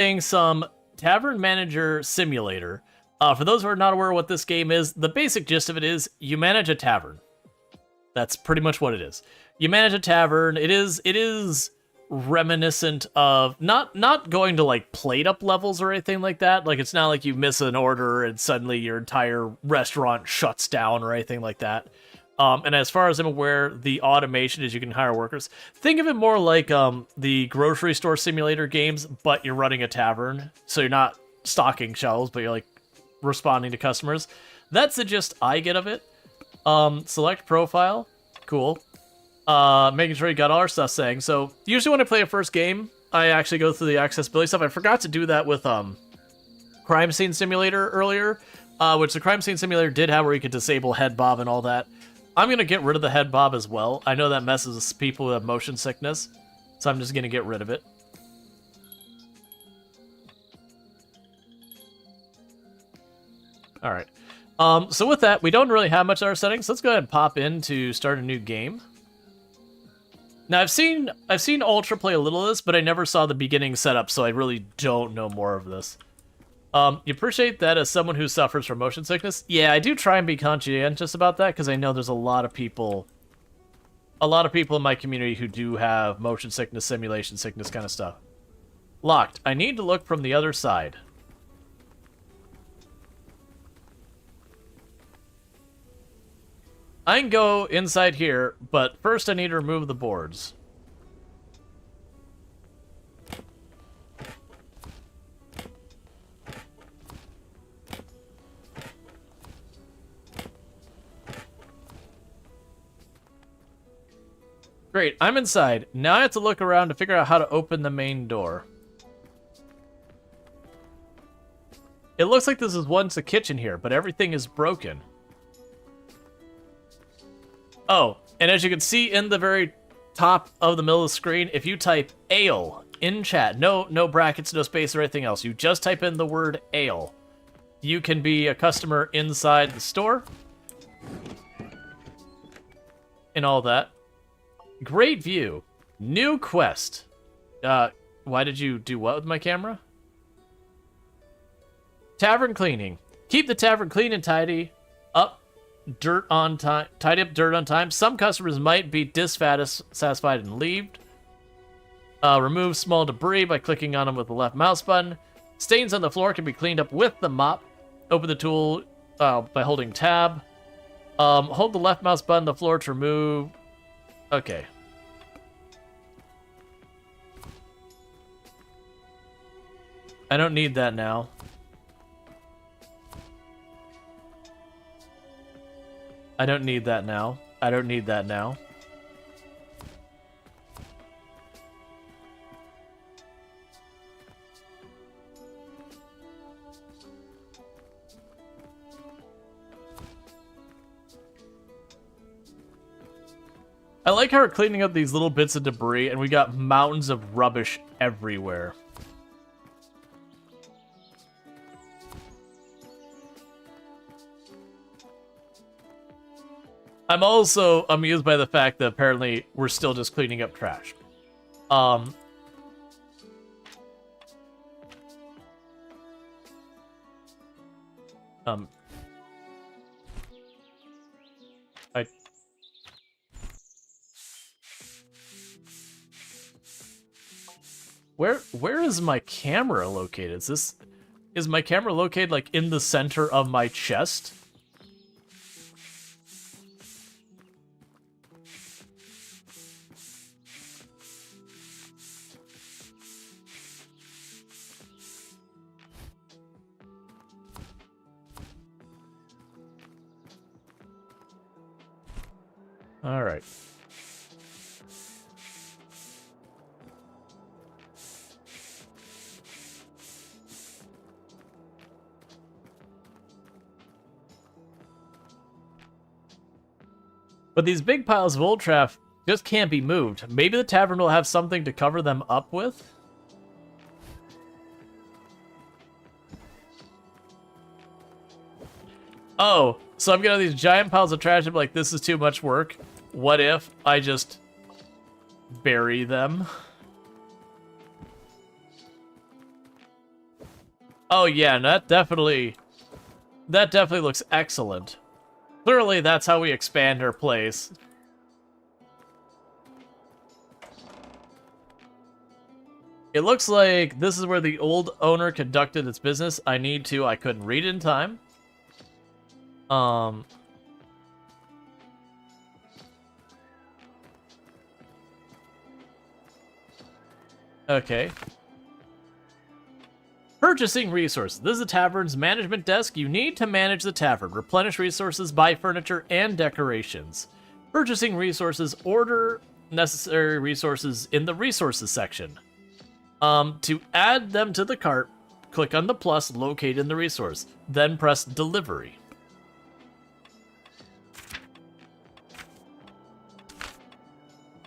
playing some Tavern Manager Simulator. For those who are not aware of what this game is, the basic gist of it is you manage a tavern. That's pretty much what it is. You manage a tavern. It is reminiscent of not going to like plate up levels or anything like that. Like it's not like you miss an order and suddenly your entire restaurant shuts down or anything like that. And as far as I'm aware, the automation is you can hire workers. Think of it more like the grocery store simulator games, but you're running a tavern. So you're not stocking shelves, but you're like responding to customers. That's the gist I get of it. Select profile. Cool. Making sure you got all our stuff saying. So usually when I play a first game, I actually go through the accessibility stuff. I forgot to do that with Crime Scene Simulator earlier, which the Crime Scene Simulator did have where you could disable head bob and all that. I'm going to get rid of the head bob as well. I know that messes with people who have motion sickness, so I'm just going to get rid of it. All right. So with that, we don't really have much of our settings. Let's go ahead and pop in to start a new game. Now, I've seen Ultra play a little of this, but I never saw the beginning setup, so I really don't know more of this. You appreciate that as someone who suffers from motion sickness? Yeah, I do try and be conscientious about that, because I know there's a lot of people in my community who do have motion sickness, simulation sickness kind of stuff. Locked. I need to look from the other side. I can go inside here, but first I need to remove the boards. Great, I'm inside. Now I have to look around to figure out how to open the main door. It looks like this is once a kitchen here, but everything is broken. Oh, and as you can see in the very top of the middle of the screen, if you type ale in chat, no brackets, no space or anything else, you just type in the word ale, you can be a customer inside the store. And all that. Great view. New quest. Why did you do what with my camera? Tavern cleaning. Keep the tavern clean and tidy up. Dirt on time. Tidy up dirt on time. Some customers might be dissatisfied and leave. Remove small debris by clicking on them with the left mouse button. Stains on the floor can be cleaned up with the mop. Open the tool by holding tab. Hold the left mouse button on the floor to remove. Okay. I don't need that now. I don't need that now. I don't need that now. I like how we're cleaning up these little bits of debris and we got mountains of rubbish everywhere. I'm also amused by the fact that apparently we're still just cleaning up trash. I Where is my camera located? Is my camera located like in the center of my chest? All right. But these big piles of old trash just can't be moved. Maybe the tavern will have something to cover them up with? Oh, so I'm getting these giant piles of trash and be like, this is too much work. What if I just bury them? Oh yeah, that definitely looks excellent. Clearly, that's how we expand our place. It looks like this is where the old owner conducted its business. I couldn't read it in time. Okay. Purchasing resources. This is the tavern's management desk. You need to manage the tavern, replenish resources, buy furniture, and decorations. Purchasing resources. Order necessary resources in the resources section. To add them to the cart, click on the plus located in the resource. Then press delivery.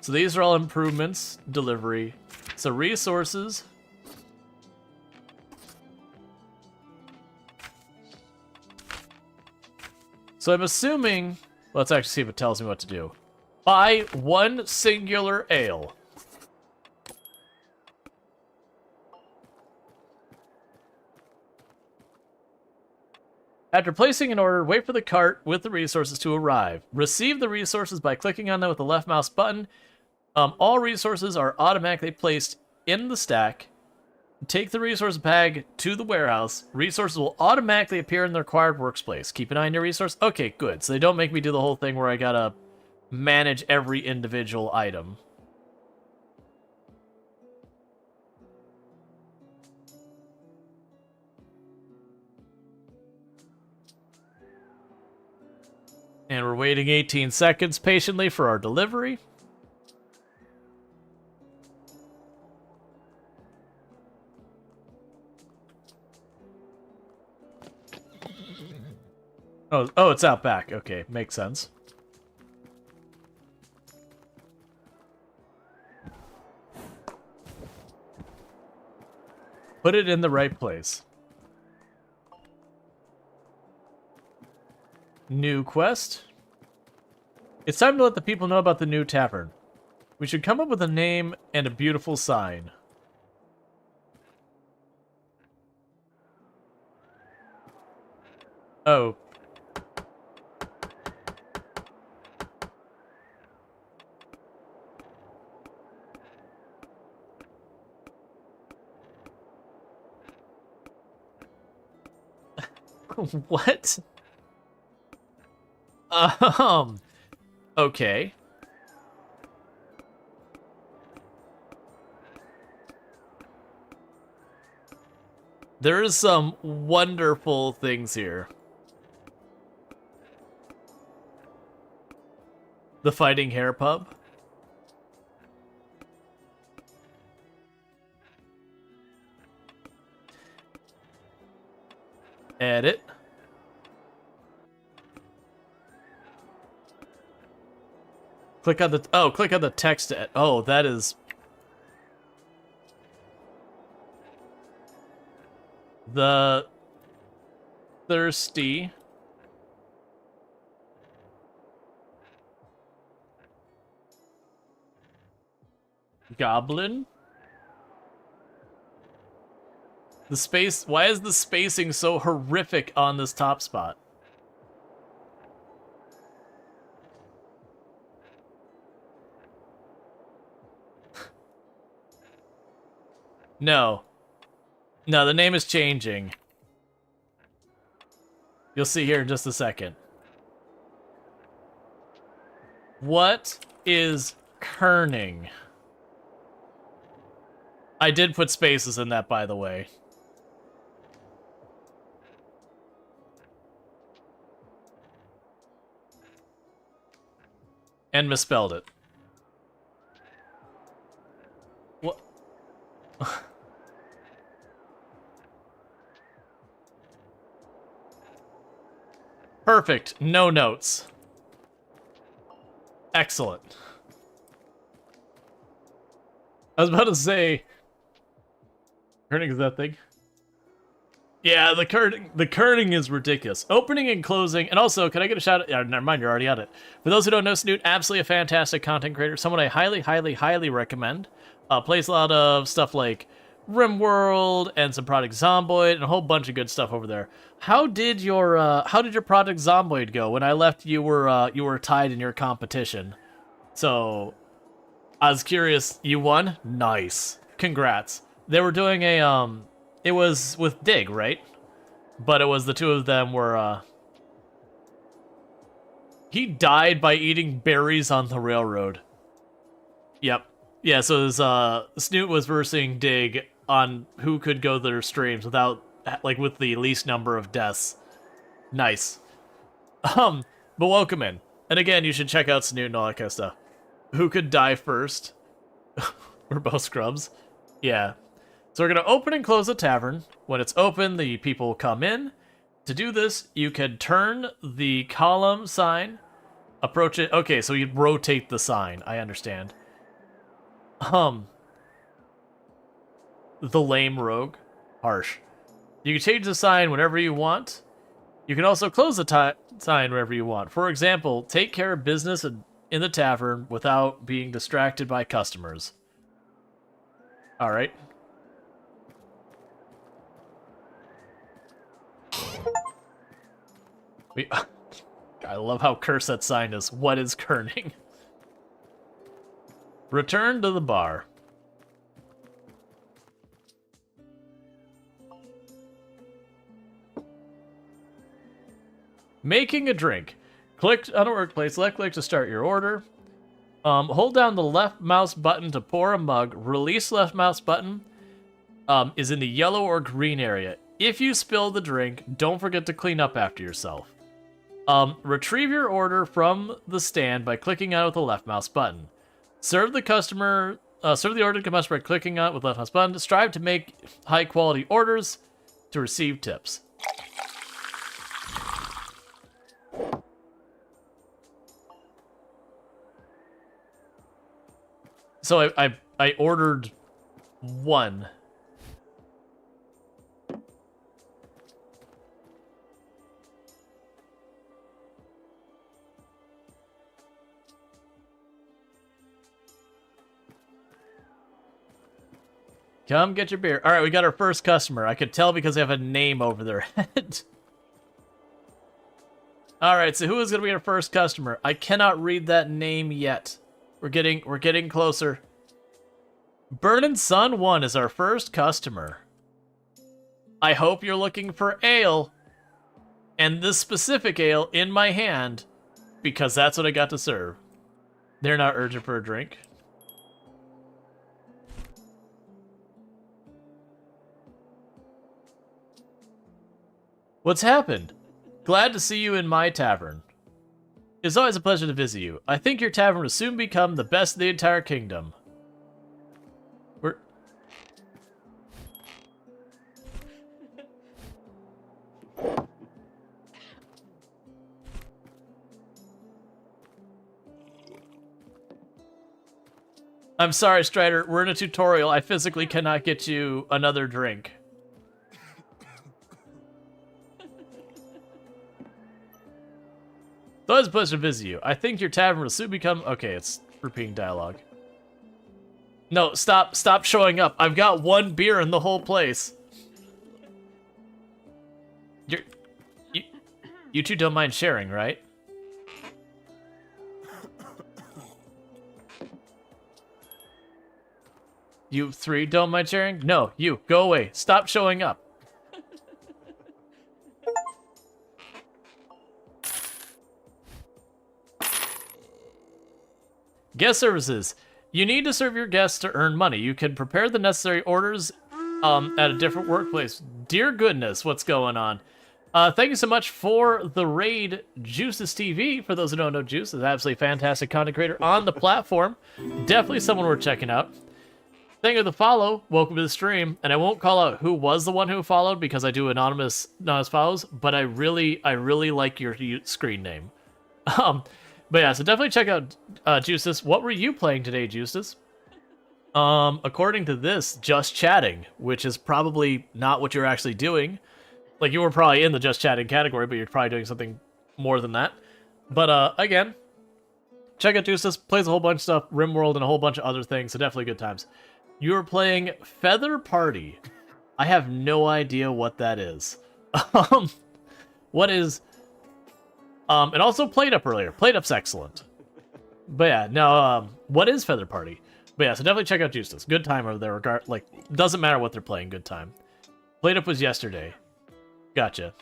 So these are all improvements. Delivery. So resources. So I'm assuming, let's actually see if it tells me what to do. Buy one singular ale. After placing an order, wait for the cart with the resources to arrive. Receive the resources by clicking on them with the left mouse button. All resources are automatically placed in the stack. Take the resource bag to the warehouse. Resources will automatically appear in the required workspace. Keep an eye on your resource. Okay, good. So they don't make me do the whole thing where I gotta manage every individual item. And we're waiting 18 seconds patiently for our delivery. Oh, it's out back. Okay, makes sense. Put it in the right place. New quest. It's time to let the people know about the new tavern. We should come up with a name and a beautiful sign. Oh. What? Okay. There is some wonderful things here. The Fighting Hare Pub. Edit. Click on the text. Oh, that is the thirsty goblin. The space. Why is the spacing so horrific on this top spot? No. No, the name is changing. You'll see here in just a second. What is kerning? I did put spaces in that, by the way. And misspelled it. What? Perfect. No notes. Excellent. I was about to say... Kerning is that thing? Yeah, the kerning is ridiculous. Opening and closing, and also, can I get a shout out? Never mind, you're already on it. For those who don't know, Snoot, absolutely a fantastic content creator. Someone I highly, highly, highly recommend. Plays a lot of stuff like RimWorld and some Project Zomboid and a whole bunch of good stuff over there. How did your Project Zomboid go? When I left, you were tied in your competition. So I was curious. You won? Nice. Congrats. They were doing a it was with Dig, right? But it was the two of them were he died by eating berries on the railroad. Yep. Yeah, so it was, Snoot was versing Dig on who could go their streams without, like, with the least number of deaths. Nice. But welcome in. And again, you should check out Snoot and all that kind of stuff. Who could die first? We're both scrubs. Yeah. So we're going to open and close the tavern. When it's open, the people come in. To do this, you can turn the column sign, approach it. Okay, so you rotate the sign. I understand. The lame rogue. Harsh. You can change the sign whenever you want. You can also close the sign whenever you want. For example, take care of business in the tavern without being distracted by customers. Alright. I love how cursed that sign is. What is kerning? Return to the bar. Making a drink. Click on a workplace, left click to start your order. Hold down the left mouse button to pour a mug. Release left mouse button is in the yellow or green area. If you spill the drink, don't forget to clean up after yourself. Retrieve your order from the stand by clicking on it with the left mouse button. Serve the order to customer by clicking on it with left mouse button. Strive to make high quality orders to receive tips. So I ordered one. Come get your beer. All right, we got our first customer. I could tell because they have a name over their head. All right, so who is going to be our first customer? I cannot read that name yet. We're getting closer. Burnin' Sun 1 is our first customer. I hope you're looking for ale. And this specific ale in my hand, because that's what I got to serve. They're not urgent for a drink. What's happened? Glad to see you in my tavern. It's always a pleasure to visit you. I think your tavern will soon become the best in the entire kingdom. I'm sorry, Strider. We're in a tutorial. I physically cannot get you another drink. So it's a pleasure to visit you. I think your tavern will soon become... Okay, it's repeating dialogue. No, stop showing up. I've got one beer in the whole place. You two don't mind sharing, right? You three don't mind sharing? No, you. Go away. Stop showing up. Guest services. You need to serve your guests to earn money. You can prepare the necessary orders at a different workplace. Dear goodness, what's going on? Thank you so much for the raid, Juices TV. For those who don't know, Juice is an absolutely fantastic content creator on the platform. Definitely someone worth checking out. Thank you for the follow. Welcome to the stream. And I won't call out who was the one who followed because I do anonymous follows, but I really like your screen name. But yeah, so definitely check out Juices. What were you playing today, Juices? According to this, just chatting, which is probably not what you're actually doing. Like, you were probably in the just chatting category, but you're probably doing something more than that. But again, check out Juices. Plays a whole bunch of stuff, RimWorld, and a whole bunch of other things, so definitely good times. You are playing Feather Party. I have no idea what that is. What is... and also Played Up earlier. Played Up's excellent. But yeah, no, what is Feather Party? But yeah, so definitely check out Justice. Good time over there. Doesn't matter what they're playing, good time. Played Up was yesterday. Gotcha.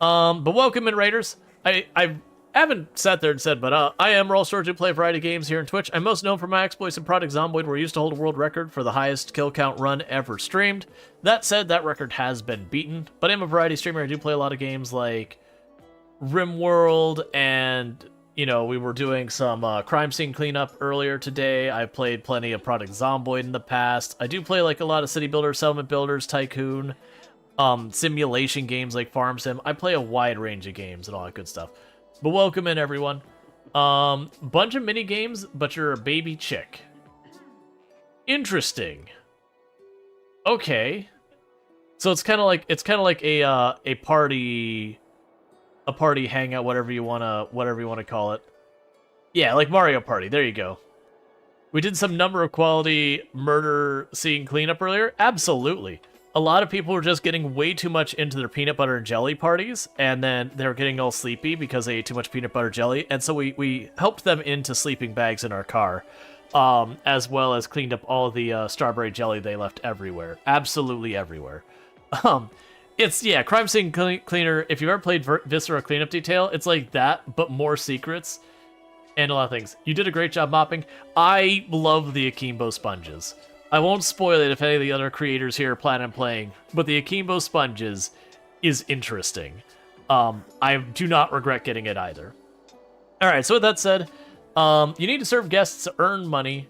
But welcome in, Raiders. I haven't sat there and said, but I am Rual Storge, who play a variety of games here on Twitch. I'm most known for my exploits in Project Zomboid, where I used to hold a world record for the highest kill count run ever streamed. That said, that record has been beaten, but I'm a variety streamer. I do play a lot of games like RimWorld, and, you know, we were doing some crime scene cleanup earlier today. I played plenty of Project Zomboid in the past. I do play like a lot of City Builders, Settlement Builders, Tycoon, simulation games like Farm Sim. I play a wide range of games and all that good stuff. But welcome in, everyone. Bunch of mini games, but you're a baby chick. Interesting. Okay. So it's kind of like a party hangout, whatever you wanna call it. Yeah, like Mario Party. There you go. We did some number of quality murder scene cleanup earlier. Absolutely. A lot of people were just getting way too much into their peanut butter and jelly parties, and then they were getting all sleepy because they ate too much peanut butter jelly, and so we helped them into sleeping bags in our car, as well as cleaned up all the strawberry jelly they left everywhere. Absolutely everywhere. It's, yeah, Crime Scene Cleaner. If you've ever played Viscera Cleanup Detail, it's like that, but more secrets and a lot of things. You did a great job mopping. I love the Akimbo sponges. I won't spoil it if any of the other creators here plan on playing, but the Akimbo sponges is interesting. I do not regret getting it either. Alright, so with that said, you need to serve guests to earn money,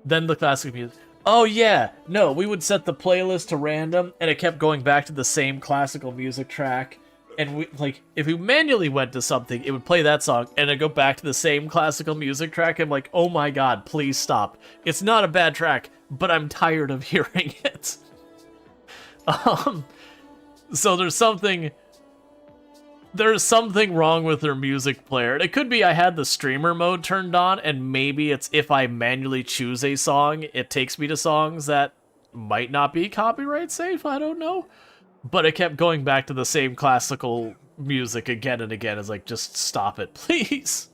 then the classic music. Oh yeah, no, we would set the playlist to random, and it kept going back to the same classical music track, and we, like, if we manually went to something, it would play that song, and it'd go back to the same classical music track. I'm like, oh my god, please stop. It's not a bad track, but I'm tired of hearing it. So there's something wrong with their music player. It could be I had the streamer mode turned on, and maybe it's if I manually choose a song, it takes me to songs that might not be copyright safe, I don't know. But it kept going back to the same classical music again and again. It's like, just stop it, please.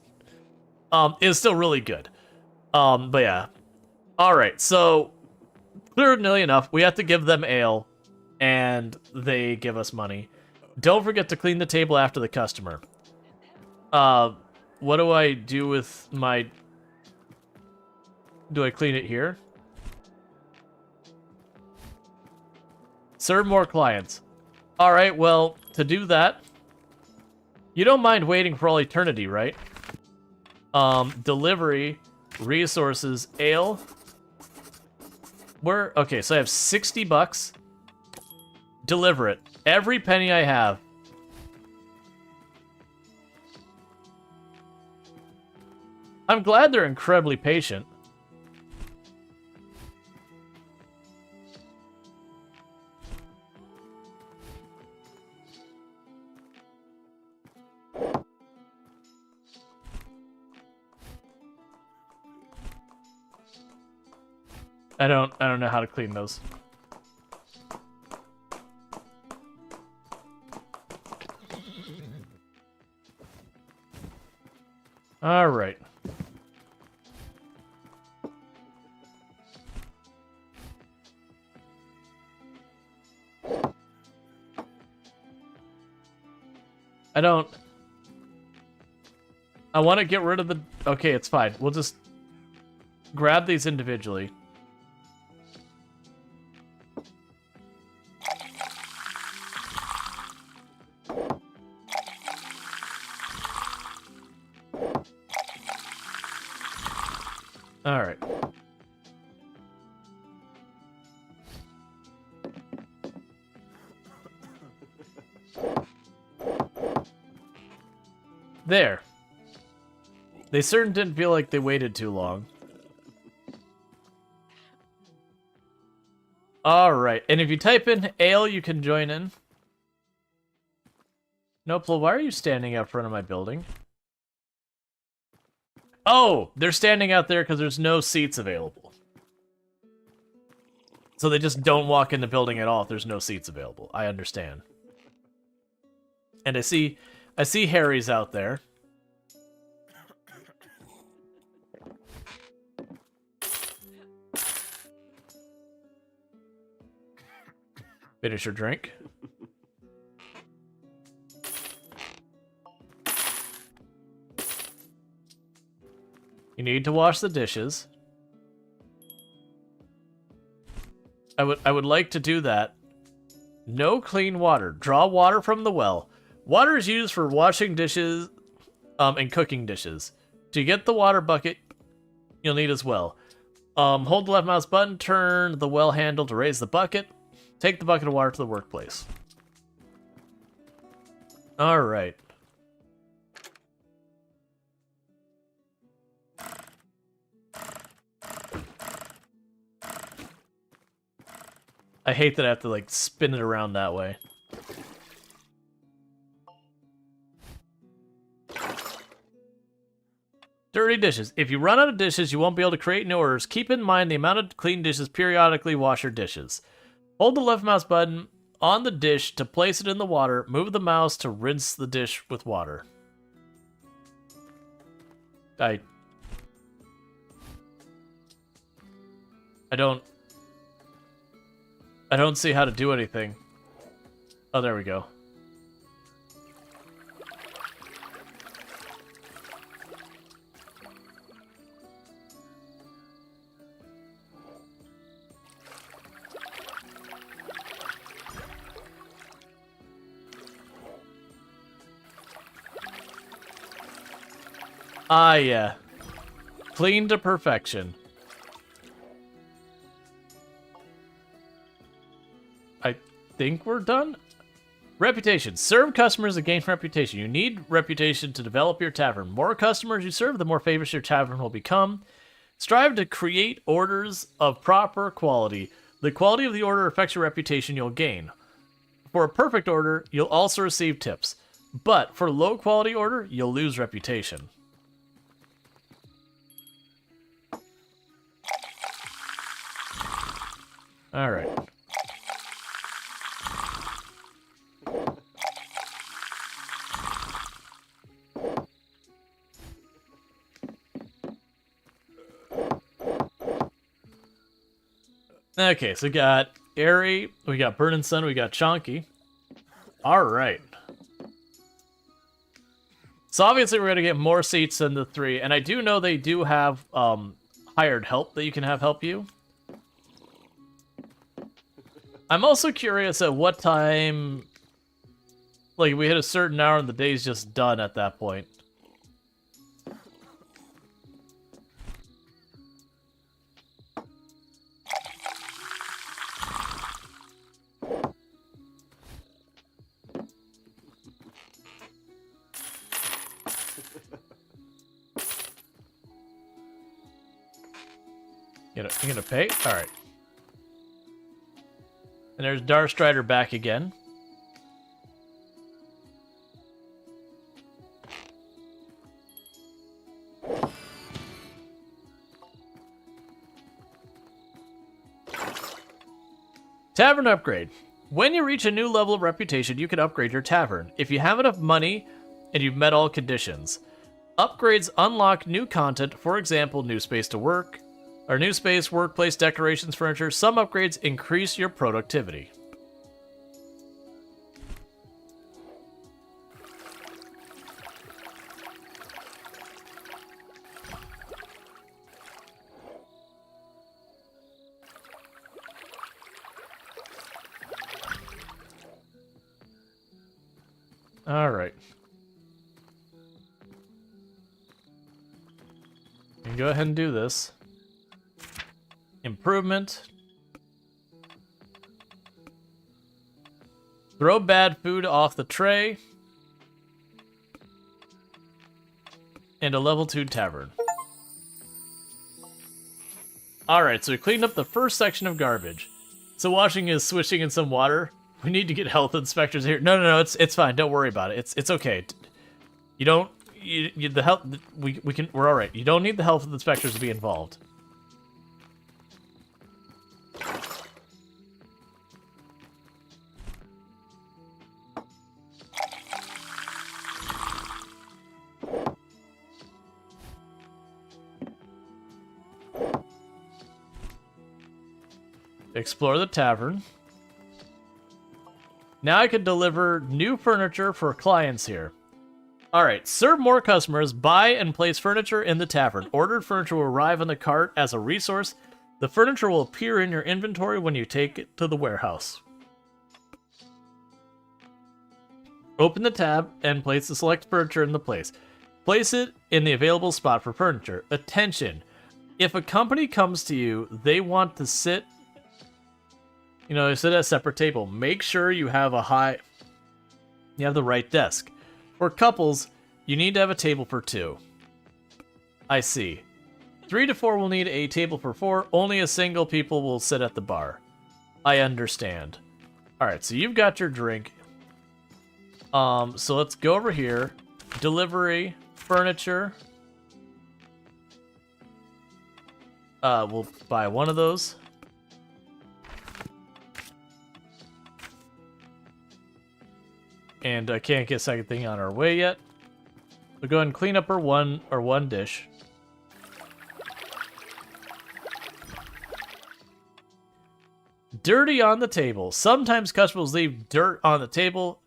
It's still really good. But yeah. Alright, so clearly enough, we have to give them ale, and they give us money. Don't forget to clean the table after the customer. What do I do with my... Do I clean it here? Serve more clients. Alright, well, to do that, you don't mind waiting for all eternity, right? Delivery, resources, ale. Okay, so I have 60 bucks. Deliver it. Every penny I have. I'm glad they're incredibly patient. I don't know how to clean those. All right. I want to get rid of the... Okay, it's fine. We'll just grab these individually. All right. There. They certainly didn't feel like they waited too long. Alright, and if you type in ale, you can join in. Nope, why are you standing out front of my building? Oh, they're standing out there because there's no seats available. So they just don't walk in the building at all if there's no seats available. I understand. And I see Harry's out there. Finish your drink. You need to wash the dishes. I would like to do that. No clean water. Draw water from the well. Water is used for washing dishes and cooking dishes. To get the water bucket, you'll need as well. Hold the left mouse button, turn the well handle to raise the bucket. Take the bucket of water to the workplace. All right. I hate that I have to, like, spin it around that way. Dirty dishes. If you run out of dishes, you won't be able to create new orders. Keep in mind the amount of clean dishes. Periodically wash your dishes. Hold the left mouse button on the dish to place it in the water. Move the mouse to rinse the dish with water. I don't see how to do anything. Oh, there we go. Ah, yeah. Clean to perfection. I think we're done. Reputation. Serve customers to gain reputation. You need reputation to develop your tavern. More customers you serve, the more famous your tavern will become. Strive to create orders of proper quality. The quality of the order affects your reputation you'll gain. For a perfect order, you'll also receive tips. But for low quality order, you'll lose reputation. All right. Okay, so we got Airy, we got Burn and Sun, we got Chonky. All right. So obviously we're going to get more seats than the 3, and I do know they do have hired help that you can have help you. I'm also curious at what time, like, we hit a certain hour and the day's just done at that point. You gonna pay? All right. And there's Darstrider back again. Tavern upgrade. When you reach a new level of reputation, you can upgrade your tavern. If you have enough money and you've met all conditions. Upgrades unlock new content, for example, new space to work, or new space, workplace, decorations, furniture. Some upgrades increase your productivity. All right. You can go ahead and do this. Improvement. Throw bad food off the tray. And a level 2 tavern. Alright, so we cleaned up the first section of garbage. So washing is swishing in some water. We need to get health inspectors here. No, it's fine. Don't worry about it. It's okay. You don't the health we're all right. You don't need the health inspectors to be involved. Explore the tavern. Now I can deliver new furniture for clients here. Alright, serve more customers, buy and place furniture in the tavern. Ordered furniture will arrive on the cart as a resource. The furniture will appear in your inventory when you take it to the warehouse. Open the tab and place the select furniture in the place. Place it in the available spot for furniture. Attention! If a company comes to you, they want to sit, sit at a separate table. Make sure you have the right desk. For couples, you need to have a table for 2. I see. 3 to 4 will need a table for 4. Only a single people will sit at the bar. I understand. Alright, so you've got your drink. So let's go over here. Delivery, furniture. We'll buy one of those. And I can't get a second thing on our way yet. We'll go ahead and clean up our one dish. Dirty on the table. Sometimes customers leave dirt on the table.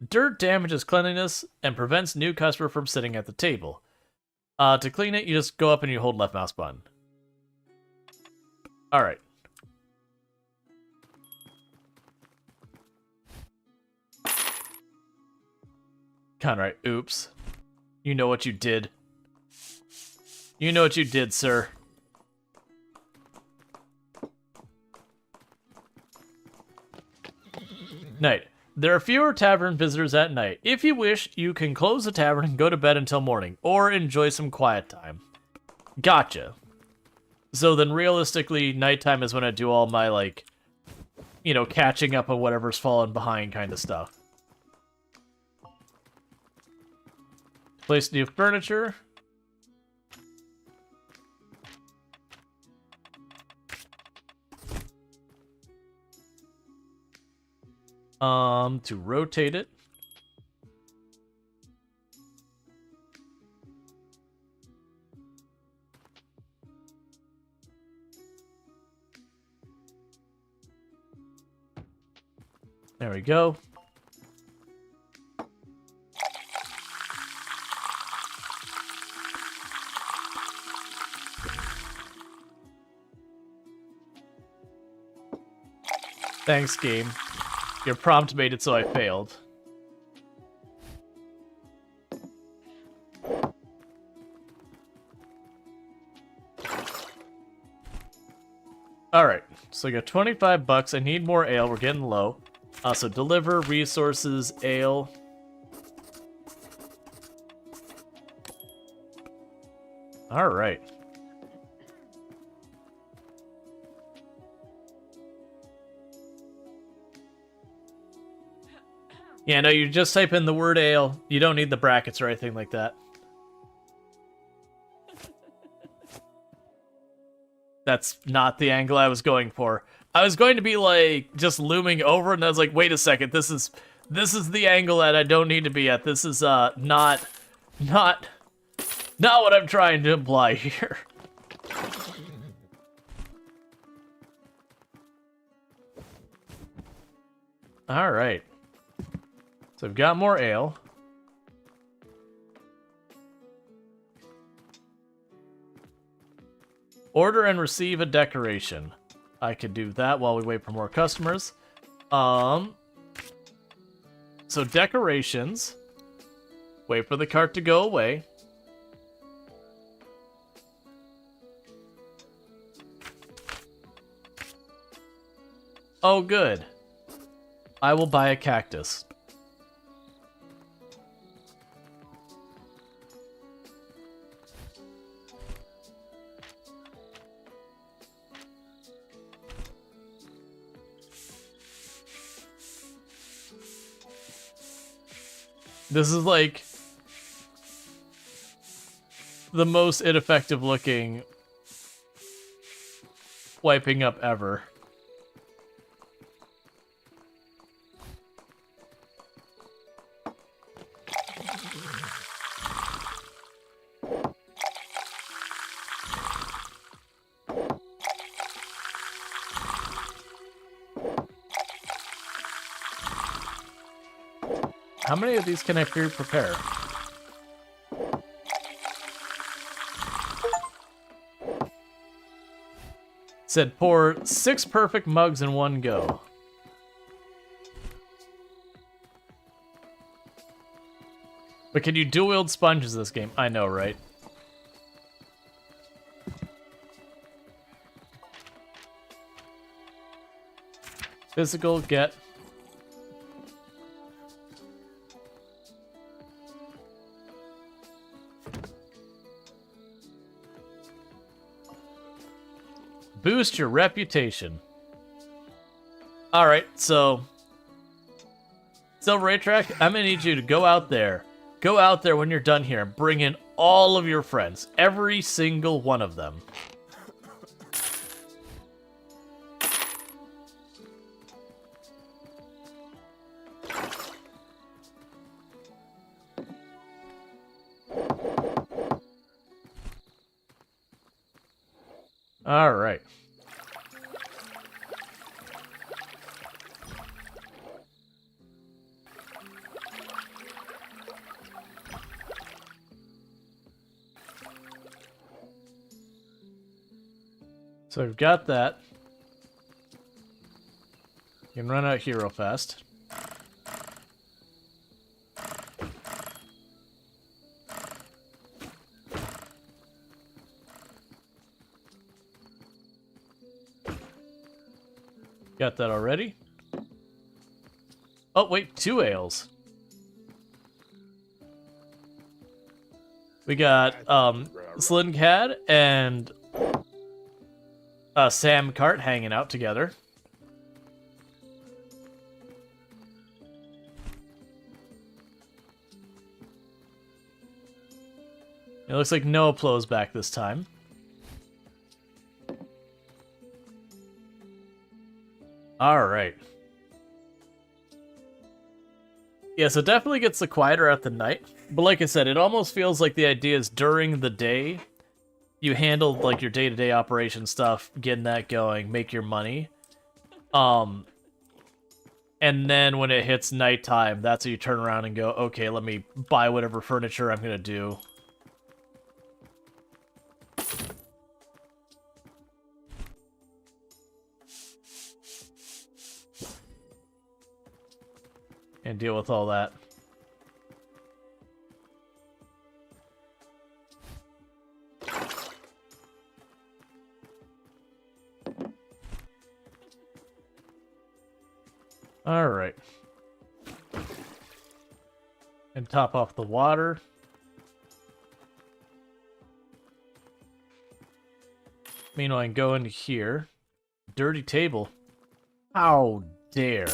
Dirt damages cleanliness and prevents new customer from sitting at the table. To clean it, you just go up and you hold left mouse button. Alright. Conrad, oops. You know what you did. You know what you did, sir. Night. There are fewer tavern visitors at night. If you wish, you can close the tavern and go to bed until morning, or enjoy some quiet time. Gotcha. So then realistically, nighttime is when I do all my, catching up on whatever's fallen behind kind of stuff. Place new furniture. To rotate it. There we go. Thanks, game. Your prompt made it so I failed. Alright, so I got 25 bucks. I need more ale. We're getting low. So deliver, resources, ale. Alright. Yeah, no, you just type in the word ale. You don't need the brackets or anything like that. That's not the angle I was going for. I was going to be like just looming over, and I was like, wait a second, this is the angle that I don't need to be at. This is not what I'm trying to imply here. All right. So I've got more ale. Order and receive a decoration. I could do that while we wait for more customers. So decorations. Wait for the cart to go away. Oh, good. I will buy a cactus. This is like the most ineffective looking wiping up ever. How many of these can I prepare? Said pour 6 perfect mugs in one go. But can you dual wield sponges this game? I know, right? Physical, get. Boost your reputation. Alright, so Ray Track, I'm gonna need you to go out there. Go out there when you're done here and bring in all of your friends. Every single one of them. All right. So we've got that. You can run out here real fast. Got that already. Oh, wait, 2 ales. We got Slincad and Sam Cart hanging out together. It looks like Noah Plo's back this time. Alright. Yeah, so it definitely gets quieter at the night. But like I said, it almost feels like the idea is during the day, you handle like your day-to-day operation stuff, getting that going, make your money. And then when it hits nighttime, that's when you turn around and go, okay, let me buy whatever furniture I'm gonna do. And deal with all that. All right. And top off the water. Meanwhile, I can go into here. Dirty table. How dare.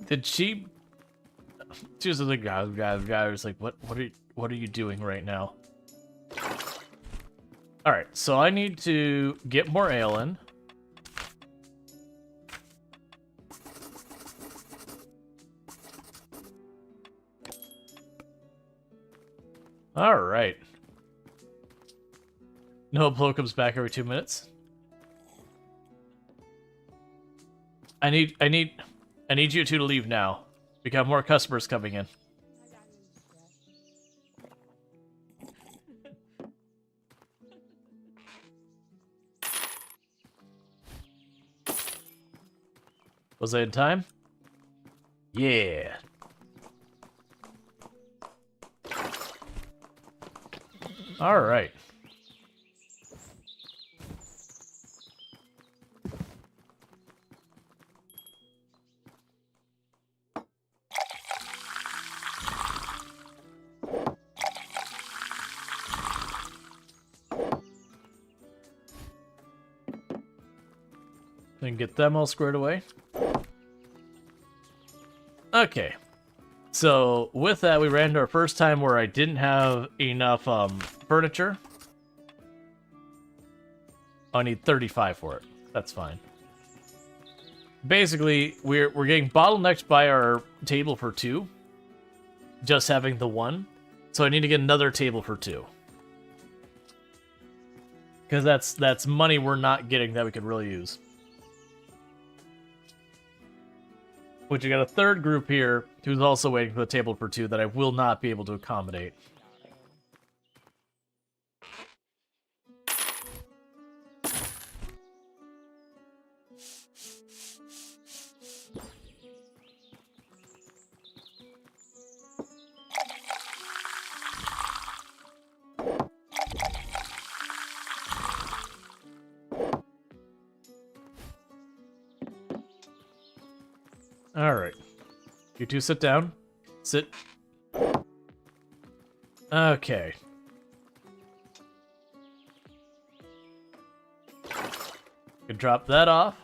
Did she? She was like, guy was like, what are you doing right now? All right, so I need to get more ale in. All right. Noah Plo comes back every 2 minutes. I need you two to leave now. We got more customers coming in. Was I in time? Yeah. All right. Then get them all squared away. Okay. So with that, we ran into our first time where I didn't have enough furniture. Oh, I need 35 for it. That's fine. Basically, we're getting bottlenecked by our table for 2. Just having the 1. So I need to get another table for 2. Because that's money we're not getting that we could really use. Which, you got a third group here who's also waiting for the table for 2 that I will not be able to accommodate. Alright. You two sit down. Sit. Okay. Can drop that off.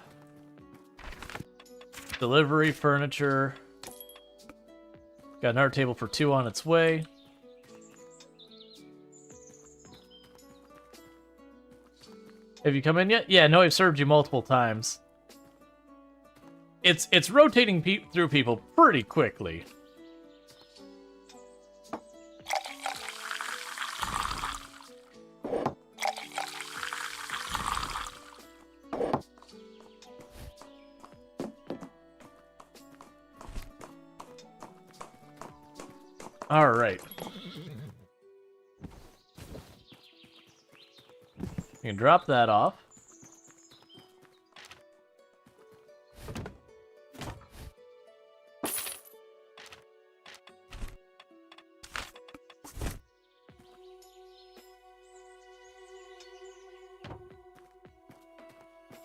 Delivery, furniture. Got another table for 2 on its way. Have you come in yet? Yeah, no, I've served you multiple times. It's rotating through people pretty quickly. All right. You can drop that off.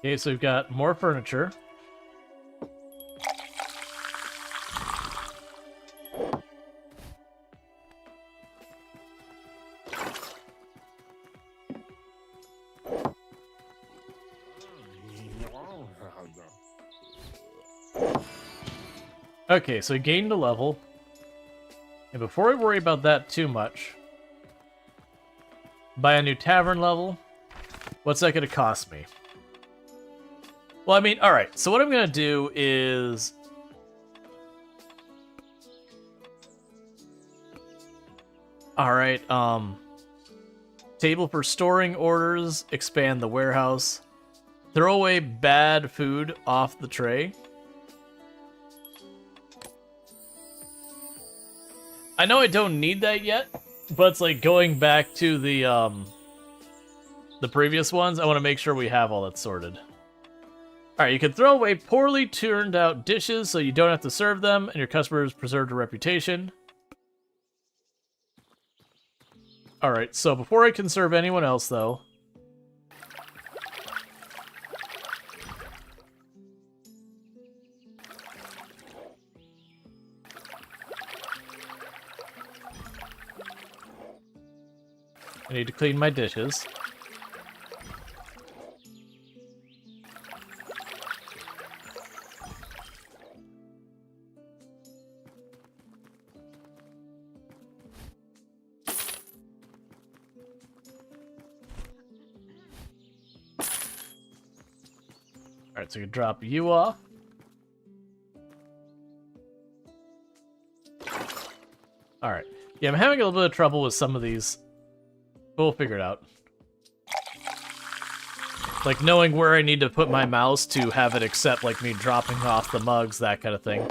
Okay, so we've got more furniture. Okay, so we gained a level. And before we worry about that too much, buy a new tavern level. What's that going to cost me? Well, I mean, alright, so what I'm going to do is... Alright, table for storing orders, expand the warehouse, throw away bad food off the tray. I know I don't need that yet, but it's like going back to the previous ones, I want to make sure we have all that sorted. Alright, you can throw away poorly turned out dishes so you don't have to serve them, and your customers preserve their reputation. Alright, so before I can serve anyone else, though... I need to clean my dishes. Alright, so you can drop you off. Alright. Yeah, I'm having a little bit of trouble with some of these. We'll figure it out. Like, knowing where I need to put my mouse to have it accept, like, me dropping off the mugs, that kind of thing.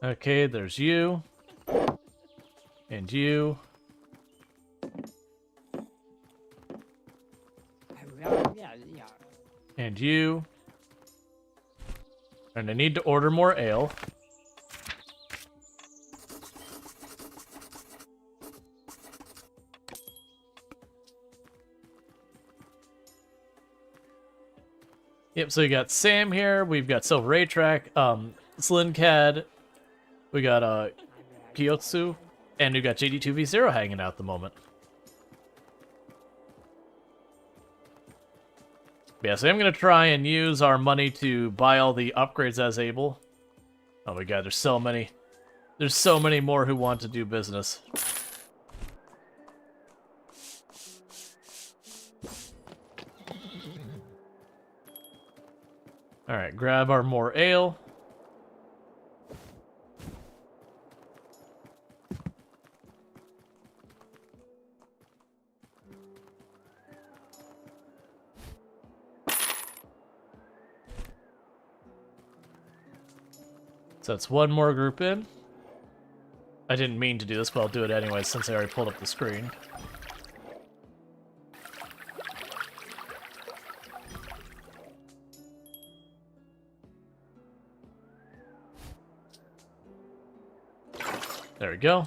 Okay, there's you. And you. And you. And I need to order more ale. Yep, so we got Sam here, we've got Silver A-Track, Slincad, we got Kyotsu, and we've got JD2V0 hanging out at the moment. Yeah, so I'm gonna try and use our money to buy all the upgrades as able. Oh my god, there's so many. There's so many more who want to do business. Alright, grab our more ale. So that's one more group in. I didn't mean to do this, but I'll do it anyway since I already pulled up the screen. There we go.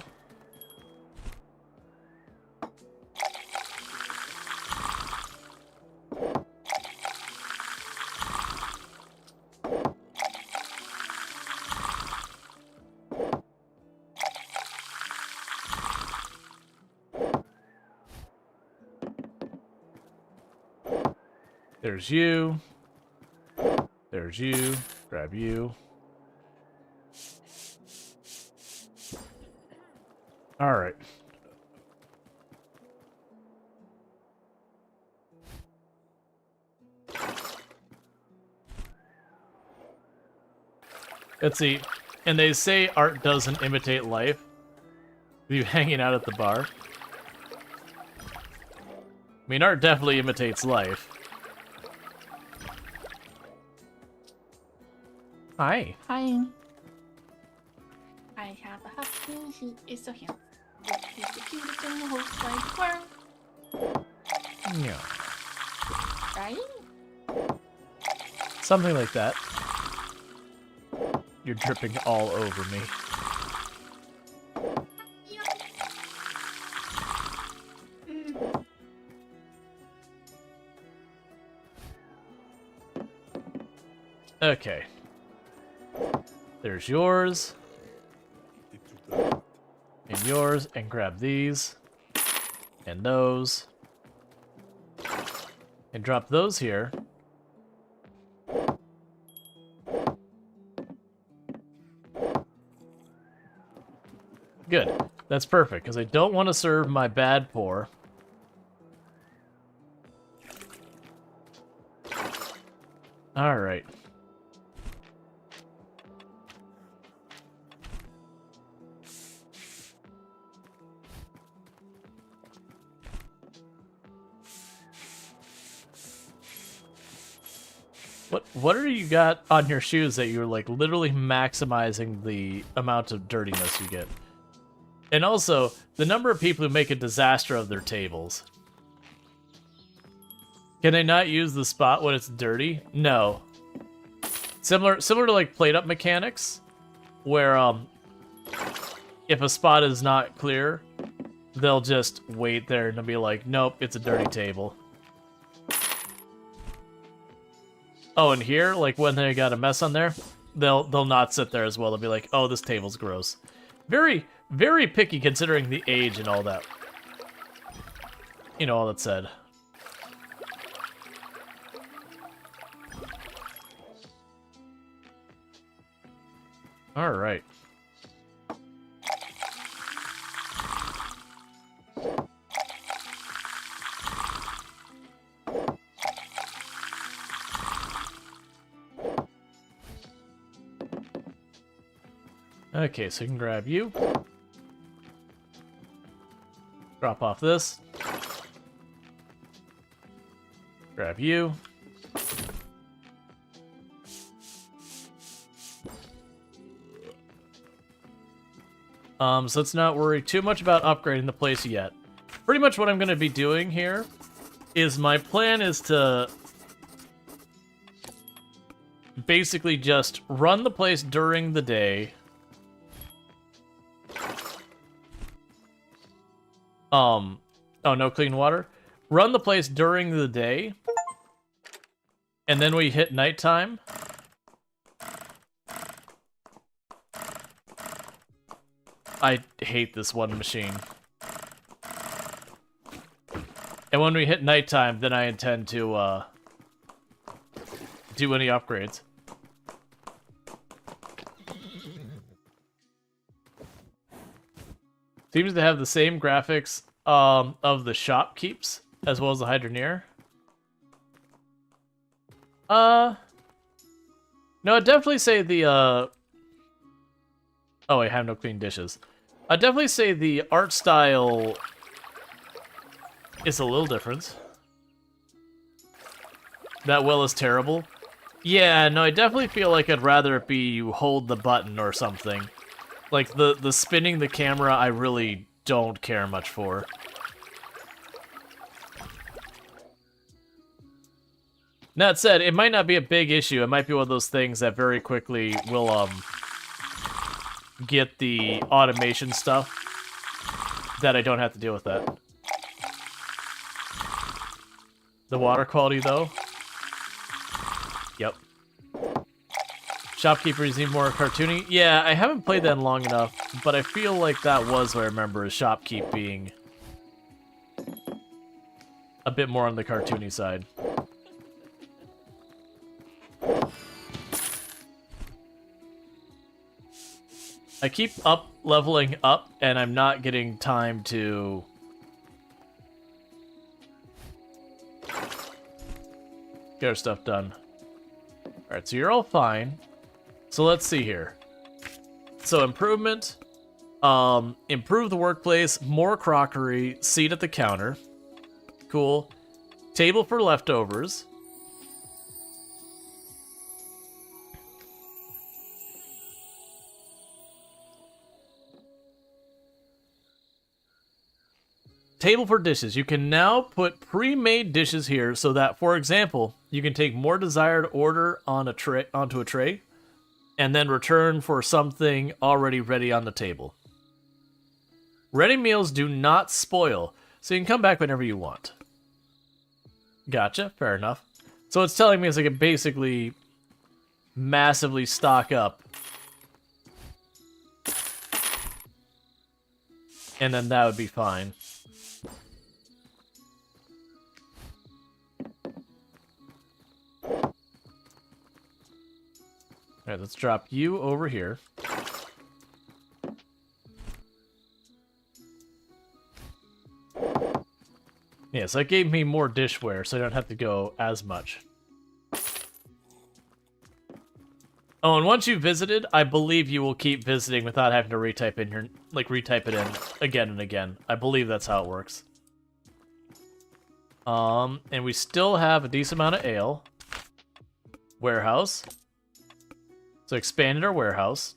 There's you. There's you. Grab you. All right. Let's see. And they say art doesn't imitate life. You hanging out at the bar. I mean, art definitely imitates life. Hi. Hi. I have a husband. He is so handsome. He's the cutest in the whole wide world. Yeah. Right? Something like that. You're dripping all over me. Okay. There's yours. And yours, and grab these. And those. And drop those here. Good. That's perfect, because I don't want to serve my bad poor. Alright. What are you got on your shoes that you're like literally maximizing the amount of dirtiness you get? And also, the number of people who make a disaster of their tables. Can they not use the spot when it's dirty? No. Similar to like plate up mechanics, where if a spot is not clear, they'll just wait there and they'll be like, nope, it's a dirty table. Oh, and here, like when they got a mess on there, they'll not sit there as well. They'll be like, oh, this table's gross. Very, very picky considering the age and all that. You know, all that said. All right. Okay, so you can grab you. Drop off this. Grab you. So let's not worry too much about upgrading the place yet. Pretty much what I'm going to be doing here is my plan is to basically just run the place during the day. Oh, no clean water. Run the place during the day. And then we hit nighttime. I hate this one machine. And when we hit nighttime, then I intend to, do any upgrades. Seems to have the same graphics of the shopkeeps as well as the Hydroneer. No, I'd definitely say the oh, I have no clean dishes. I'd definitely say the art style is a little different. That well is terrible. Yeah, no, I definitely feel like I'd rather it be you hold the button or something. Like, the spinning the camera, I really don't care much for. That said, it might not be a big issue. It might be one of those things that very quickly will, get the automation stuff that I don't have to deal with that. The water quality, though? Yep. Shopkeepers need more cartoony. Yeah, I haven't played that in long enough, but I feel like that was what I remember as Shopkeep being a bit more on the cartoony side. I keep leveling up, and I'm not getting time to get our stuff done. Alright, so you're all fine. So let's see here. So improvement, improve the workplace, more crockery, seat at the counter. Cool. Table for leftovers. Table for dishes. You can now put pre-made dishes here so that, for example, you can take more desired order on a tray onto a tray and then return for something already ready on the table. Ready meals do not spoil, so you can come back whenever you want. Gotcha, fair enough. So it's telling me is I can basically massively stock up. And then that would be fine. Alright, let's drop you over here. Yeah, so that gave me more dishware, so I don't have to go as much. Oh, and once you visited, I believe you will keep visiting without having to retype it in again and again. I believe that's how it works. And we still have a decent amount of ale. Warehouse. So expanded our warehouse.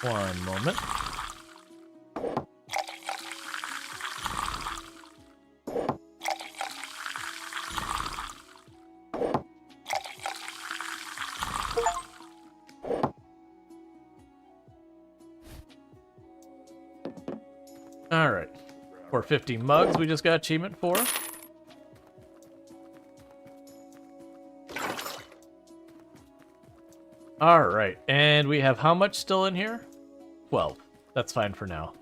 One moment. Alright. For 50 mugs we just got achievement for. Alright, and we have how much still in here? 12. That's fine for now.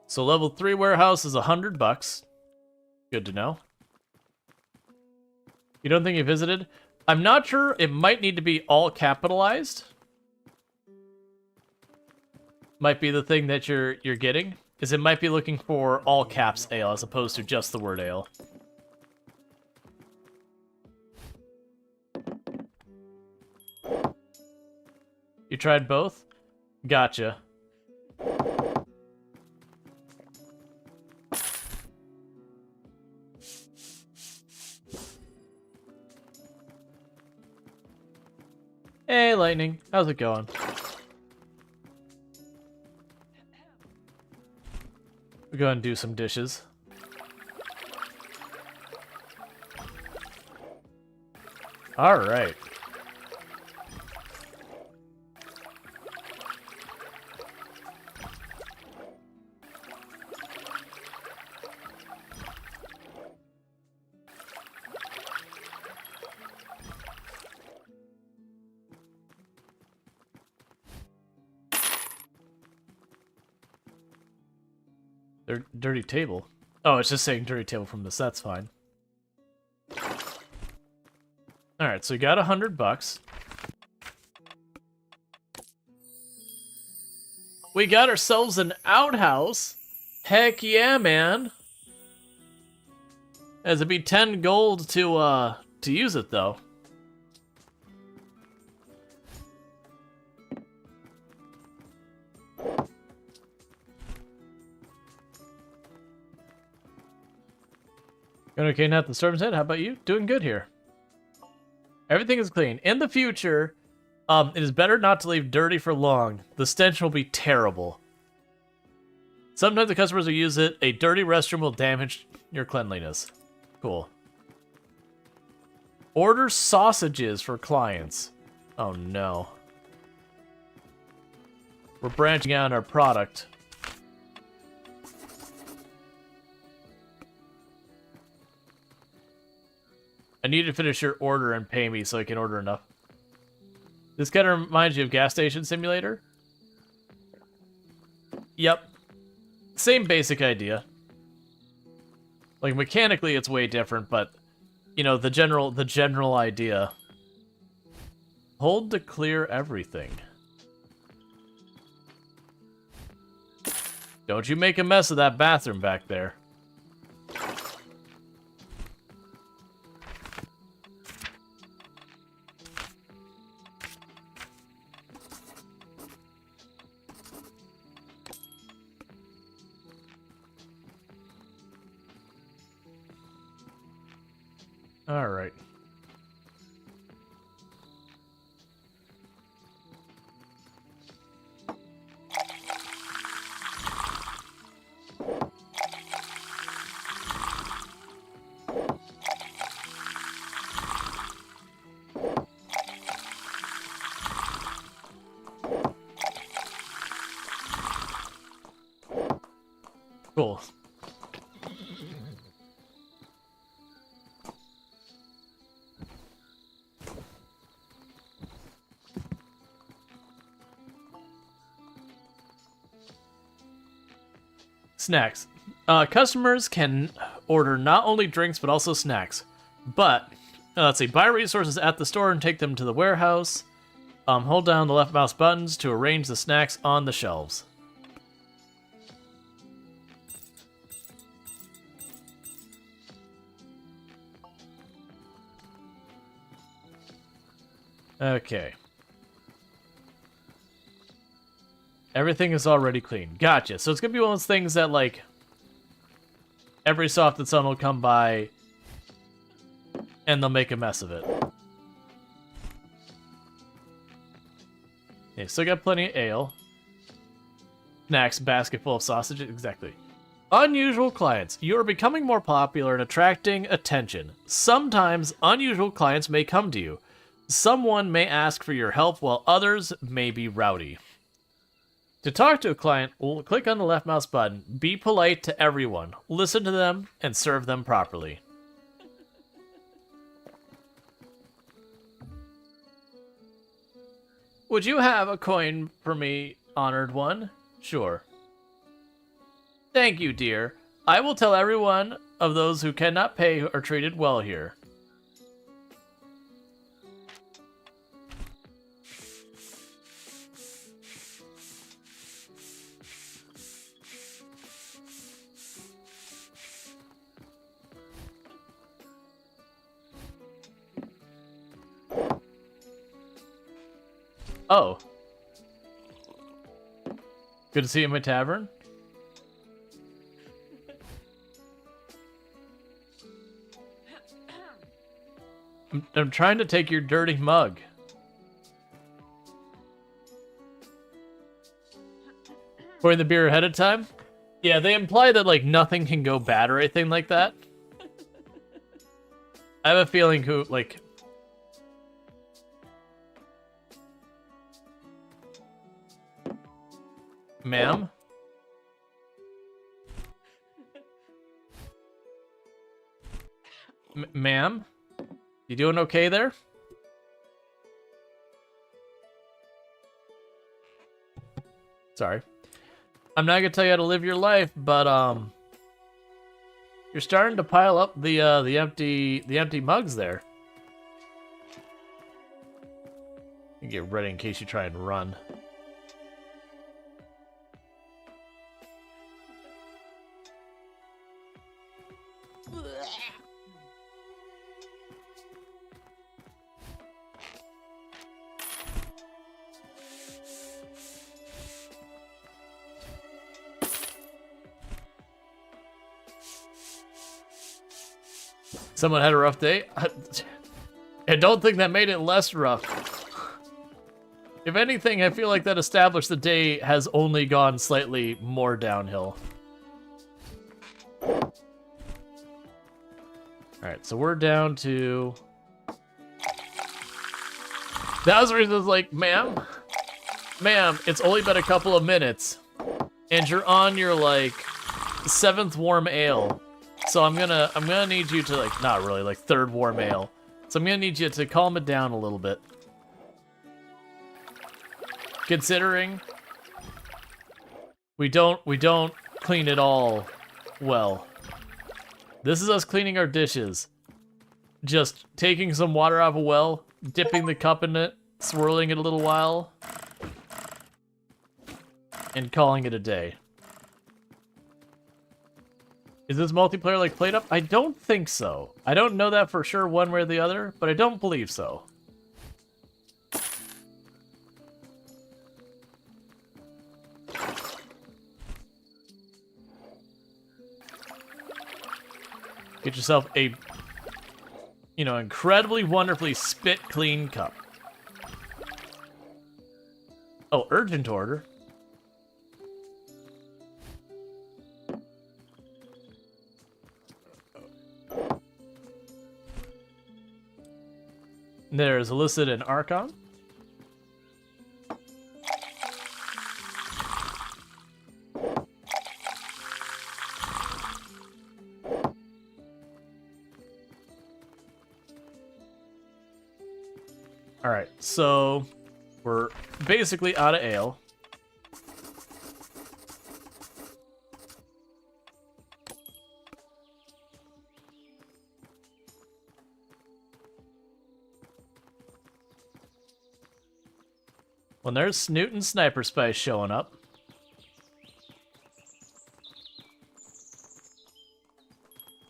So level 3 warehouse is $100. Good to know. You don't think you visited? I'm not sure. It might need to be all capitalized. Might be the thing that you're getting. Is it might be looking for all caps ale as opposed to just the word ale. You tried both? Gotcha. Hey, Lightning. How's it going? We'll go and do some dishes. Alright. Dirty table. Oh, it's just saying dirty table from this. That's fine. Alright, so we got $100. We got ourselves an outhouse. Heck yeah, man. It'd be 10 gold to use it, though. Going okay now at the storm's head? How about you? Doing good here. Everything is clean. In the future, it is better not to leave dirty for long. The stench will be terrible. Sometimes the customers will use it. A dirty restroom will damage your cleanliness. Cool. Order sausages for clients. Oh no. We're branching out our product. I need to finish your order and pay me so I can order enough. This kind of reminds you of Gas Station Simulator? Yep. Same basic idea. Like, mechanically it's way different, but, you know, the general idea. Hold to clear everything. Don't you make a mess of that bathroom back there. All right. Cool. Snacks. Customers can order not only drinks, but also snacks. But, let's see, buy resources at the store and take them to the warehouse. Hold down the left mouse buttons to arrange the snacks on the shelves. Okay. Everything is already clean. Gotcha. So it's gonna be one of those things that, like, every so often someone will come by and they'll make a mess of it. Okay, still got plenty of ale. Snacks, basket full of sausages. Exactly. Unusual clients. You are becoming more popular and attracting attention. Sometimes unusual clients may come to you. Someone may ask for your help while others may be rowdy. To talk to a client, click on the left mouse button. Be polite to everyone. Listen to them and serve them properly. Would you have a coin for me, honored one? Sure. Thank you, dear. I will tell everyone of those who cannot pay are treated well here. Oh. Good to see you in my tavern. I'm trying to take your dirty mug. Pouring the beer ahead of time? Yeah, they imply that, like, nothing can go bad or anything like that. I have a feeling who, like... Ma'am? Ma'am? You doing okay there? Sorry. I'm not gonna tell you how to live your life, but you're starting to pile up the empty mugs there. You get ready in case you try and run. Someone had a rough day? I don't think that made it less rough. If anything, I feel like that established the day has only gone slightly more downhill. Alright, so we're down to... That was the reason I was like, ma'am, it's only been a couple of minutes, and you're on your, like, 7th warm ale. So I'm gonna need you to, like, not really, like, 3rd warm ale. So I'm gonna need you to calm it down a little bit. Considering we don't clean it all well. This is us cleaning our dishes. Just taking some water out of a well, dipping the cup in it, swirling it a little while, and calling it a day. Is this multiplayer like played up? I don't think so. I don't know that for sure one way or the other, but I don't believe so. Get yourself a, you know, incredibly wonderfully spit clean cup. Oh, urgent order. There's Illicit and Archon. Alright, so we're basically out of ale. When there's Snoot and Sniper Spice showing up.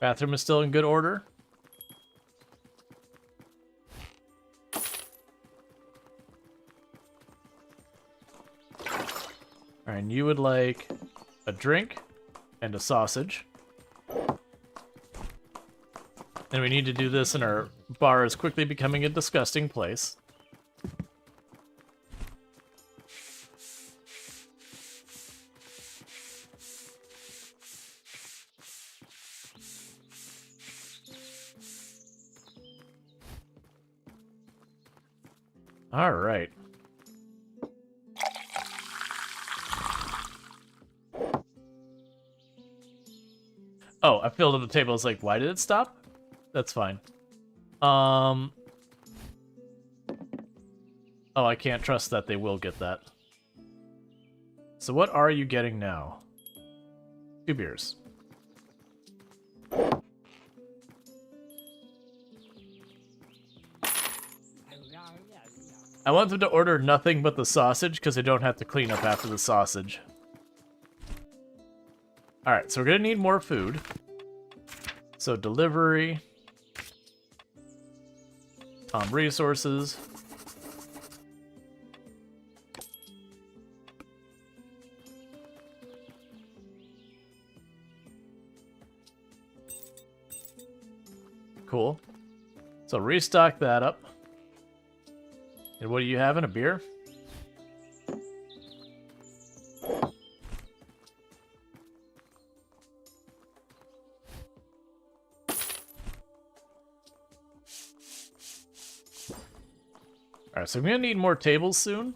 Bathroom is still in good order. Alright, and you would like a drink and a sausage. And we need to do this in our bar is quickly becoming a disgusting place. All right. Oh, I filled up the table. I was like, why did it stop? That's fine. Oh, I can't trust that they will get that. So what are you getting now? 2 beers. I want them to order nothing but the sausage because they don't have to clean up after the sausage. Alright, so we're gonna need more food. So delivery. Resources. Cool. So restock that up. And what do you have in a beer? Alright, so I'm gonna need more tables soon.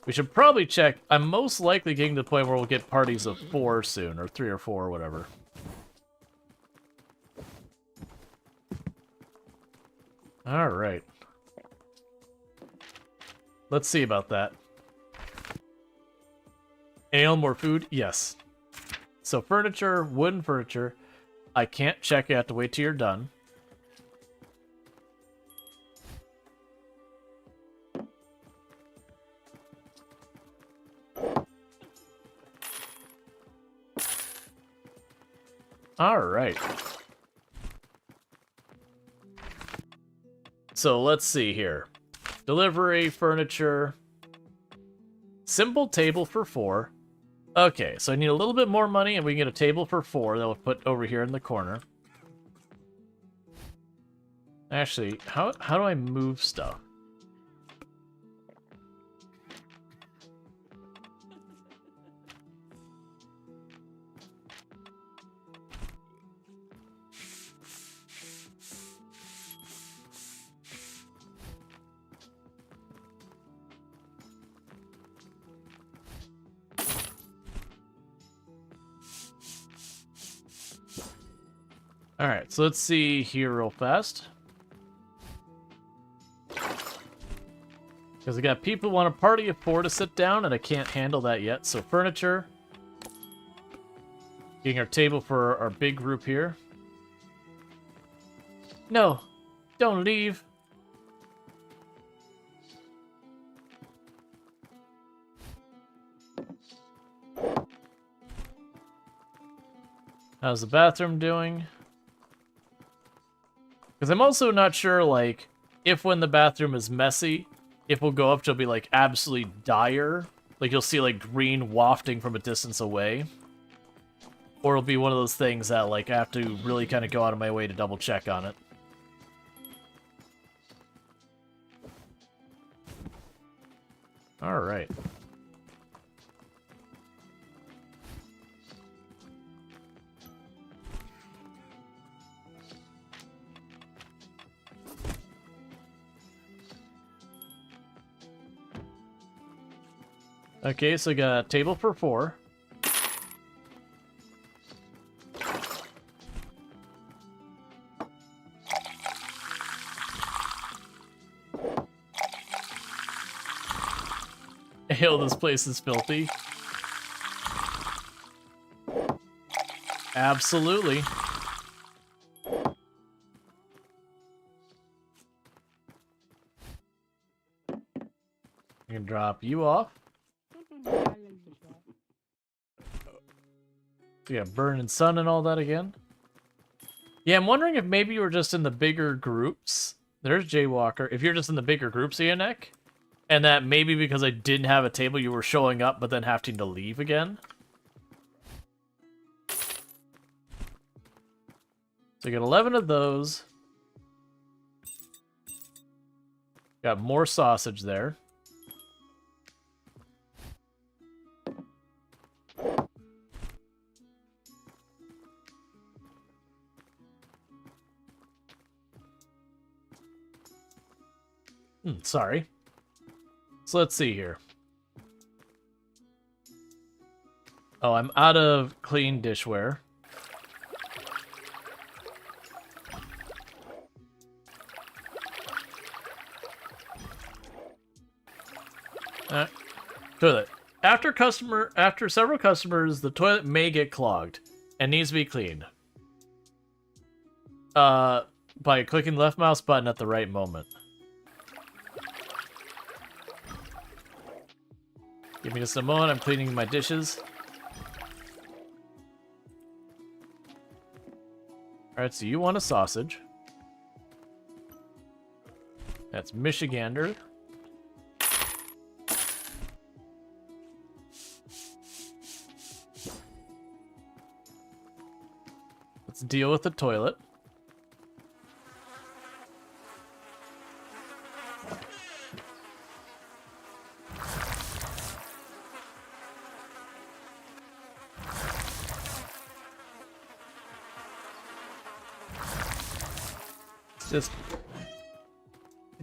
We should probably check. I'm most likely getting to the point where we'll get parties of 4 soon, or 3 or 4 or whatever. Alright. Let's see about that. Ale, more food? Yes. So furniture, wooden furniture. I can't check. You have to wait till you're done. All right. So let's see here. Delivery, furniture. Simple table for 4. Okay, so I need a little bit more money, and we can get a table for 4 that we'll put over here in the corner. Actually, how do I move stuff? Alright, so let's see here real fast. Because I got people who want a party of 4 to sit down, and I can't handle that yet. So furniture. Getting our table for our big group here. No, don't leave. How's the bathroom doing? Because I'm also not sure, like, if when the bathroom is messy, if we'll go up to be, like, absolutely dire. Like, you'll see, like, green wafting from a distance away. Or it'll be one of those things that, like, I have to really kind of go out of my way to double check on it. Alright. Okay, so we got a table for 4. Ew, this place is filthy. Absolutely. I can drop you off. Yeah, burning sun and all that again. Yeah, I'm wondering if maybe you were just in the bigger groups. There's Jaywalker. If you're just in the bigger groups, Ianek, and that maybe because I didn't have a table, you were showing up, but then having to leave again. So you got 11 of those. Got more sausage there. Sorry. So let's see here. Oh, I'm out of clean dishware. Toilet. After several customers, the toilet may get clogged and needs to be cleaned. By clicking the left mouse button at the right moment. Give me just a moment, I'm cleaning my dishes. Alright, so you want a sausage. That's Michigander. Let's deal with the toilet.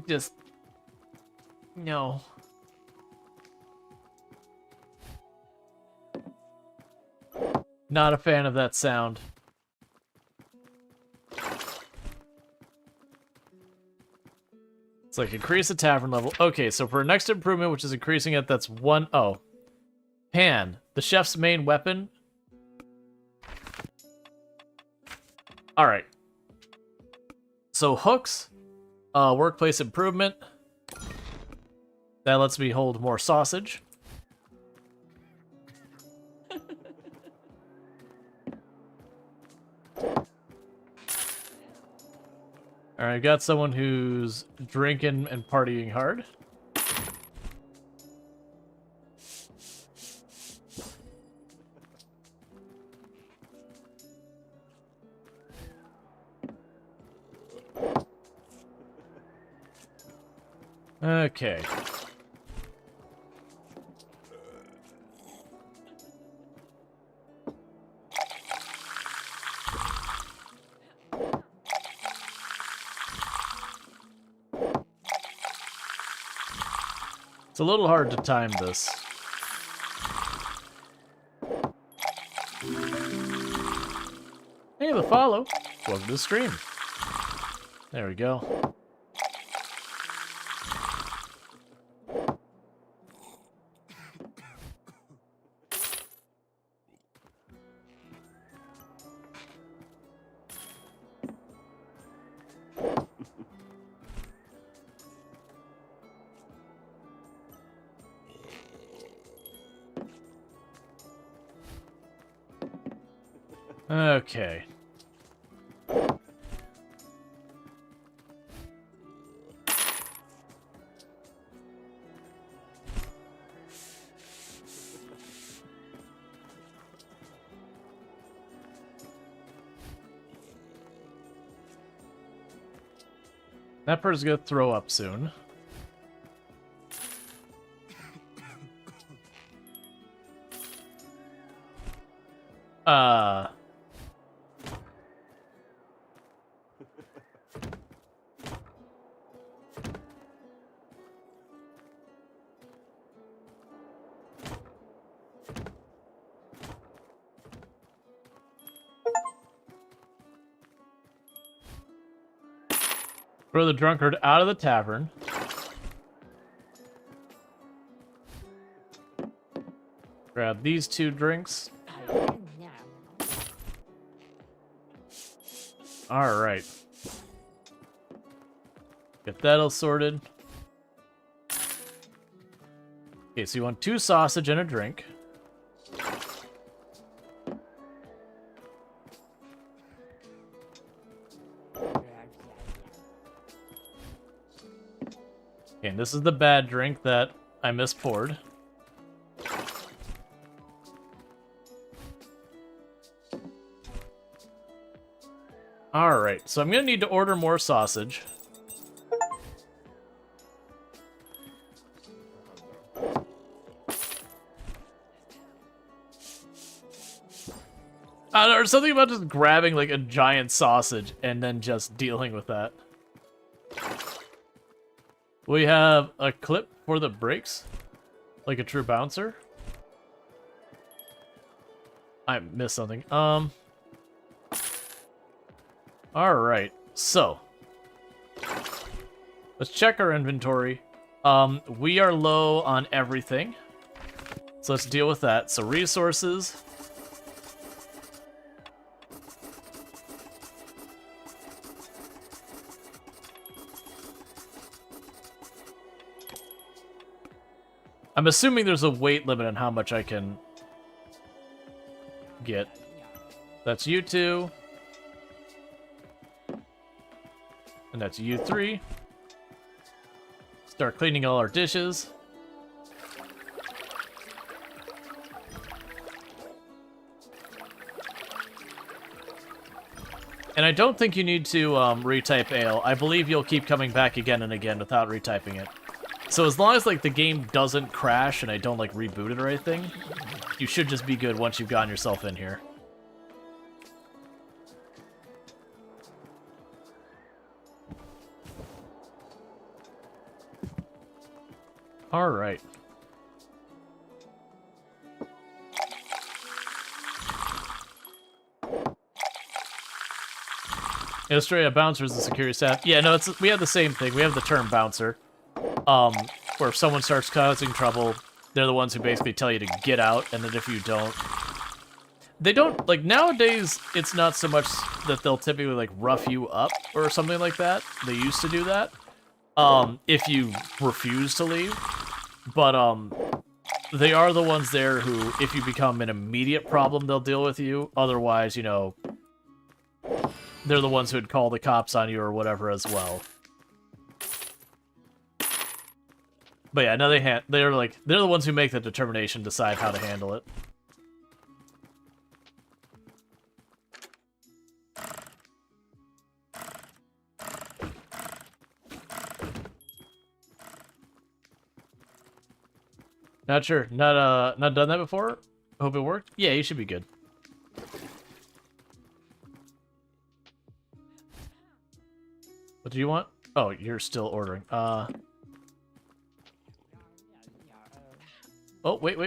Just no. Not a fan of that sound. It's like increase the tavern level. Okay, so for next improvement, which is increasing it, that's 1. Oh. Pan, the chef's main weapon. Alright. So hooks, workplace improvement. That lets me hold more sausage. Alright, got someone who's drinking and partying hard. Okay. It's a little hard to time this. Hey, the follow. Welcome to the stream. There we go. Okay. That person's gonna throw up soon. Throw the drunkard out of the tavern. Grab these 2 drinks. Alright. Get that all sorted. Okay, so you want 2 sausage and a drink. Okay, and this is the bad drink that I mispoured. Alright, so I'm gonna need to order more sausage. Or something about just grabbing like a giant sausage and then just dealing with that. We have a clip for the brakes, like a true bouncer. I missed something. Alright, so let's check our inventory. We are low on everything, so let's deal with that. So resources. I'm assuming there's a weight limit on how much I can get. That's you 2. And that's you 3. Start cleaning all our dishes. And I don't think you need to retype ale. I believe you'll keep coming back again and again without retyping it. So as long as like the game doesn't crash and I don't like reboot it or anything, you should just be good once you've gotten yourself in here. All right. Illustrated bouncer is the security staff. Yeah, no, we have the same thing. We have the term bouncer. Where if someone starts causing trouble, They're the ones who basically tell you to get out, and that if you don't... They don't, like, nowadays, it's not so much that they'll typically, like, rough you up or something like that. They used to do that, if you refuse to leave. But, they are the ones there who, if you become an immediate problem, they'll deal with you. Otherwise, you know, they're the ones who'd call the cops on you or whatever as well. But yeah, no, they're the ones who make the determination, decide how to handle it. Not sure. Not done that before? Hope it worked? Yeah, you should be good. What do you want? Oh, you're still ordering. Oh, wait.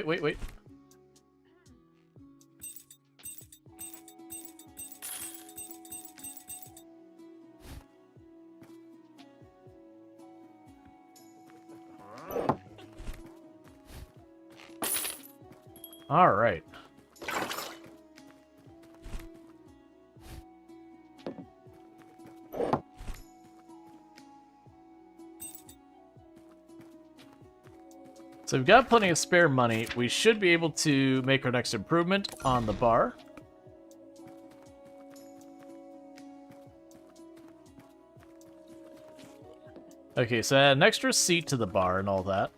All right. So we've got plenty of spare money. We should be able to make our next improvement on the bar. Okay, so add an extra seat to the bar and all that.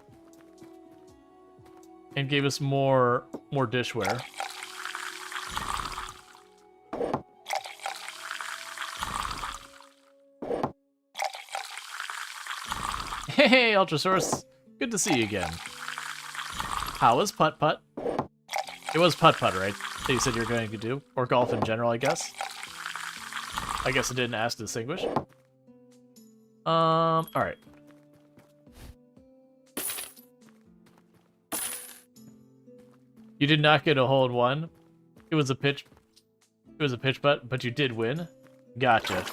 And gave us more dishware. Hey, Ultrasource. Good to see you again. How was putt-putt? It was putt-putt, right? That you said you were going to do? Or golf in general, I guess? I guess I didn't ask to distinguish. Alright. You did not get a hole in one. It was a pitch putt, but you did win. Gotcha.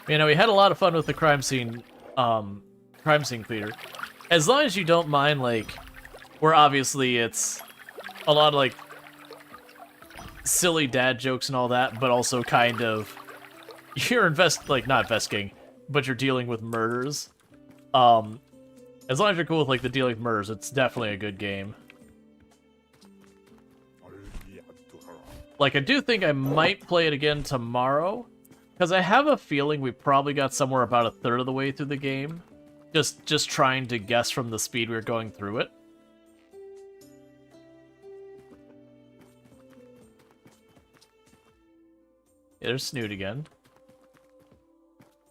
You know, we had a lot of fun with the crime scene cleaner. As long as you don't mind, like, where obviously it's a lot of, like, silly dad jokes and all that, but also kind of, you're not investigating, but you're dealing with murders. As long as you're cool with, like, the dealing with murders, it's definitely a good game. Like, I do think I might play it again tomorrow, because I have a feeling we probably got somewhere about a third of the way through the game. Just trying to guess from the speed we were going through it. Yeah, there's Snoot again.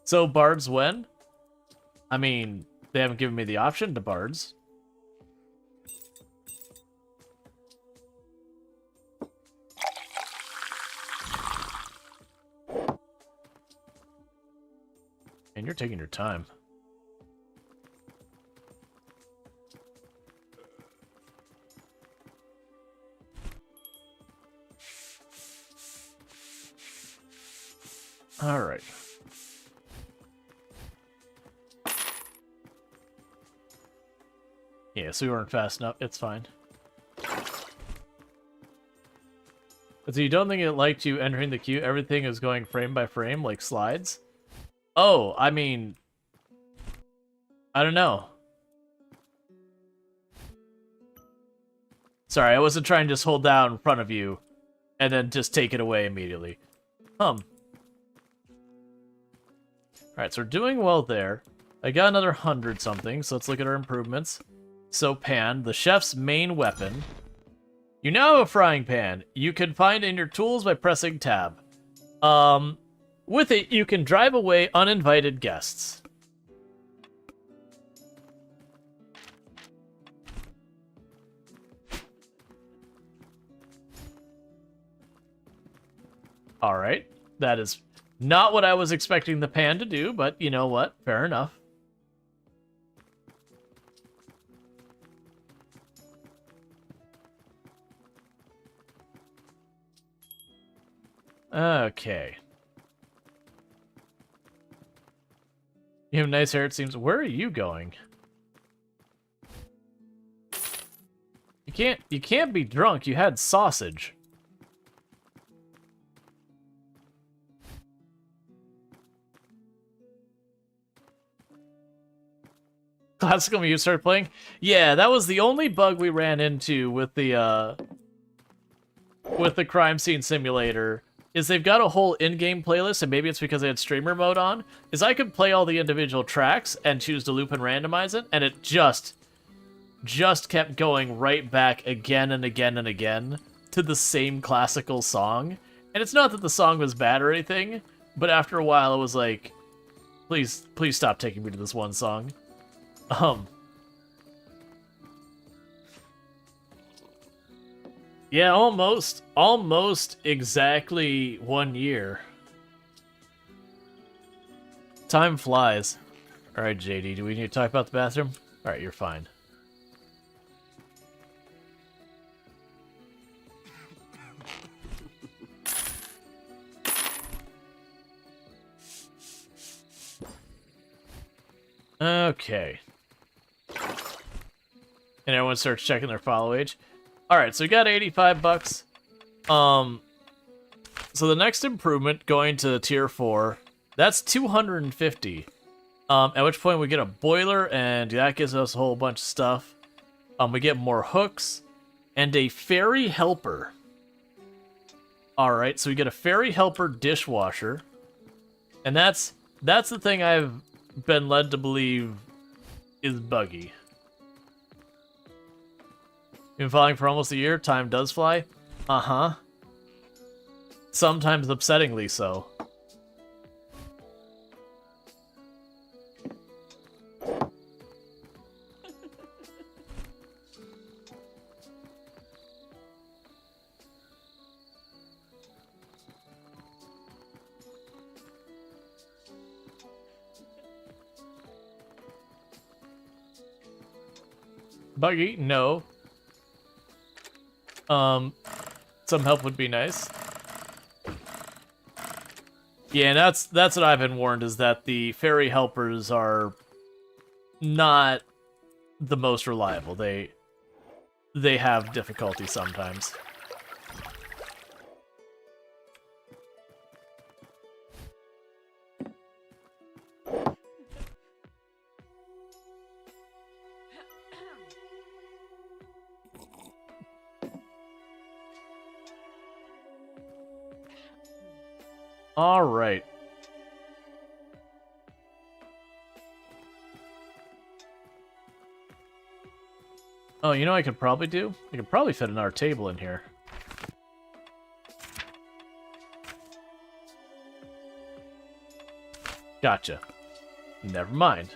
So, Bards when? I mean, they haven't given me the option to Bards. And you're taking your time. All right. Yeah, so we weren't fast enough. It's fine. But so you don't think it liked you entering the queue? Everything is going frame by frame, like slides? Oh, I mean... I don't know. Sorry, I wasn't trying to just hold down in front of you and then just take it away immediately. Alright, so we're doing well there. I got another 100-something, so let's look at our improvements. So, pan, the chef's main weapon. You now have a frying pan. You can find in your tools by pressing tab. With it, you can drive away uninvited guests. Alright, that is not what I was expecting the pan to do, but you know what? Fair enough. Okay. You have nice hair, it seems. Where are you going? can't be drunk. You had sausage. Classical when you started playing? Yeah, that was the only bug we ran into with the crime scene simulator, is they've got a whole in-game playlist, and maybe it's because they had streamer mode on, is I could play all the individual tracks and choose to loop and randomize it, and it just kept going right back again and again and again to the same classical song. And it's not that the song was bad or anything, but after a while it was like, please stop taking me to this one song. Yeah, almost exactly 1 year. Time flies. Alright, JD, do we need to talk about the bathroom? Alright, you're fine. Okay. And everyone starts checking their follow age. Alright, so we got 85 bucks. So the next improvement, going to tier 4, that's 250. At which point we get a boiler, and that gives us a whole bunch of stuff. We get more hooks, and a fairy helper. Alright, so we get a fairy helper dishwasher. And that's the thing I've been led to believe is buggy. Been following for almost a year, time does fly. Uh-huh. Sometimes upsettingly so. Buggy, no. Some help would be nice. Yeah, and that's what I've been warned, is that the fairy helpers are not the most reliable. They have difficulty sometimes. All right. Oh, you know what I could probably do? I could probably fit another table in here. Gotcha. Never mind.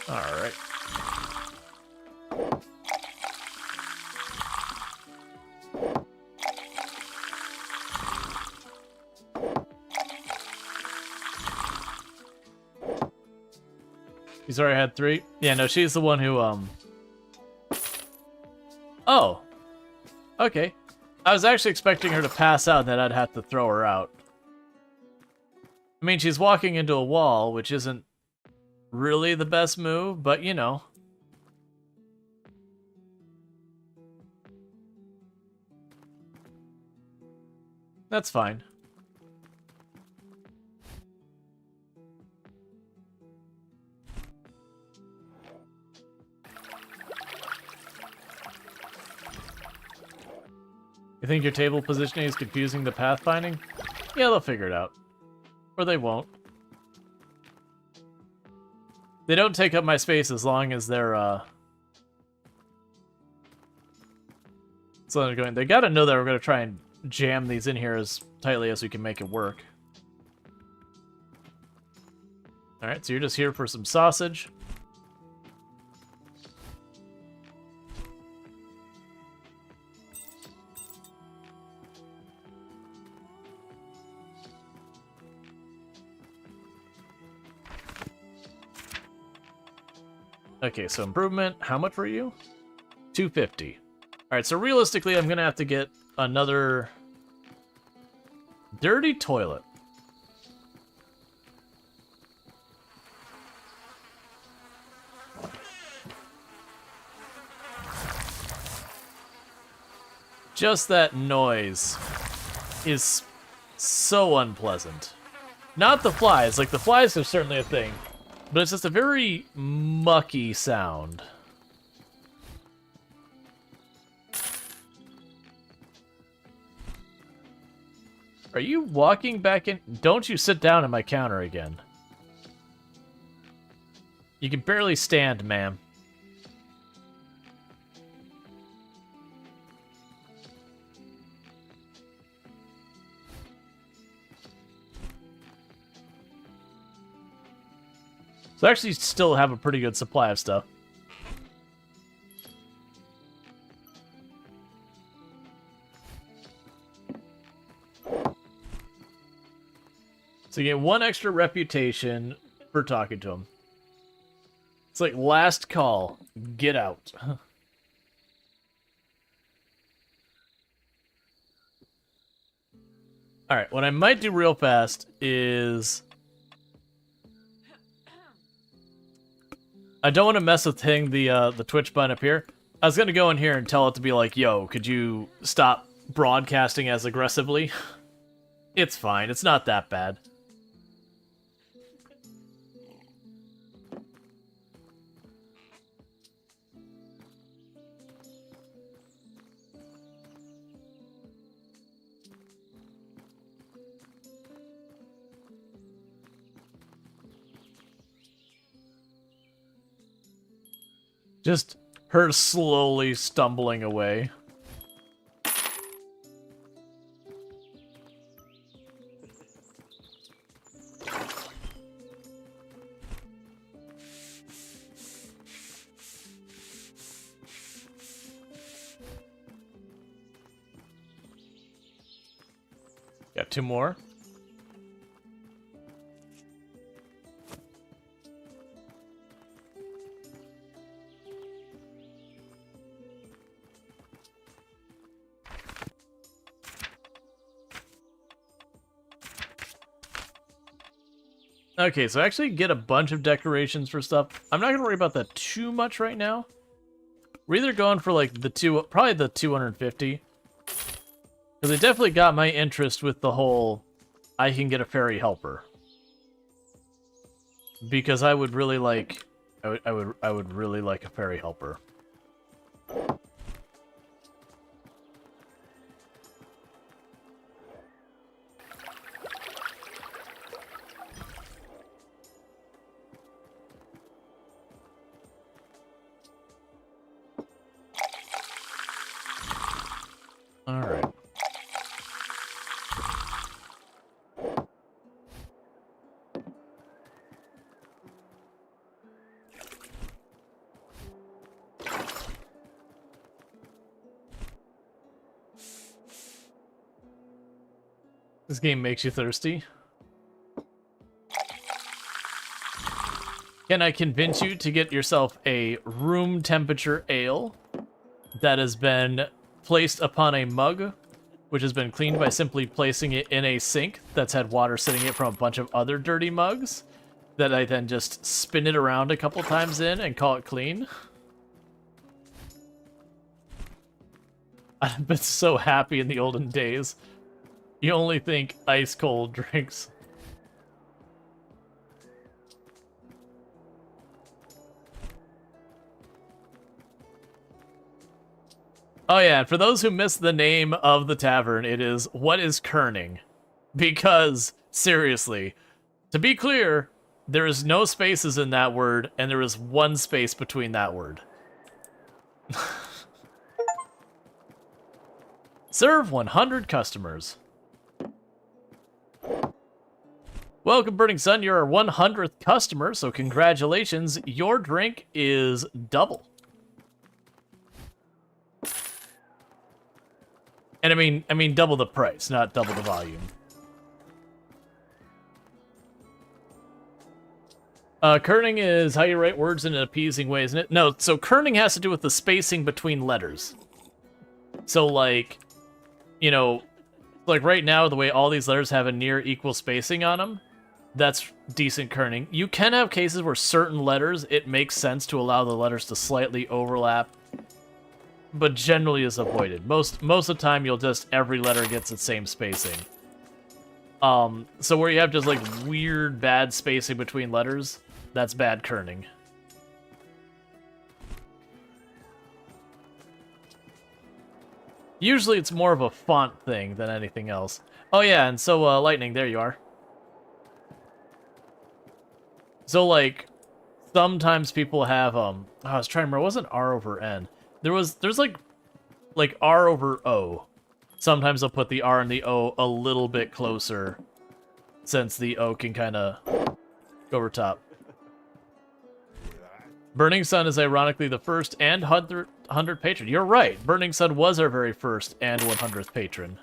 Alright. He's already had 3? Yeah, no, she's the one who, Oh! Okay. I was actually expecting her to pass out and that I'd have to throw her out. I mean, she's walking into a wall, which isn't really the best move, but you know. That's fine. You think your table positioning is confusing the pathfinding? Yeah, they'll figure it out. Or they won't. They don't take up my space as long as they're, so they're going. They gotta know that we're gonna try and jam these in here as tightly as we can make it work. Alright, so you're just here for some sausage. Okay, so improvement, how much were you? 250. Alright, so realistically, I'm gonna have to get another dirty toilet. Just that noise is so unpleasant. Not the flies, like the flies are certainly a thing, but it's just a very mucky sound. Are you walking back in? Don't you sit down at my counter again. You can barely stand, ma'am. So I actually still have a pretty good supply of stuff. So you get 1 extra reputation for talking to him. It's like last call. Get out. Alright, what I might do real fast is... I don't want to mess with hitting the Twitch button up here. I was going to go in here and tell it to be like, yo, could you stop broadcasting as aggressively? It's fine. It's not that bad. Just her slowly stumbling away. Got 2 more. Okay, so I actually get a bunch of decorations for stuff. I'm not going to worry about that too much right now. We're either going for like probably the 250. Because it definitely got my interest with the whole, I can get a fairy helper. Because I would really like, I would really like a fairy helper. Alright. This game makes you thirsty. Can I convince you to get yourself a room temperature ale that has been placed upon a mug, which has been cleaned by simply placing it in a sink that's had water sitting in it from a bunch of other dirty mugs, that I then just spin it around a couple times in and call it clean? I've been so happy in the olden days. You only think ice cold drinks. Oh yeah, for those who missed the name of the tavern, it is What is Kerning? Because, seriously, to be clear, there is no spaces in that word, and there is 1 space between that word. Serve 100 customers. Welcome, Burning Sun. You're our 100th customer, so congratulations. Your drink is double. And I mean double the price, not double the volume. Kerning is how you write words in an appeasing way, isn't it? No, so kerning has to do with the spacing between letters. So, like, you know, like right now, the way all these letters have a near equal spacing on them, that's decent kerning. You can have cases where certain letters, it makes sense to allow the letters to slightly overlap, but generally is avoided. Most of the time, you'll just, every letter gets its same spacing. So where you have just, like, weird, bad spacing between letters, that's bad kerning. Usually it's more of a font thing than anything else. Oh yeah, and so, Lightning, there you are. So, like, sometimes people have, I was trying to remember, it wasn't R over N. There's like R over O. Sometimes they'll put the R and the O a little bit closer, since the O can kind of go over top. Burning Sun is ironically the first and 100th patron. You're right, Burning Sun was our very first and 100th patron.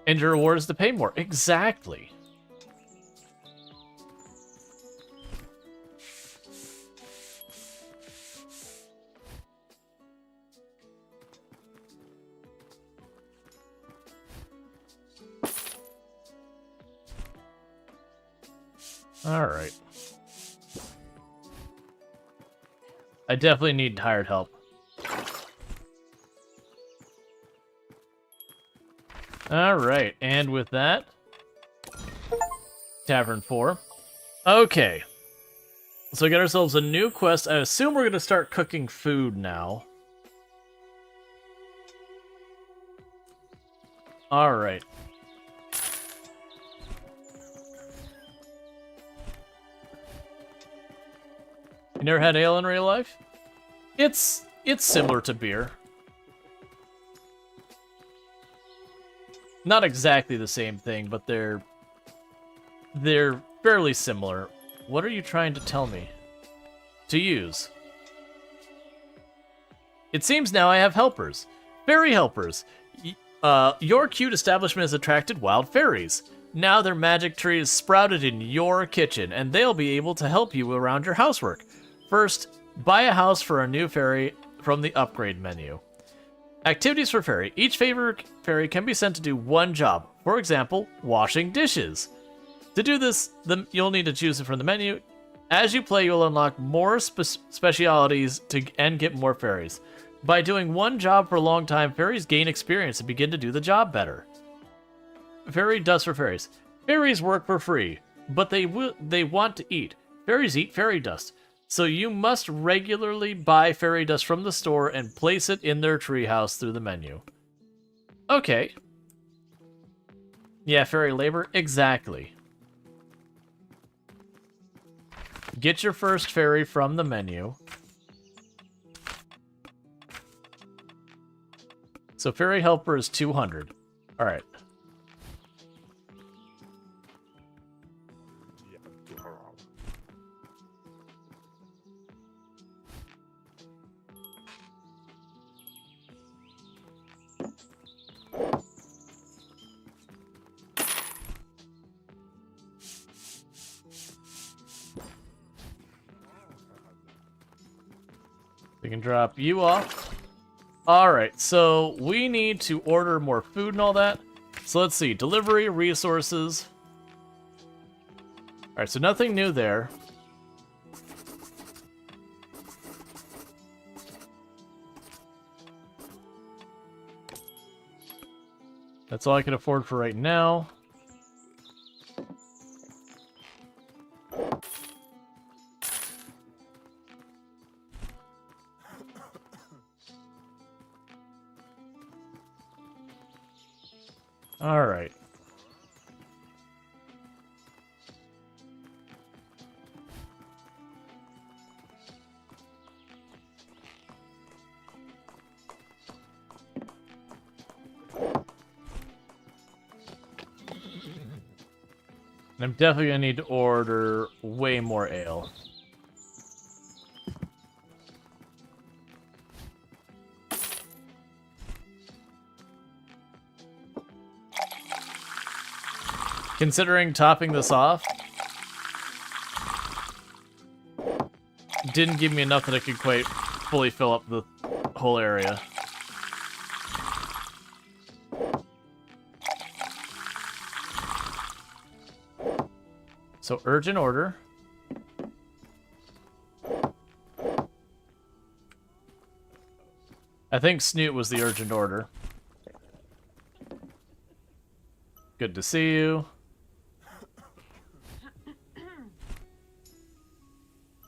And your reward is to pay more. Exactly. All right. I definitely need hired help. Alright, and with that, Tavern 4. Okay. So we got ourselves a new quest. I assume we're going to start cooking food now. Alright. You never had ale in real life? It's similar to beer. Not exactly the same thing, but they're fairly similar. What are you trying to tell me? To use. It seems now I have helpers. Fairy helpers. Your cute establishment has attracted wild fairies. Now their magic tree is sprouted in your kitchen, and they'll be able to help you around your housework. First, buy a house for a new fairy from the upgrade menu. Activities for fairy. Each favorite fairy can be sent to do one job. For example, washing dishes. To do this, you'll need to choose it from the menu. As you play, you'll unlock more specialities and get more fairies. By doing one job for a long time, fairies gain experience and begin to do the job better. Fairy dust for fairies. Fairies work for free, but they want to eat. Fairies eat fairy dust. So you must regularly buy fairy dust from the store and place it in their treehouse through the menu. Okay. Yeah, fairy labor? Exactly. Get your first fairy from the menu. So fairy helper is 200. Alright. We can drop you off. Alright, so we need to order more food and all that. So let's see, delivery, resources. Alright, so nothing new there. That's all I can afford for right now. All right. I'm definitely gonna need to order way more ale. Considering topping this off didn't give me enough that I could quite fully fill up the whole area. So urgent order. I think Snoot was the urgent order. Good to see you.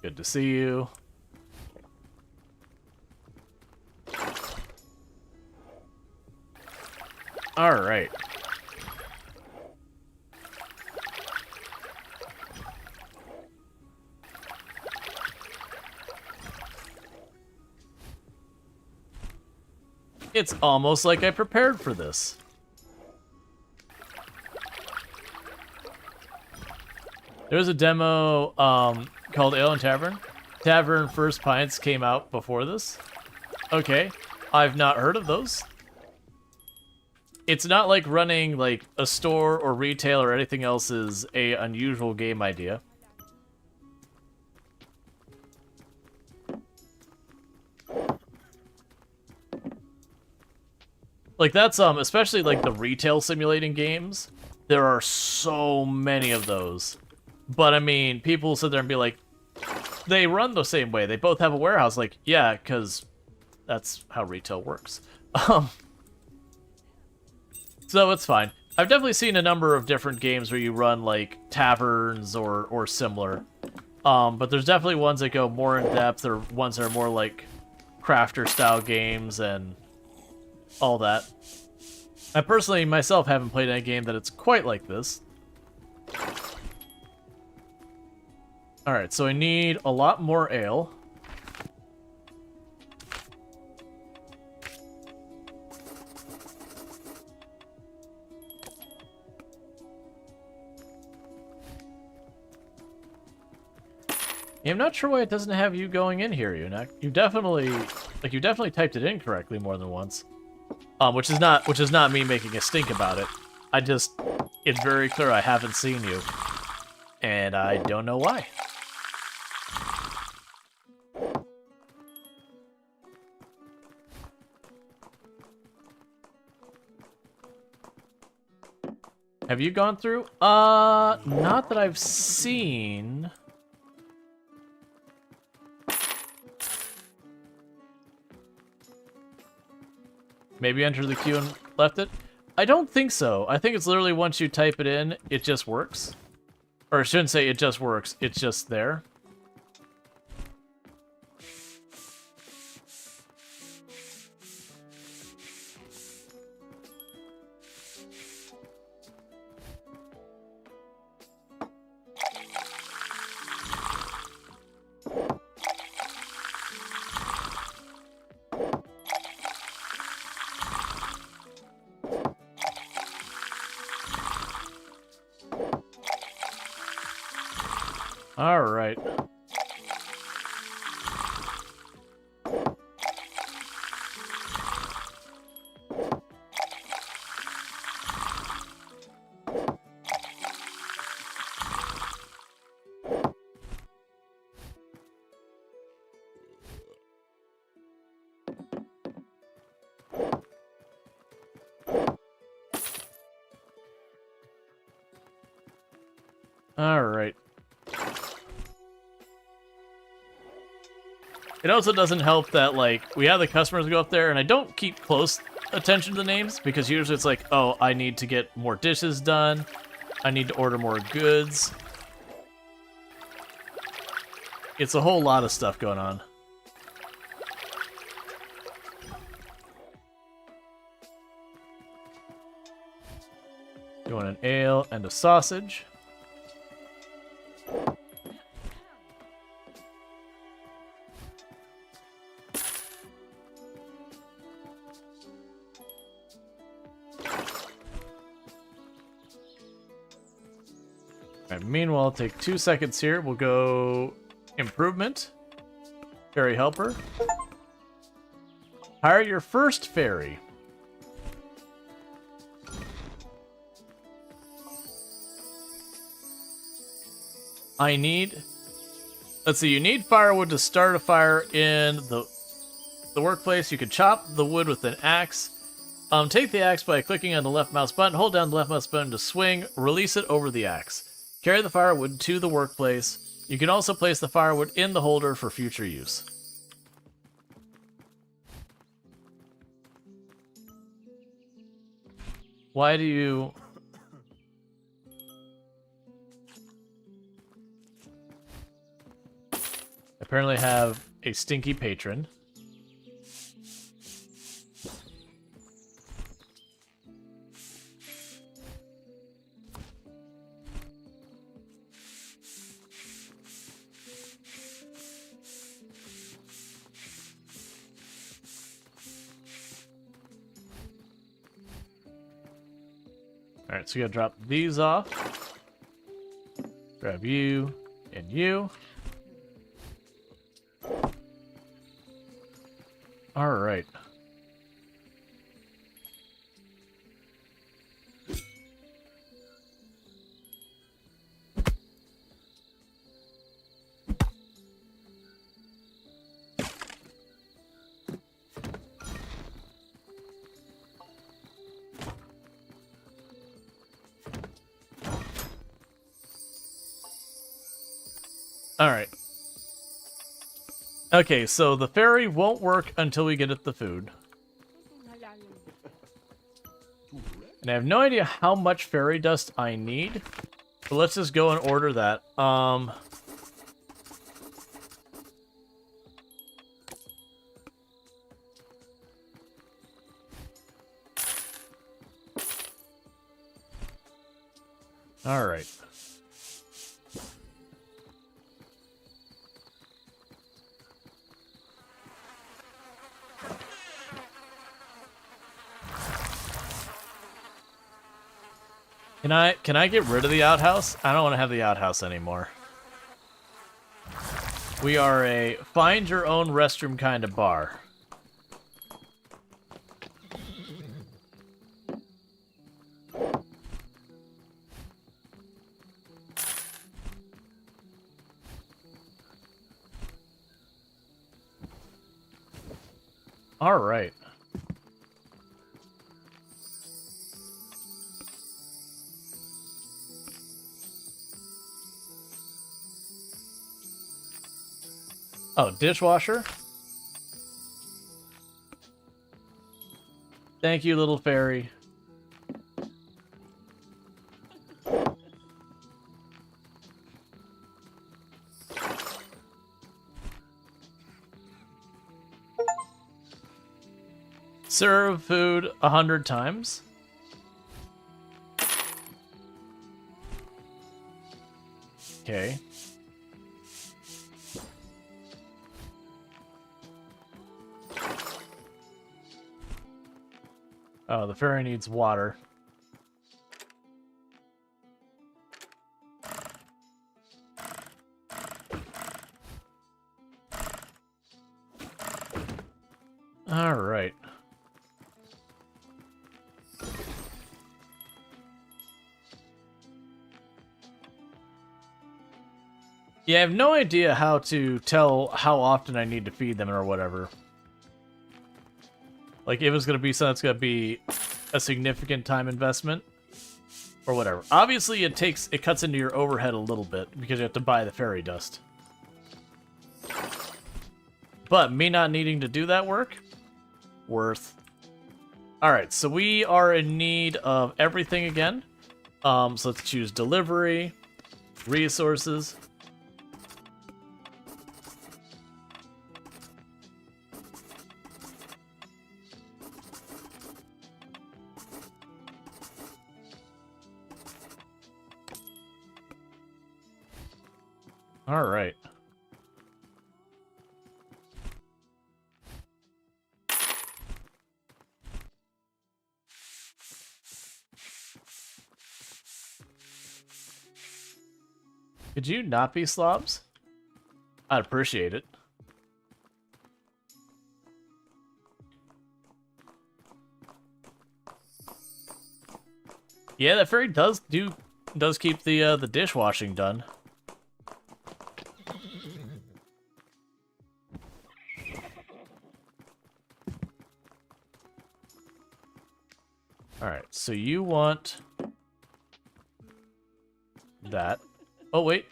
Good to see you. All right. It's almost like I prepared for this. There was a demo called Ale and Tavern. Tavern First Pints came out before this. Okay, I've not heard of those. It's not like running like a store or retail or anything else is a unusual game idea. Like that's especially like the retail simulating games. There are so many of those. But I mean, people sit there and be like, they run the same way. They both have a warehouse. Like, yeah, because that's how retail works. So it's fine. I've definitely seen a number of different games where you run like taverns or similar. But there's definitely ones that go more in depth, or ones that are more like crafter style games and all that. I personally myself haven't played any game that it's quite like this. Alright, so I need a lot more ale. Yeah, I'm not sure why it doesn't have you going in here, Unak. You definitely typed it in correctly more than once. Which is not me making a stink about it. It's very clear I haven't seen you. And I don't know why. Have you gone through? Not that I've seen. Maybe enter the queue and left it? I don't think so. I think it's literally once you type it in, it just works. Or I shouldn't say it just works, it's just there. All right. All right. It also doesn't help that, like, we have the customers go up there, and I don't keep close attention to the names, because usually it's like, oh, I need to get more dishes done, I need to order more goods. It's a whole lot of stuff going on. You want an ale and a sausage. Alright, meanwhile, take 2 seconds here. We'll go improvement. Fairy helper. Hire your first fairy. I need... Let's see, you need firewood to start a fire in the workplace. You can chop the wood with an axe. Take the axe by clicking on the left mouse button. Hold down the left mouse button to swing. Release it over the axe. Carry the firewood to the workplace. You can also place the firewood in the holder for future use. Why do you... Apparently have a stinky patron. Alright, so you gotta drop these off. Grab you and you. Alright. Alright. Okay, so the fairy won't work until we get at the food. And I have no idea how much fairy dust I need. So let's just go and order that. Alright. Can I get rid of the outhouse? I don't want to have the outhouse anymore. We are a find your own restroom kind of bar. All right. Oh, dishwasher? Thank you, little fairy. Serve food 100 times. Okay. Oh, the fairy needs water. All right. Yeah, I have no idea how to tell how often I need to feed them or whatever. Like, if it's going to be something that's going to be a significant time investment or whatever. Obviously, it cuts into your overhead a little bit because you have to buy the fairy dust. But me not needing to do that work, worth. All right, so we are in need of everything again. So let's choose delivery, resources. All right. Could you not be slobs? I'd appreciate it. Yeah, that fairy does keep the dishwashing done. All right, so you want that. Oh, wait.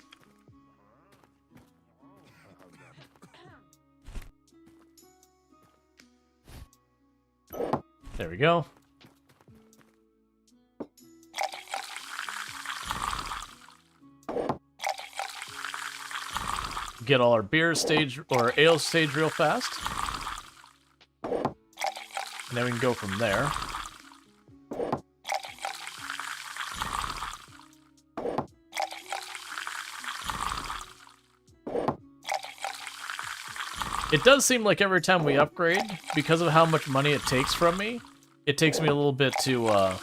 There we go. Get all our beer stage or ale stage real fast. And then we can go from there. It does seem like every time we upgrade, because of how much money it takes from me, it takes me a little bit to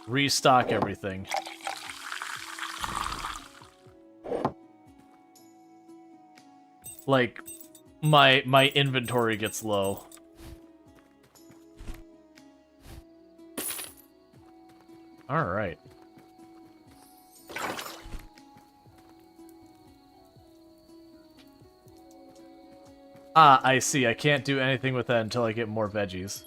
restock everything. Like, my inventory gets low. Alright. Ah, I see. I can't do anything with that until I get more veggies.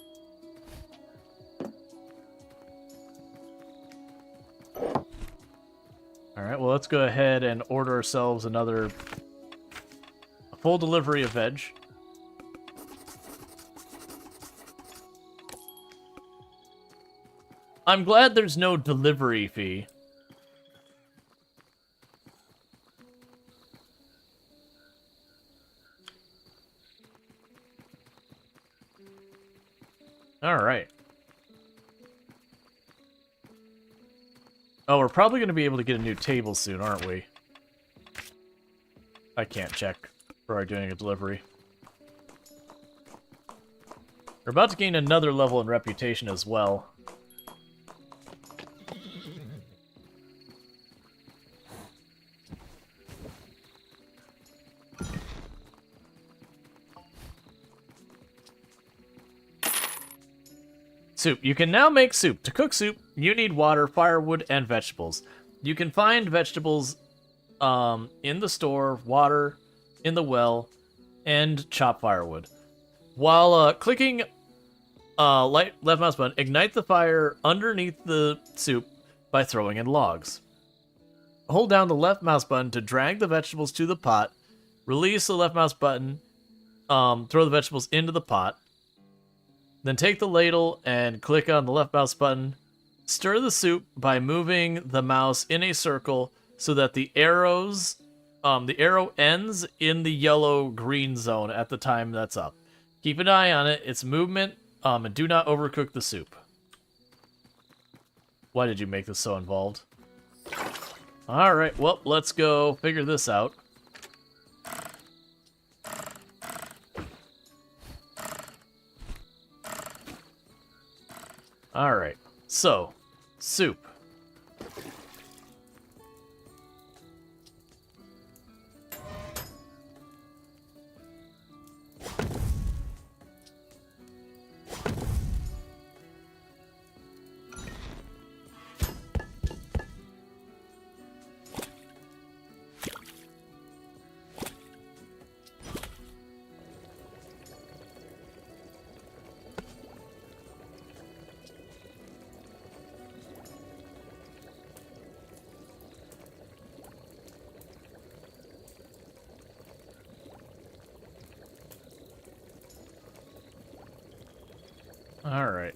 Alright, well, let's go ahead and order ourselves a full delivery of veg. I'm glad there's no delivery fee. Alright. Oh, we're probably going to be able to get a new table soon, aren't we? I can't check for our doing a delivery. We're about to gain another level in reputation as well. Soup. You can now make soup. To cook soup, you need water, firewood, and vegetables. You can find vegetables in the store, water in the well, and chop firewood. While clicking left mouse button, ignite the fire underneath the soup by throwing in logs. Hold down the left mouse button to drag the vegetables to the pot. Release the left mouse button, throw the vegetables into the pot. Then take the ladle and click on the left mouse button. Stir the soup by moving the mouse in a circle so that the arrow ends in the yellow-green zone at the time that's up. Keep an eye on its movement, and do not overcook the soup. Why did you make this so involved? Alright, well, let's go figure this out. Alright, so, soup. Alright.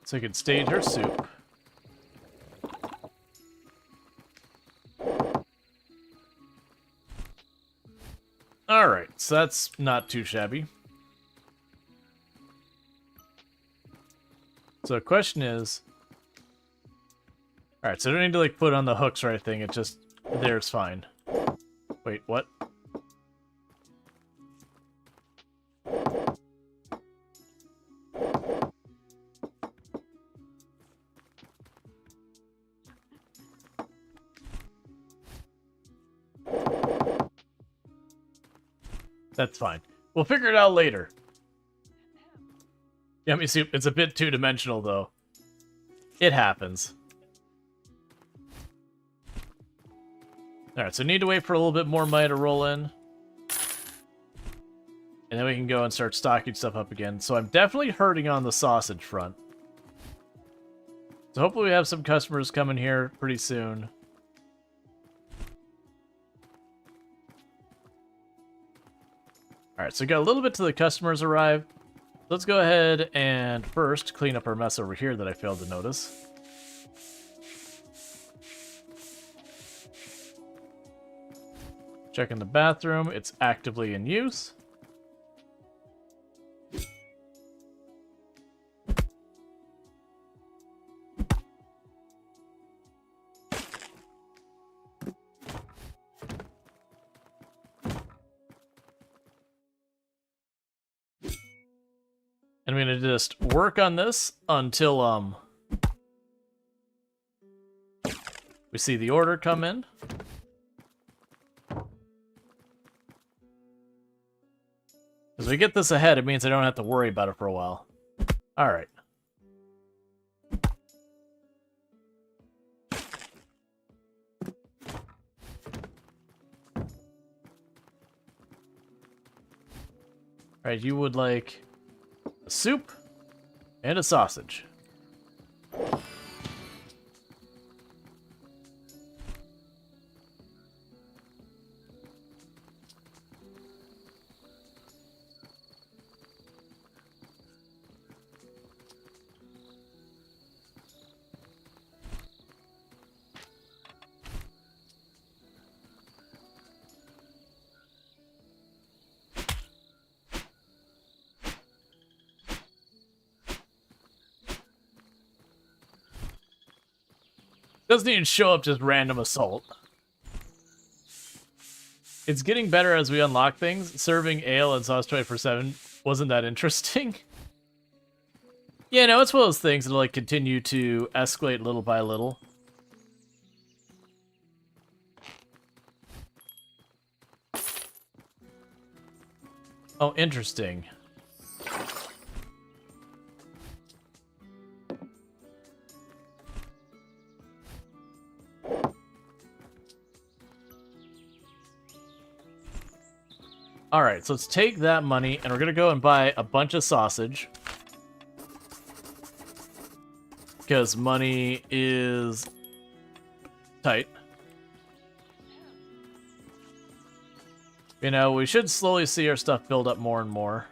So I can stage her soup. Alright, so that's not too shabby. So the question is, Alright, so I don't need to, like, put on the hooks or anything. It just... There's fine. Wait, what? That's fine. We'll figure it out later. Yeah, let me see. It's a bit two-dimensional, though. It happens. Alright, so need to wait for a little bit more money to roll in. And then we can go and start stocking stuff up again. So I'm definitely hurting on the sausage front. So hopefully we have some customers coming here pretty soon. Alright, so we got a little bit till the customers arrive. Let's go ahead and first clean up our mess over here that I failed to notice. Checking the bathroom, it's actively in use. And I'm gonna just work on this until we see the order come in. As we get this ahead, it means I don't have to worry about it for a while. Alright. Alright, you would like a soup and a sausage. Doesn't even show up just random assault. It's getting better as we unlock things. Serving ale and sauce 24/7 wasn't that interesting. Yeah, no, it's one of those things that'll like continue to escalate little by little. Oh, interesting. Alright, so let's take that money, and we're gonna go and buy a bunch of sausage. Because money is tight. You know, we should slowly see our stuff build up more and more.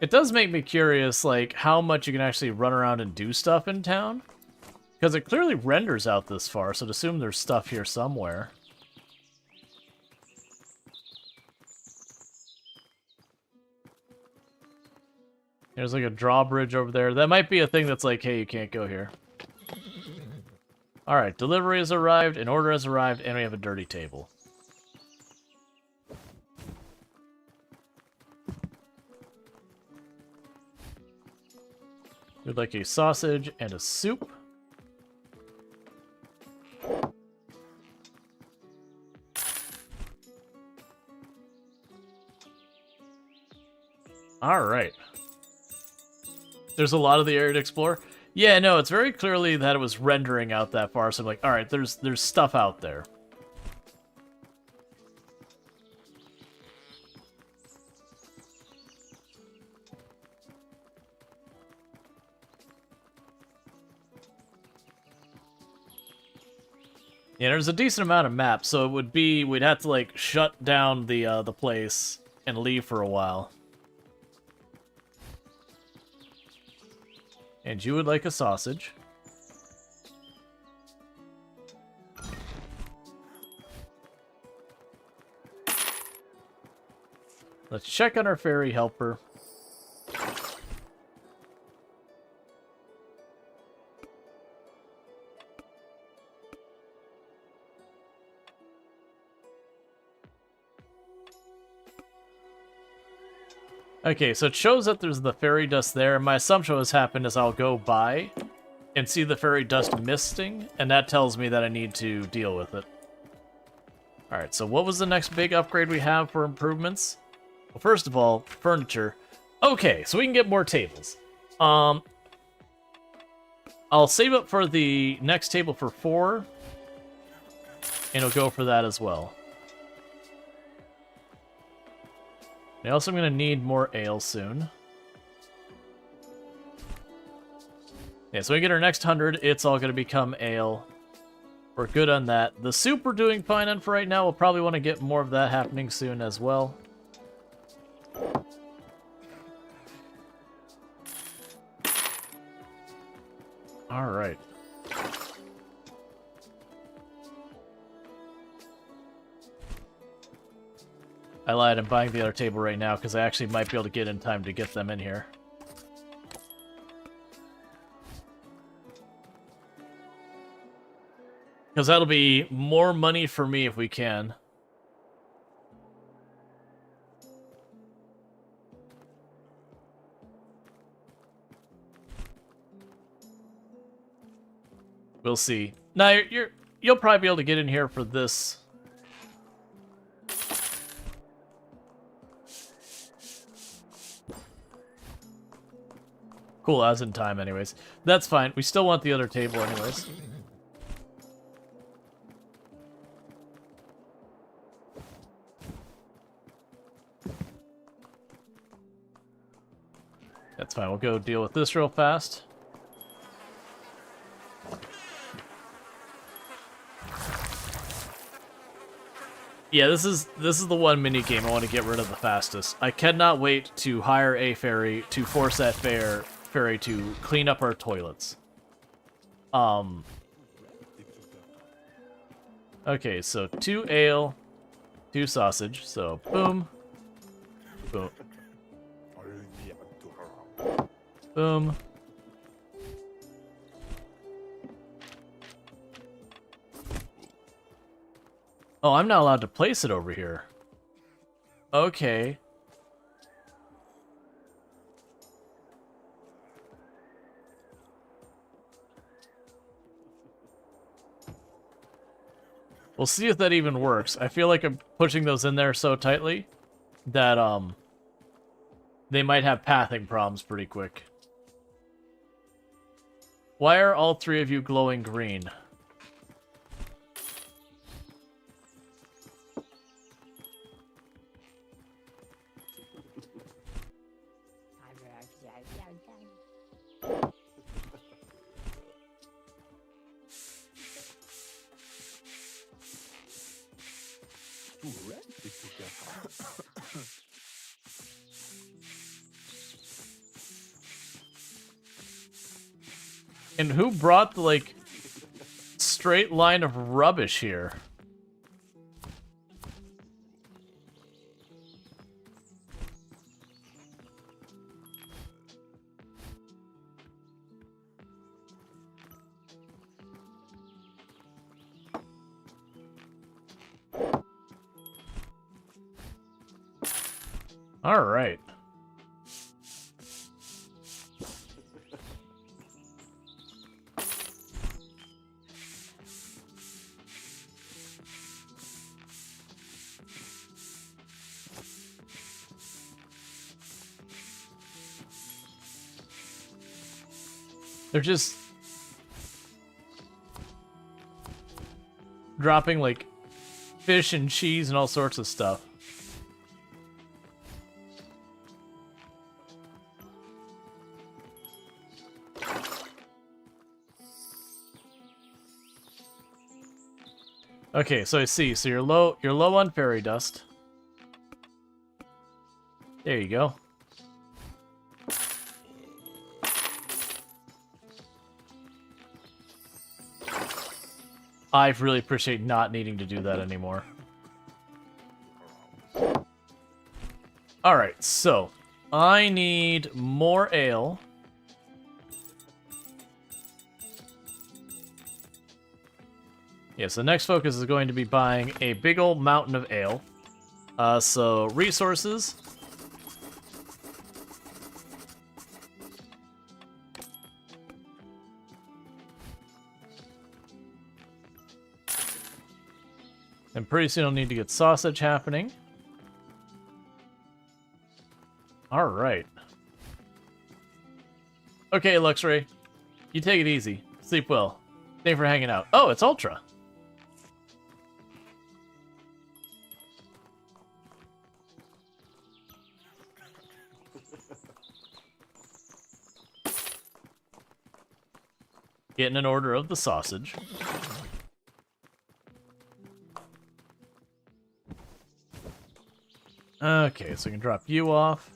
It does make me curious, like, how much you can actually run around and do stuff in town. Because it clearly renders out this far, so I'd assume there's stuff here somewhere. There's like a drawbridge over there. That might be a thing that's like, hey, you can't go here. Alright, delivery has arrived, an order has arrived, and we have a dirty table. We'd like a sausage and a soup. Alright. There's a lot of the area to explore. Yeah, no, it's very clearly that it was rendering out that far, so I'm like, alright, there's stuff out there. Yeah, there's a decent amount of maps, so it would be, we'd have to like shut down the place and leave for a while. And you would like a sausage. Let's check on our fairy helper. Okay, so it shows that there's the fairy dust there. My assumption what's happened is I'll go by and see the fairy dust misting, and that tells me that I need to deal with it. Alright, so what was the next big upgrade we have for improvements? Well, first of all, furniture. Okay, so we can get more tables. I'll save up for the next table for 4, and I'll go for that as well. I also am going to need more ale soon. Yeah, so we get our next 100, it's all going to become ale. We're good on that. The soup we're doing fine on for right now. We'll probably want to get more of that happening soon as well. Alright. I lied, I'm buying the other table right now because I actually might be able to get in time to get them in here. Because that'll be more money for me if we can. We'll see. Now you'll probably be able to get in here for this. Cool, I was in time anyways. That's fine. We still want the other table anyways. That's fine. We'll go deal with this real fast. Yeah, this is the one mini game I want to get rid of the fastest. I cannot wait to hire a fairy to force that fairy to clean up our toilets. Okay, so 2 ale, 2 sausage. So boom, boom, boom. Oh, I'm not allowed to place it over here. Okay. We'll see if that even works. I feel like I'm pushing those in there so tightly that they might have pathing problems pretty quick. Why are all 3 of you glowing green? And who brought the, like, straight line of rubbish here? All right. They're just dropping, like, fish and cheese and all sorts of stuff. Okay, so I see. So you're low on fairy dust. There you go. I really appreciate not needing to do that anymore. Alright, so I need more ale. Yes, the next focus is going to be buying a big old mountain of ale. So resources. And pretty soon I'll need to get sausage happening. Alright. Okay, Luxray. You take it easy. Sleep well. Thanks for hanging out. Oh, it's Ultra. Getting an order of the sausage. Okay, so we can drop you off.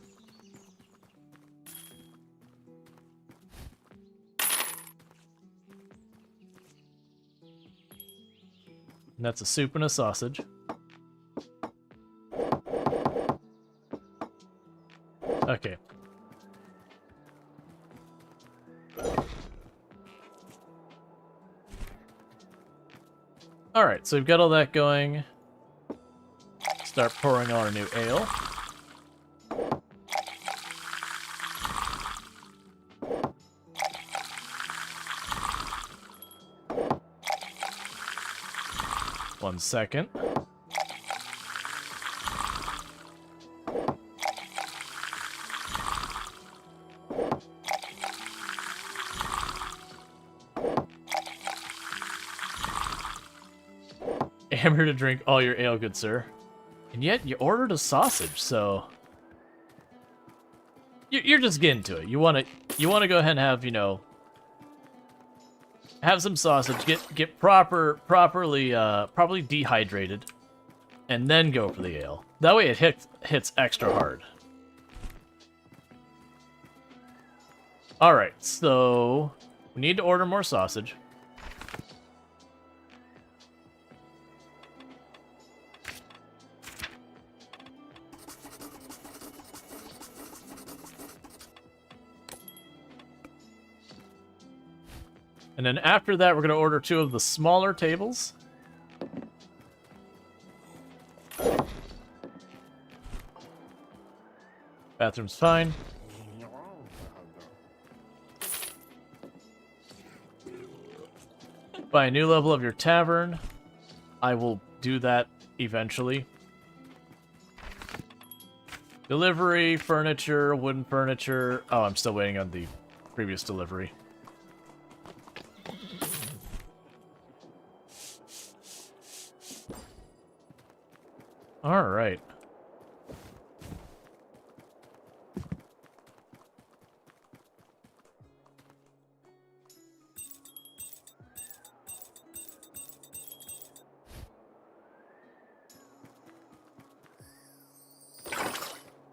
And that's a soup and a sausage. Okay. Alright, so we've got all that going. Start pouring on our new ale. One second. I'm here to drink all your ale, good sir. And yet, you ordered a sausage, so... You're just getting to it. You wanna go ahead and have, you know... Have some sausage, get properly dehydrated, and then go for the ale. That way it hits extra hard. Alright, so... We need to order more sausage. And then after that, we're going to order 2 of the smaller tables. Bathroom's fine. Buy a new level of your tavern. I will do that eventually. Delivery, furniture, wooden furniture. Oh, I'm still waiting on the previous delivery. All right.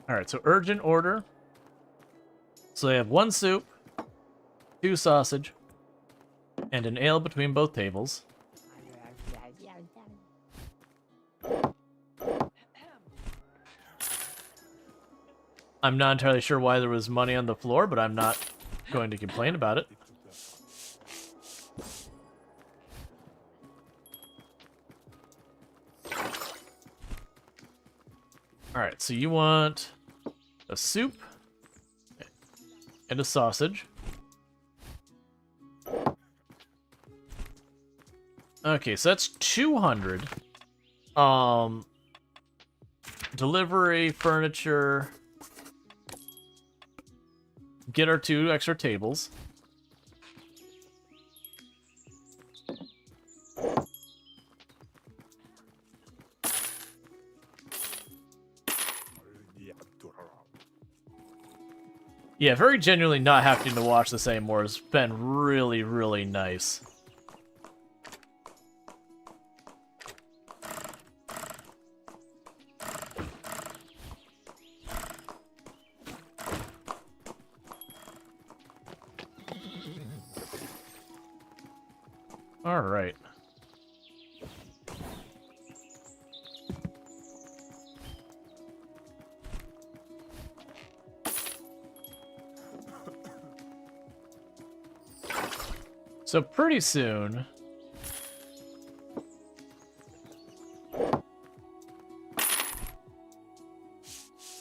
All right, so urgent order. So they have 1 soup, 2 sausage, and an ale between both tables. I'm not entirely sure why there was money on the floor, but I'm not going to complain about it. Alright, so you want a soup and a sausage. Okay, so that's 200. Delivery, furniture... Get our 2 extra tables. Yeah, very genuinely not having to watch this anymore has been really, really nice. All right. So pretty soon,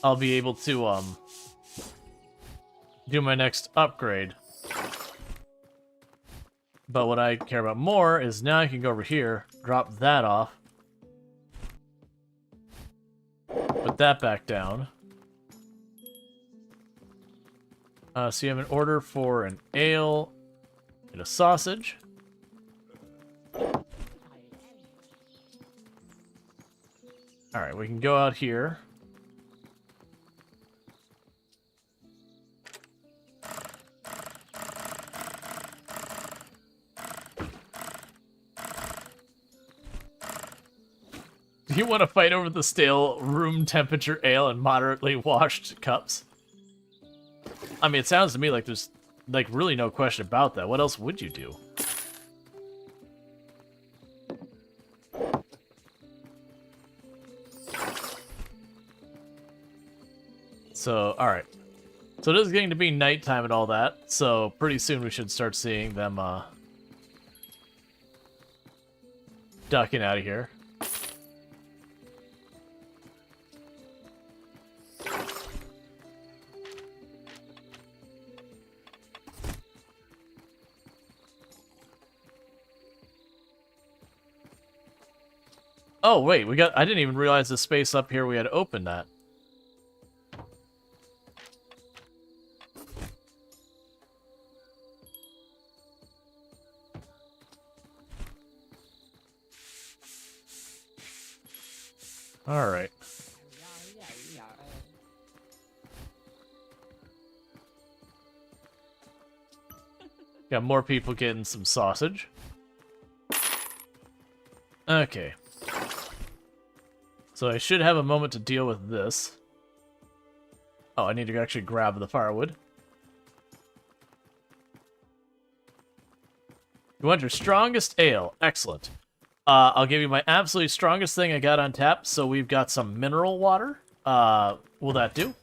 I'll be able to do my next upgrade. But what I care about more is now I can go over here, drop that off, put that back down. So you have an order for an ale and a sausage. Alright, we can go out here. Do you want to fight over the stale room temperature ale and moderately washed cups? I mean, it sounds to me like there's like really no question about that. What else would you do? So, alright. So it is getting to be nighttime and all that, so pretty soon we should start seeing them, ducking out of here. Oh, wait, I didn't even realize the space up here we had opened that. Alright. Got more people getting some sausage. Okay. So I should have a moment to deal with this. Oh, I need to actually grab the firewood. You want your strongest ale. Excellent. I'll give you my absolutely strongest thing I got on tap. So we've got some mineral water. Will that do?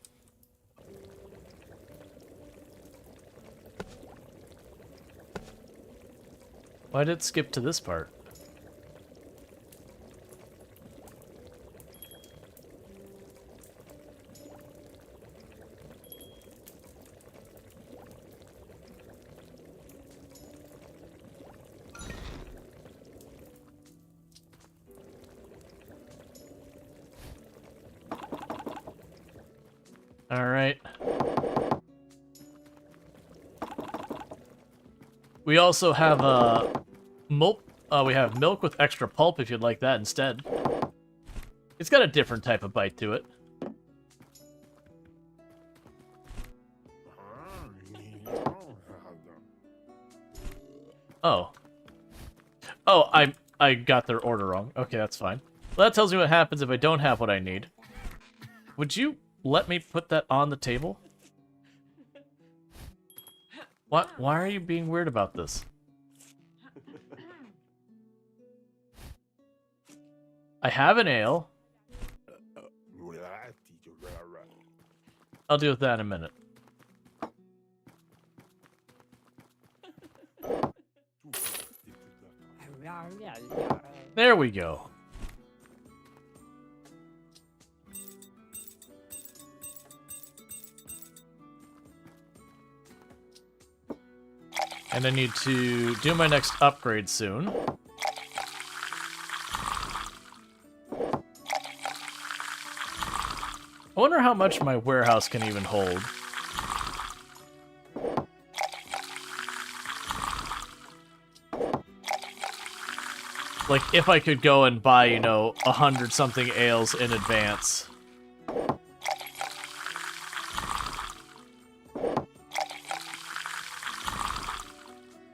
Why did it skip to this part? All right. We also have we have milk with extra pulp if you'd like that instead. It's got a different type of bite to it. Oh. Oh, I got their order wrong. Okay, that's fine. Well, that tells me what happens if I don't have what I need. Would you let me put that on the table? What? Why are you being weird about this? I have an ale. I'll deal with that in a minute. There we go. And I need to do my next upgrade soon. I wonder how much my warehouse can even hold. Like, if I could go and buy, you know, 100-something ales in advance.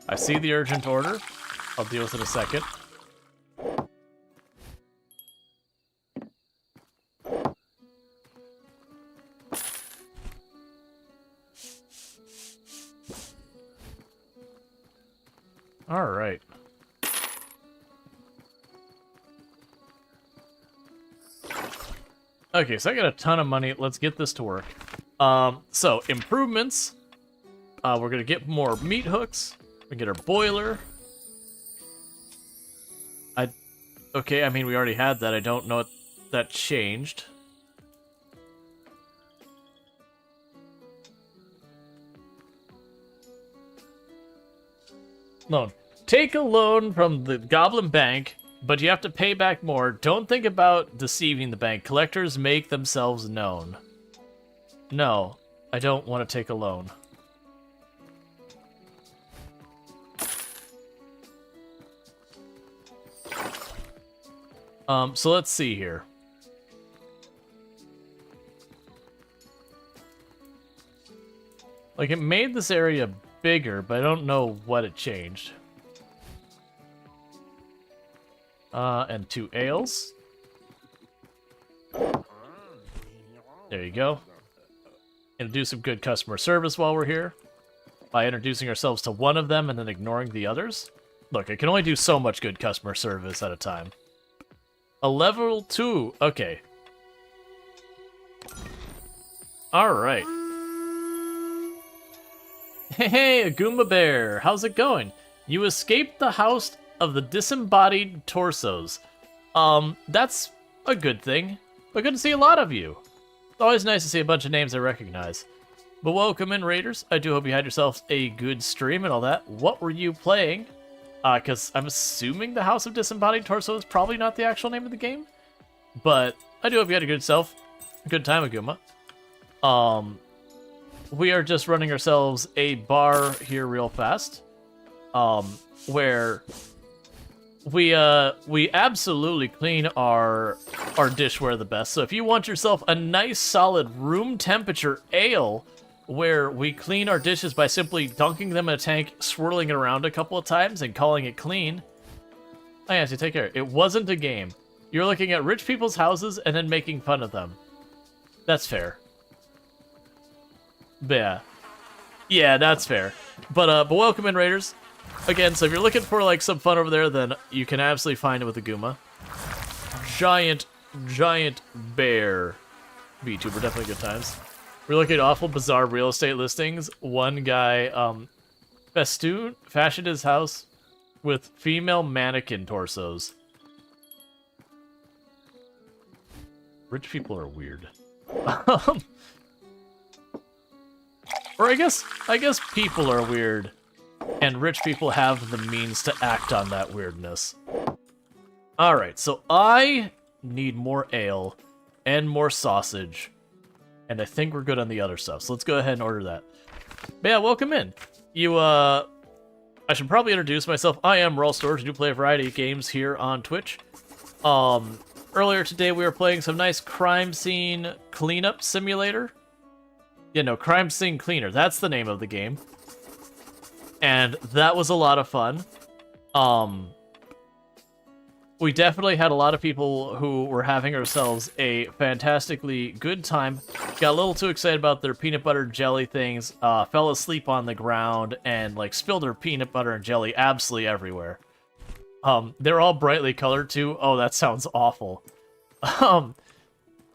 I see the urgent order. I'll deal with it in a second. All right. Okay, so I got a ton of money. Let's get this to work. So, improvements. We're going to get more meat hooks. We get our boiler. Okay, I mean, we already had that. I don't know if that changed. Loan. Take a loan from the Goblin Bank but you have to pay back more. Don't think about deceiving the bank. Collectors make themselves known. No, I don't want to take a loan. So let's see here. Like, it made this area bigger, but I don't know what it changed. And 2 ales. There you go. Gonna do some good customer service while we're here by introducing ourselves to one of them and then ignoring the others. Look, I can only do so much good customer service at a time. A level 2. Okay. Alright. Hey, a Goomba Bear. How's it going? You escaped the house of the disembodied torsos. That's a good thing. But good to see a lot of you. It's always nice to see a bunch of names I recognize. But welcome in, Raiders. I do hope you had yourselves a good stream and all that. What were you playing? Because I'm assuming the House of Disembodied Torso is probably not the actual name of the game. But I do hope you had a good time, Aguma. We are just running ourselves a bar here real fast. Where we absolutely clean our dishware the best. So if you want yourself a nice solid room temperature ale, where we clean our dishes by simply dunking them in a tank, swirling it around a couple of times, and calling it clean. Oh yeah, so take care. It wasn't a game. You're looking at rich people's houses and then making fun of them. That's fair. Yeah. Yeah, that's fair. But welcome in, Raiders. Again, so if you're looking for like some fun over there, then you can absolutely find it with the Goomba. Giant bear. VTuber, definitely good times. We're looking at awful, bizarre real estate listings. One guy, fashioned his house with female mannequin torsos. Rich people are weird. Or I guess people are weird, and rich people have the means to act on that weirdness. Alright, so I need more ale and more sausage. And I think we're good on the other stuff, so let's go ahead and order that. But yeah, welcome in. I should probably introduce myself. I am Rual Storge. I do play a variety of games here on Twitch. Earlier today we were playing some nice crime scene cleanup simulator. Yeah, no, crime scene cleaner. That's the name of the game. And that was a lot of fun. We definitely had a lot of people who were having ourselves a fantastically good time. Got a little too excited about their peanut butter and jelly things, fell asleep on the ground, and like spilled their peanut butter and jelly absolutely everywhere. They're all brightly colored too. Oh, that sounds awful.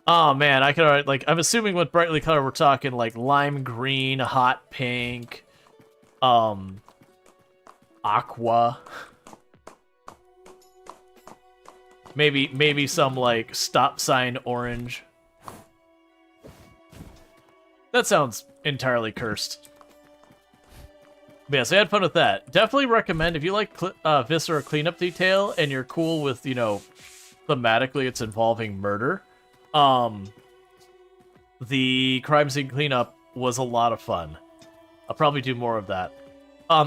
Oh man, I could like, I'm assuming with brightly colored we're talking like lime green, hot pink, aqua. Maybe some, like, stop sign orange. That sounds entirely cursed. But yeah, so I had fun with that. Definitely recommend, if you like Viscera cleanup detail, and you're cool with, you know, thematically it's involving murder, the crime scene cleanup was a lot of fun. I'll probably do more of that.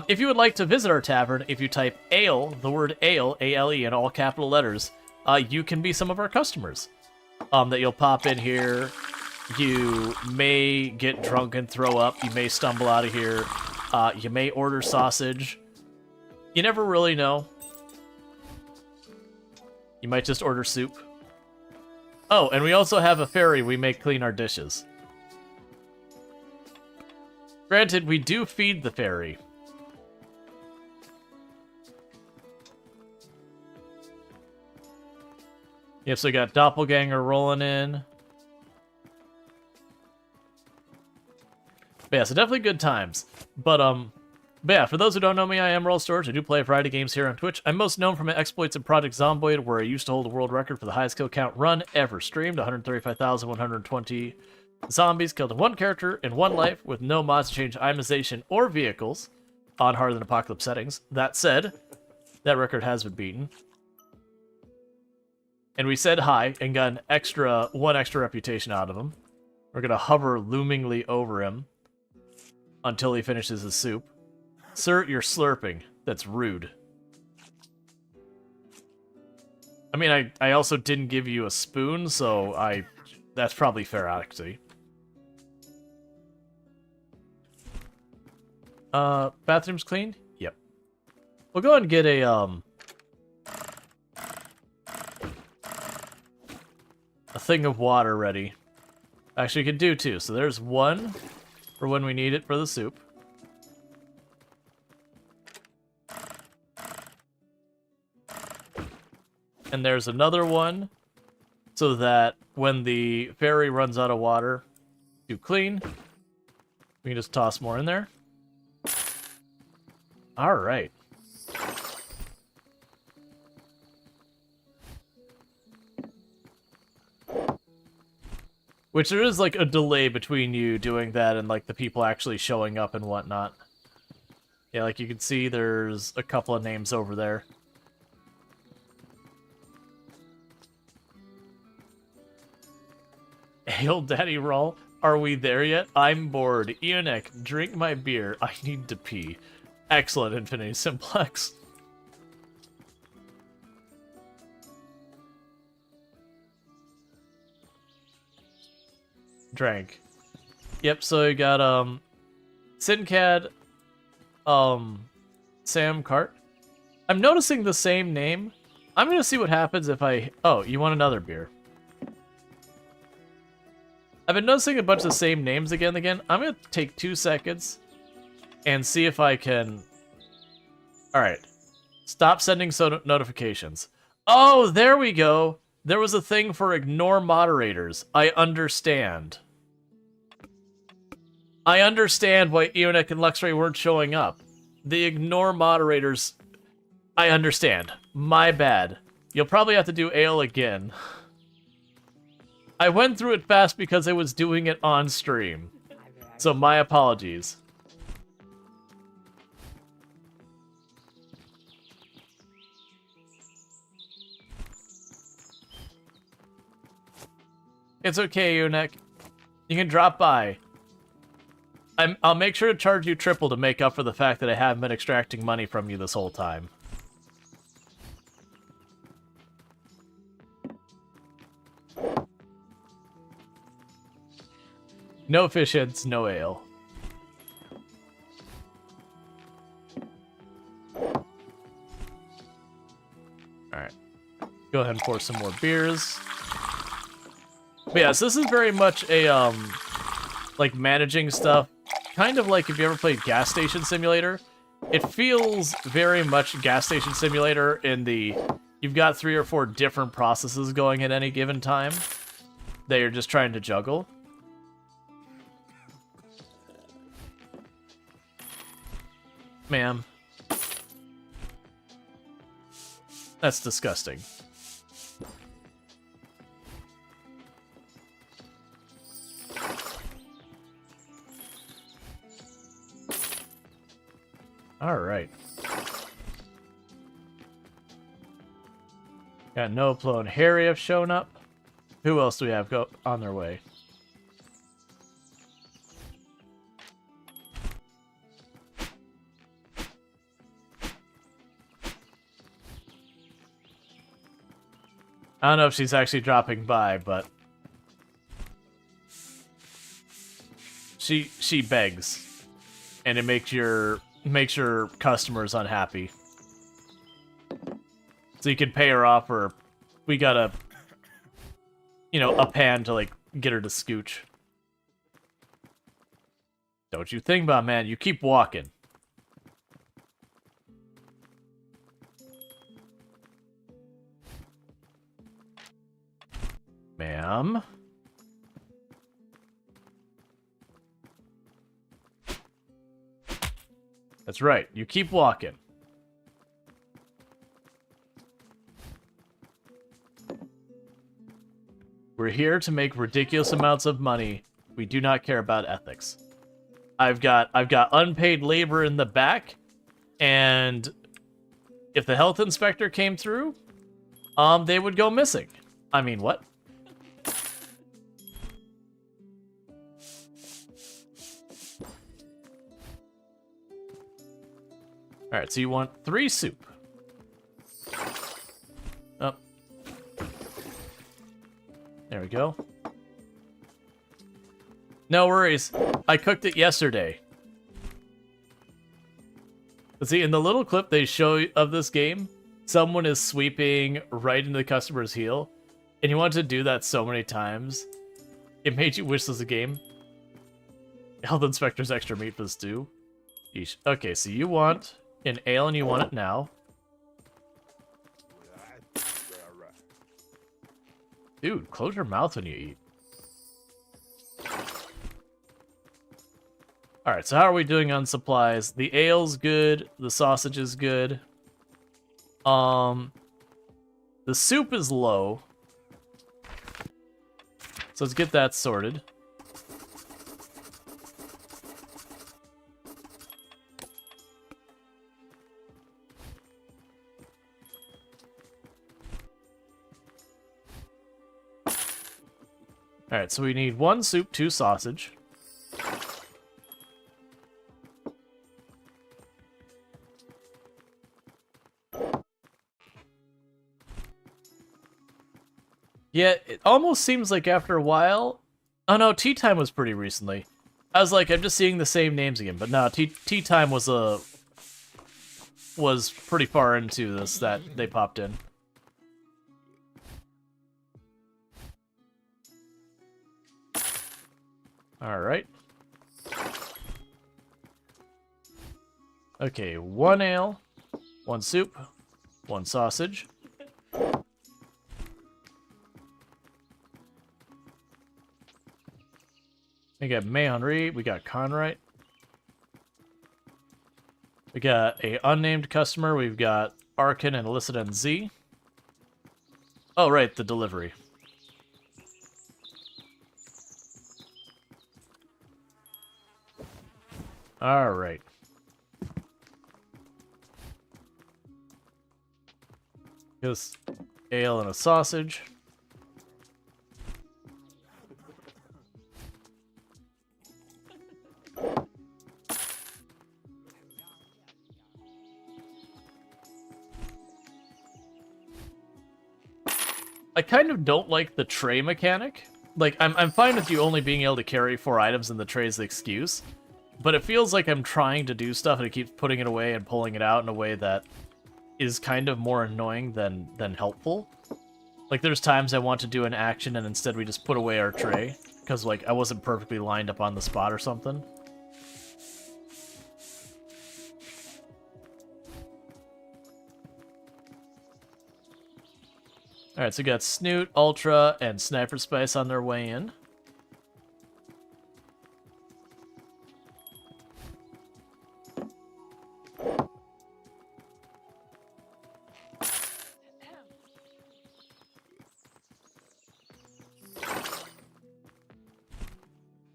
If you would like to visit our tavern, if you type ale, the word ale, A-L-E, in all capital letters, you can be some of our customers. That you'll pop in here. You may get drunk and throw up. You may stumble out of here. You may order sausage. You never really know. You might just order soup. Oh, and we also have a ferry we may clean our dishes. Granted, we do feed the ferry. Yep, so we got Doppelganger rolling in. But yeah, so definitely good times. But yeah, for those who don't know me, I am Rual Storge. I do play a variety of games here on Twitch. I'm most known for my exploits in Project Zomboid, where I used to hold the world record for the highest kill count run ever streamed, 135,120 zombies killed in one character in one life with no mods to change itemization or vehicles on harder than apocalypse settings. That said, that record has been beaten. And we said hi and got one extra reputation out of him. We're gonna hover loomingly over him until he finishes his soup. Sir, you're slurping. That's rude. I mean, I also didn't give you a spoon, so that's probably fair, actually. Bathroom's clean? Yep. We'll go and get a thing of water ready. Actually, you can do two. So there's one for when we need it for the soup. And there's another one so that when the ferry runs out of water to clean, we can just toss more in there. All right. Which there is like a delay between you doing that and like the people actually showing up and whatnot. Yeah, like you can see there's a couple of names over there. Hail Daddy Rual, are we there yet? I'm bored. Ionek, drink my beer. I need to pee. Excellent, Infinity Simplex. Drank. Yep, so you got, Sincad, Sam Cart. I'm noticing the same name. I'm gonna see what happens if I... Oh, you want another beer. I've been noticing a bunch of the same names again and again. I'm gonna take 2 seconds and see if I can... Alright. Stop sending notifications. Oh, there we go! There was a thing for ignore moderators. I understand. I understand why Ionek and Luxray weren't showing up. The ignore moderators... I understand. My bad. You'll probably have to do Ale again. I went through it fast because I was doing it on stream. So my apologies. It's okay, Ionek. You can drop by. I'll make sure to charge you triple to make up for the fact that I haven't been extracting money from you this whole time. No fish heads, no ale. Alright. Go ahead and pour some more beers. But yeah, so this is very much a, like, managing stuff. Kind of like if you ever played Gas Station Simulator. It feels very much Gas Station Simulator in the... You've got 3 or 4 different processes going at any given time that you're just trying to juggle. Ma'am. That's disgusting. Alright. Got Noplo and Harry have shown up. Who else do we have go on their way? I don't know if she's actually dropping by, but she begs, and it makes your customers unhappy. So you can pay her off, or we gotta, you know, up hand to like get her to scooch. Don't you think about, man? You keep walking. Ma'am? That's right. You keep walking. We're here to make ridiculous amounts of money. We do not care about ethics. I've got unpaid labor in the back, and if the health inspector came through, they would go missing. I mean, what? Alright, so you want 3 soup. Oh. There we go. No worries. I cooked it yesterday. But see, in the little clip they show of this game, someone is sweeping right into the customer's heel, and you want to do that so many times, it made you wish this was a game. Health Inspector's extra meat for the stew. Yeesh. Okay, so you want an ale and you want it now. Dude, close your mouth when you eat. Alright, so how are we doing on supplies? The ale's good, the sausage is good. The soup is low. So let's get that sorted. Alright, so we need 1 soup, 2 sausage. Yeah, it almost seems like after a while... Oh no, Tea Time was pretty recently. I was like, I'm just seeing the same names again, but no, Tea Time was pretty far into this that they popped in. Alright. Okay, 1 ale, 1 soup, 1 sausage. We got May-Henri, we got Conrite. We got a unnamed customer, we've got Arkin and Illicit NZ. Oh, right, the delivery. Alright. Just ale and a sausage. I kind of don't like the tray mechanic. Like, I'm fine with you only being able to carry 4 items in the tray as the excuse, but it feels like I'm trying to do stuff and it keeps putting it away and pulling it out in a way that is kind of more annoying than helpful. Like, there's times I want to do an action and instead we just put away our tray, because, like, I wasn't perfectly lined up on the spot or something. Alright, so we got Snoot, Ultra, and Sniper Spice on their way in.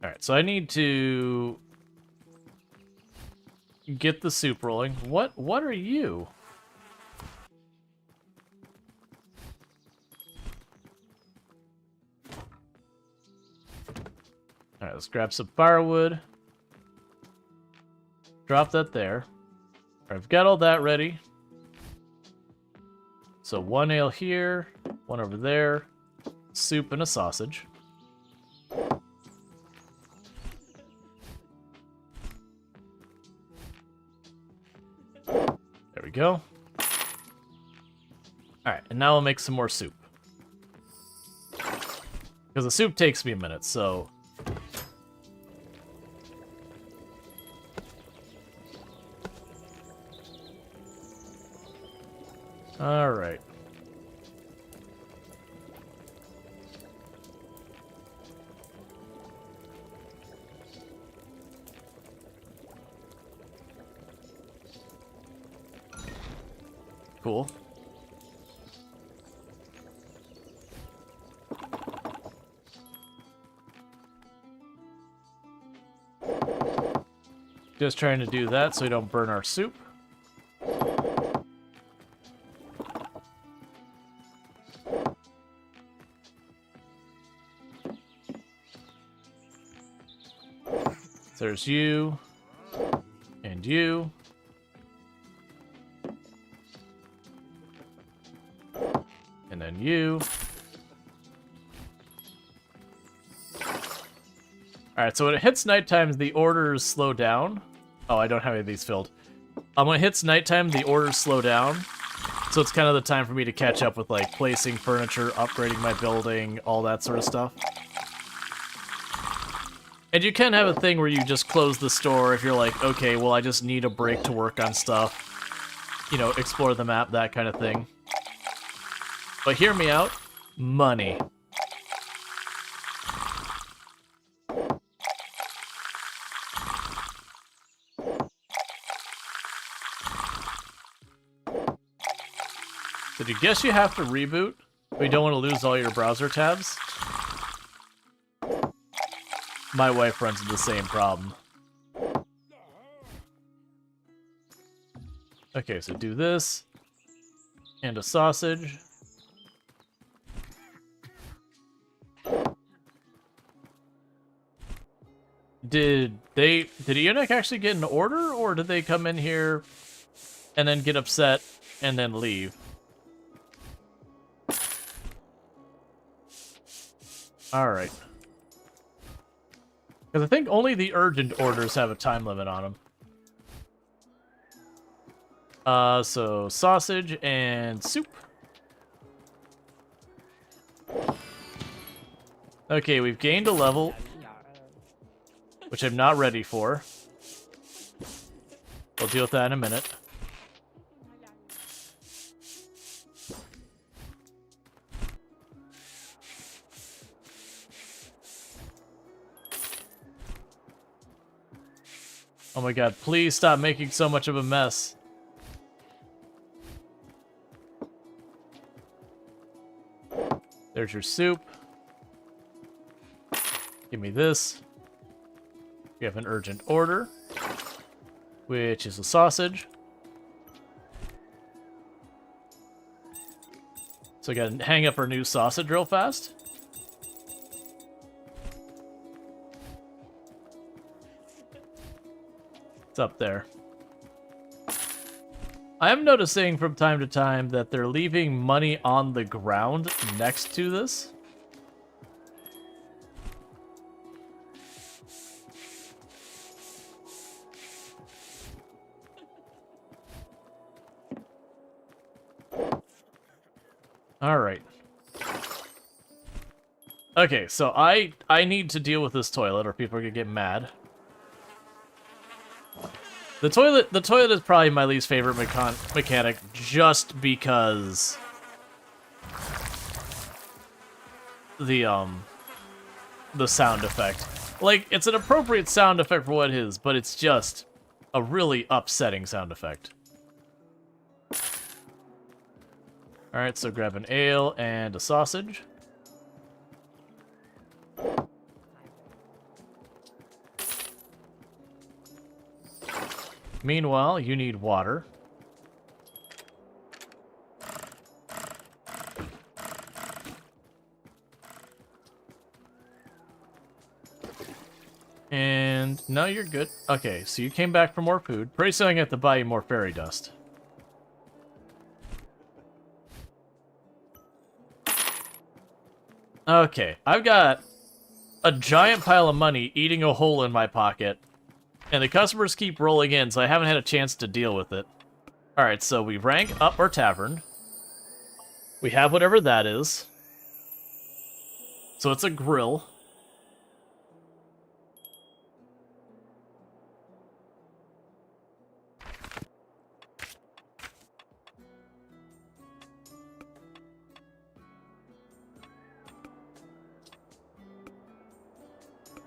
Alright, so I need to get the soup rolling. What are you? Alright, let's grab some firewood. Drop that there. Alright, I've got all that ready. So 1 ale here, 1 over there, soup and a sausage. There we go. Alright, and now I'll make some more soup. Because the soup takes me a minute, so... Alright. Cool. Just trying to do that so we don't burn our soup. There's you. And you. And then you. Alright, so when it hits nighttime, the orders slow down. Oh, I don't have any of these filled. When it hits nighttime, the orders slow down. So it's kind of the time for me to catch up with, like, placing furniture, upgrading my building, all that sort of stuff. And you can have a thing where you just close the store if you're like, okay, well, I just need a break to work on stuff. You know, explore the map, that kind of thing. But hear me out. Money. Did you guess you have to reboot? We don't want to lose all your browser tabs? My wife runs into the same problem. Okay, so do this. And a sausage. Did Ionic actually get an order, or did they come in here and then get upset and then leave? Alright. Because I think only the urgent orders have a time limit on them. So sausage and soup. Okay, we've gained a level, which I'm not ready for. We'll deal with that in a minute. Oh my god, please stop making so much of a mess. There's your soup. Give me this. We have an urgent order, which is a sausage. So I gotta hang up our new sausage real fast. It's up there. I am noticing from time to time that they're leaving money on the ground next to this. Alright. Okay, so I need to deal with this toilet or people are gonna get mad. The toilet is probably my least favorite mechanic just because the sound effect. Like, it's an appropriate sound effect for what it is, but it's just a really upsetting sound effect. Alright, so grab an ale and a sausage. Meanwhile, you need water. And no, you're good. Okay, so you came back for more food. Pretty soon I have to buy you more fairy dust. Okay, I've got a giant pile of money eating a hole in my pocket. And the customers keep rolling in, so I haven't had a chance to deal with it. Alright, so we rank up our tavern. We have whatever that is. So it's a grill.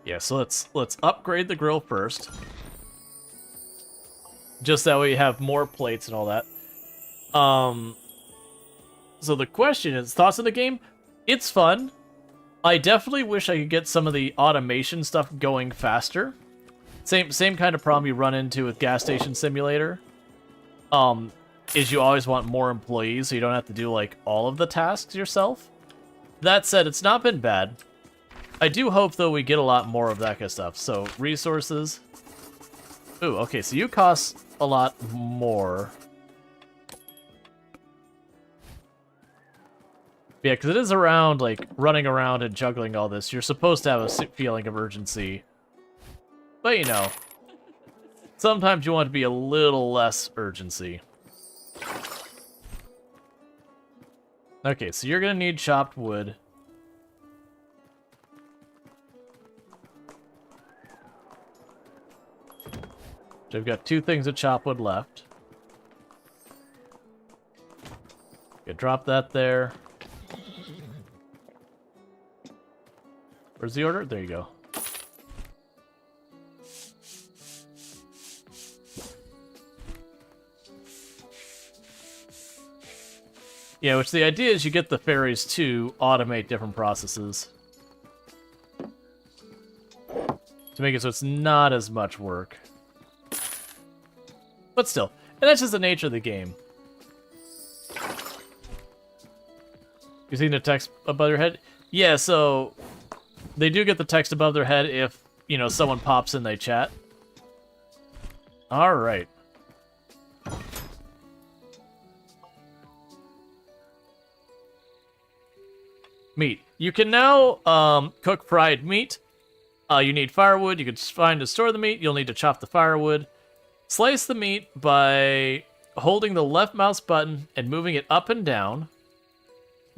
Yeah, so let's upgrade the grill first. Just that way you have more plates and all that. So the question is, thoughts on the game? It's fun. I definitely wish I could get some of the automation stuff going faster. Same kind of problem you run into with Gas Station Simulator. Is you always want more employees so you don't have to do like all of the tasks yourself. That said, it's not been bad. I do hope, though, we get a lot more of that kind of stuff. So, resources. Ooh, okay, so you cost a lot more. Yeah, because it is around, like, running around and juggling all this. You're supposed to have a feeling of urgency. But, you know, sometimes you want to be a little less urgency. Okay, so you're going to need chopped wood. So I've got 2 things of chop wood left. Okay, drop that there. Where's the order? There you go. Yeah, which the idea is you get the fairies to automate different processes. To make it so it's not as much work. But still, and that's just the nature of the game. You seen the text above your head? Yeah, so they do get the text above their head if, you know, someone pops in, they chat. Alright. Meat. You can now cook fried meat. You need firewood. You can find to store the meat. You'll need to chop the firewood. Slice the meat by holding the left mouse button and moving it up and down.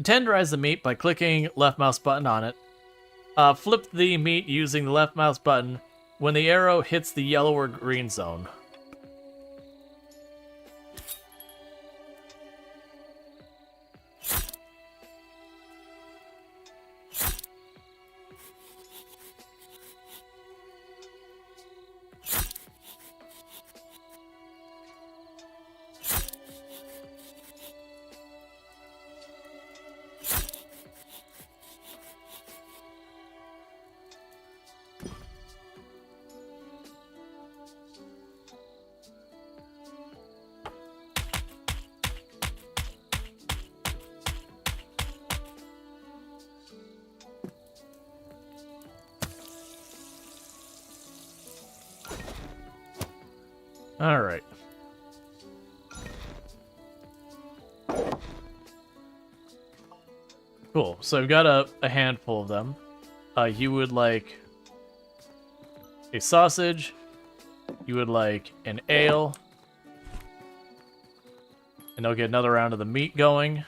Tenderize the meat by clicking left mouse button on it. Flip the meat using the left mouse button when the arrow hits the yellow or green zone. Alright. Cool. So I've got a handful of them. You would like a sausage. You would like an ale. And they'll get another round of the meat going.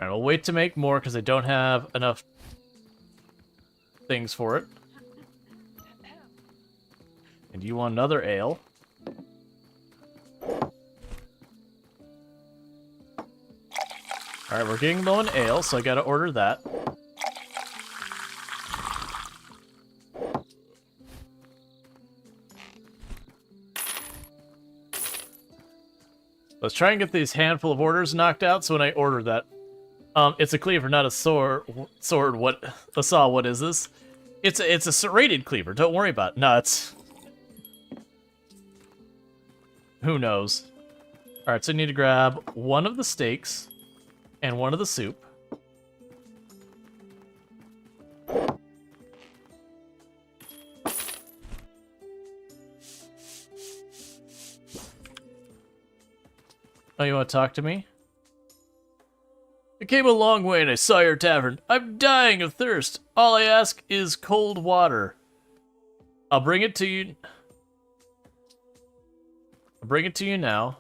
Alright, I'll wait to make more because I don't have enough things for it. And you want another ale. Alright, we're getting low on ale, so I gotta order that. Let's try and get these handful of orders knocked out, so when I order that... it's a cleaver, not a sword. What? A saw, what is this? It's a serrated cleaver, don't worry about it. No, it's... Who knows? Alright, so I need to grab one of the steaks and one of the soup. Oh, you want to talk to me? I came a long way and I saw your tavern. I'm dying of thirst. All I ask is cold water. I'll bring it to you. I'll bring it to you now.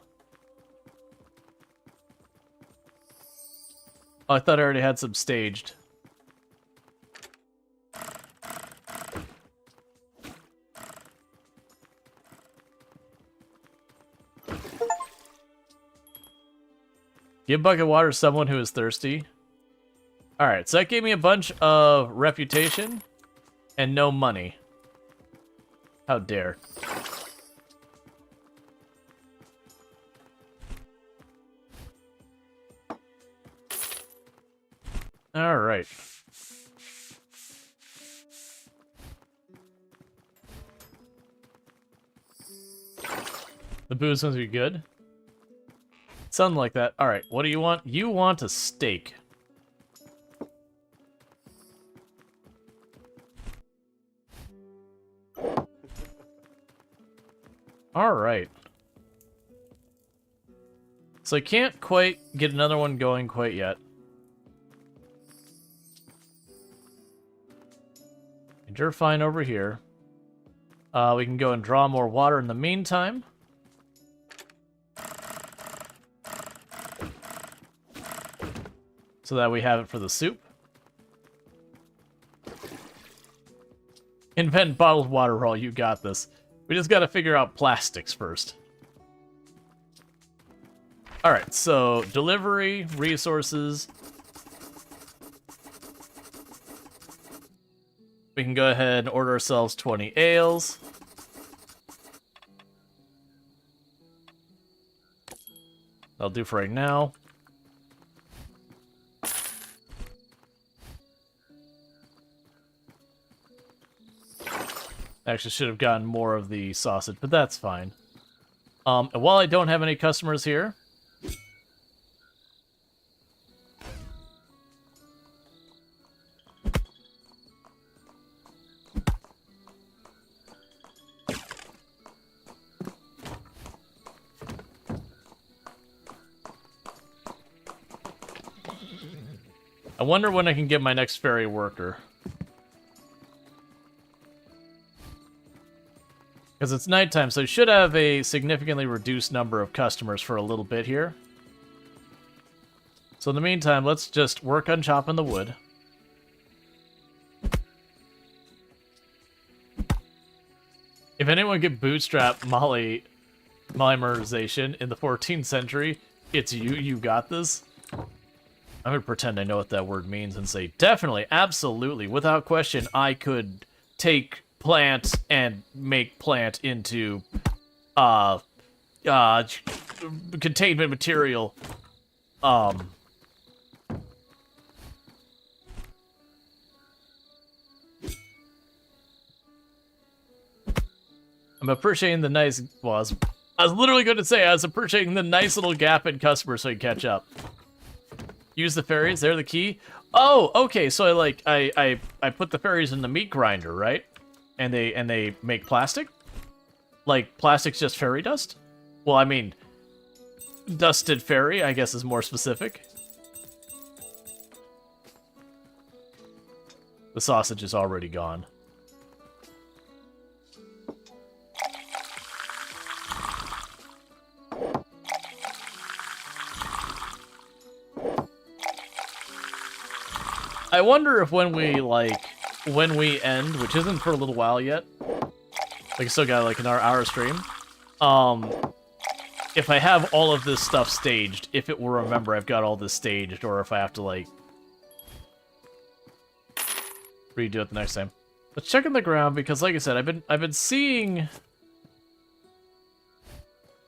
Oh, I thought I already had some staged. Give bucket water to someone who is thirsty. Alright, so that gave me a bunch of reputation and no money. How dare. Alright. The booze ones are good? Something like that. Alright, what do you want? You want a steak. Alright. So I can't quite get another one going quite yet. You're fine over here. We can go and draw more water in the meantime. So that we have it for the soup. Invent bottled water, Rual. You got this. We just gotta figure out plastics first. Alright, so delivery, resources. We can go ahead and order ourselves 20 ales. That'll do for right now. Actually should have gotten more of the sausage, but that's fine. And while I don't have any customers here, I wonder when I can get my next ferry worker. Because it's nighttime, so I should have a significantly reduced number of customers for a little bit here. So in the meantime, let's just work on chopping the wood. If anyone could bootstrap Polymerization in the 14th century, it's you. You got this. I'm gonna pretend I know what that word means and say, definitely, absolutely, without question, I could take plant and make plant into containment material. I'm appreciating the nice, well, I was literally going to say I was appreciating the nice little gap in customers so I can catch up. Use the ferries, they're the key. Oh, okay, so I put the ferries in the meat grinder, right? And they make plastic? Like, plastic's just fairy dust? Well, I mean, dusted fairy, I guess, is more specific. The sausage is already gone. I wonder if when we end, which isn't for a little while yet, like I still got like an hour stream, if I have all of this stuff staged, if it will remember I've got all this staged, or if I have to like redo it the next time. Let's check on the ground because, like I said, I've been seeing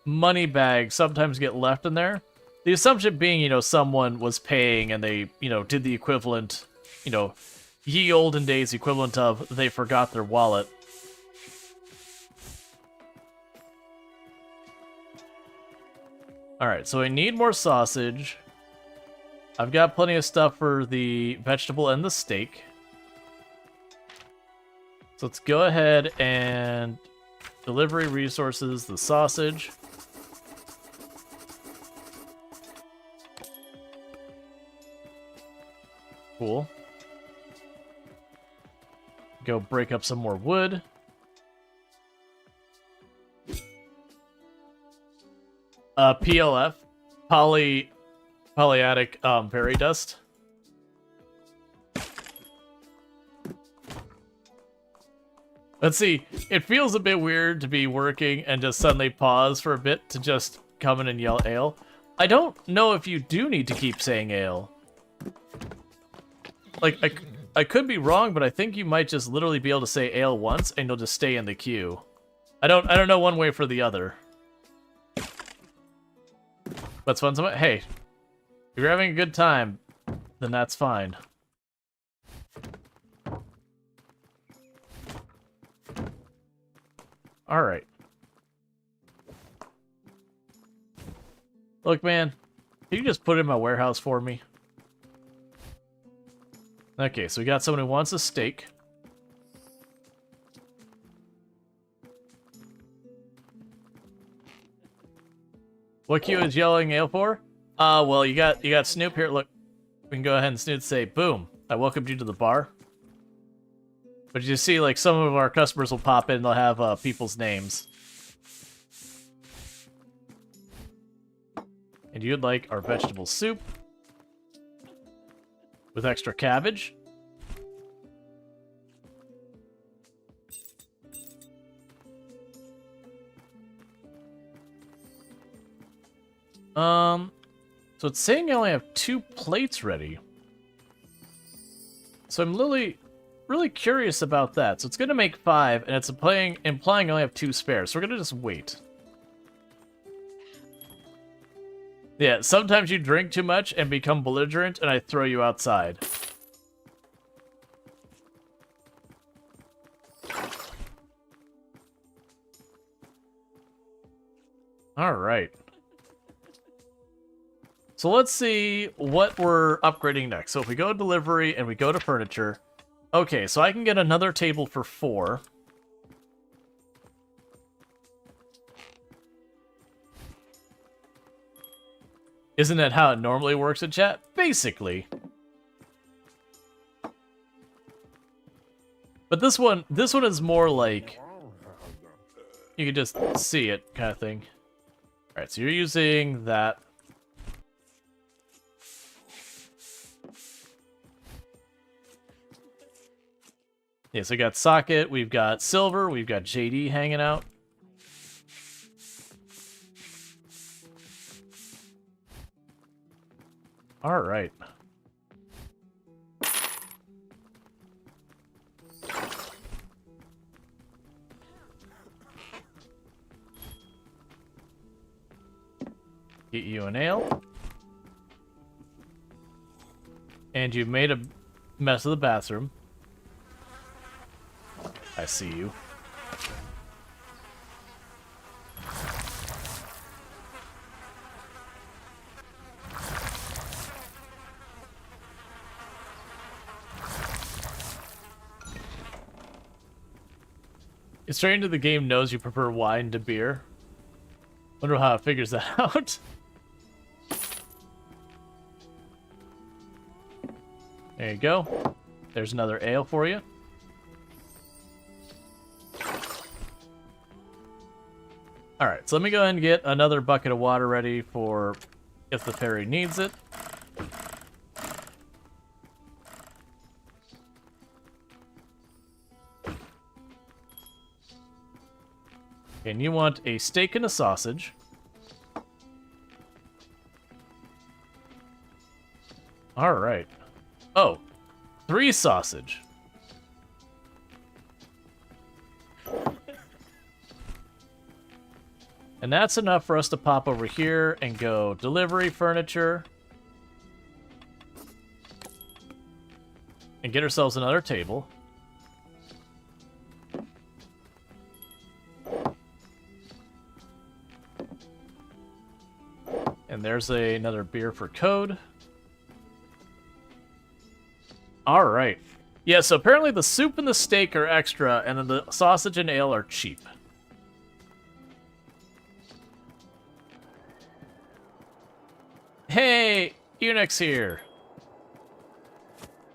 money bags sometimes get left in there. The assumption being, you know, someone was paying and they, you know, did the equivalent, you know, ye olden days equivalent of they forgot their wallet. Alright, so I need more sausage. I've got plenty of stuff for the vegetable and the steak. So let's go ahead and delivery resources, the sausage. Cool. Go break up some more wood. PLF, polyatic fairy dust. Let's see. It feels a bit weird to be working and just suddenly pause for a bit to just come in and yell ale. I don't know if you do need to keep saying ale. Like, I could be wrong, but I think you might just literally be able to say ale once and you'll just stay in the queue. I don't know one way for the other. But it's fun. Hey, if you're having a good time, then that's fine. Alright. Look, man, can you just put it in my warehouse for me? Okay, so we got someone who wants a steak. What Q is yelling ale for? Well, you got Snoop here. Look, we can go ahead and Snoop say, boom, I welcomed you to the bar. But you see, like, some of our customers will pop in, they'll have people's names. And you'd like our vegetable soup with extra cabbage. So it's saying I only have 2 plates ready. So I'm really curious about that. So it's gonna make 5, and it's implying I only have 2 spares. So we're gonna just wait. Yeah, sometimes you drink too much and become belligerent, and I throw you outside. All right. So let's see what we're upgrading next. So if we go to delivery and we go to furniture, okay, so I can get another table for 4. Isn't that how it normally works in chat? Basically. But this one is more like you can just see it kind of thing. All right, so you're using that. Yeah, so we got socket, we've got silver, we've got JD hanging out. All right. Get you an ale. And you've made a mess of the bathroom. I see you. It's strange that the game knows you prefer wine to beer. Wonder how it figures that out. There you go. There's another ale for you. Alright, so let me go ahead and get another bucket of water ready for if the fairy needs it. And you want a steak and a sausage. Alright. Oh, 3 sausage. And that's enough for us to pop over here and go delivery furniture. And get ourselves another table. And there's another beer for code. All right. Yeah, so apparently the soup and the steak are extra, and then the sausage and ale are cheap. Hey, Unix here.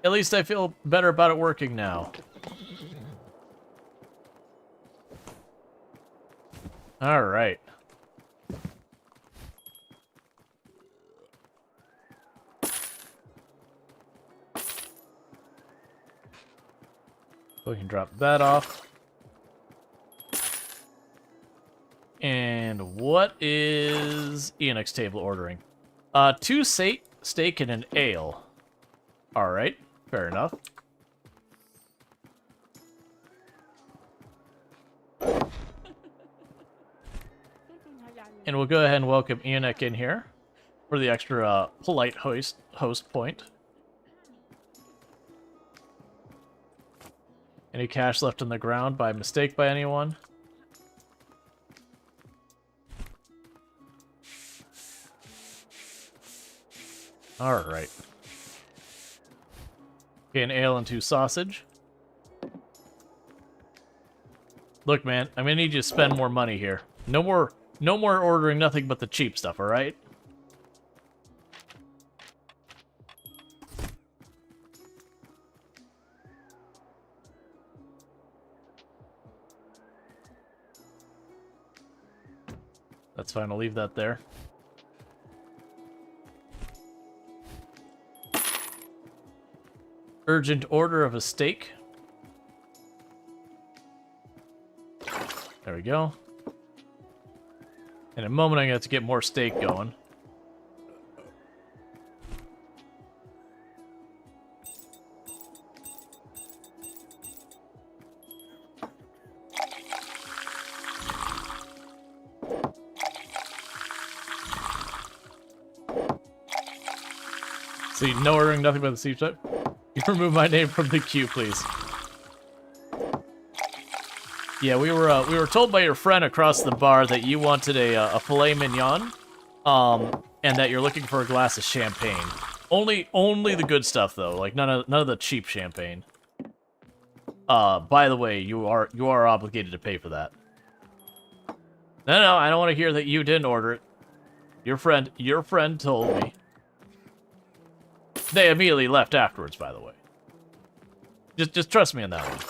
At least I feel better about it working now. All right. We can drop that off. And what is Enix table ordering? 2 steak and an ale. All right, fair enough. And we'll go ahead and welcome Enoch in here for the extra polite host point. Any cash left on the ground by mistake by anyone? Alright. Okay, an ale and 2 sausage. Look, man, I'm gonna need you to spend more money here. No more ordering nothing but the cheap stuff, alright? That's fine, I'll leave that there. Urgent order of a steak. There we go. In a moment, I'm going to have to get more steak going. So no ordering nothing but the steep type. You remove my name from the queue, please. Yeah, we were told by your friend across the bar that you wanted a filet mignon, and that you're looking for a glass of champagne. Only the good stuff though, like none of the cheap champagne. By the way, you are obligated to pay for that. No, I don't want to hear that you didn't order it. Your friend told me. They immediately left afterwards, by the way. Just trust me on that one.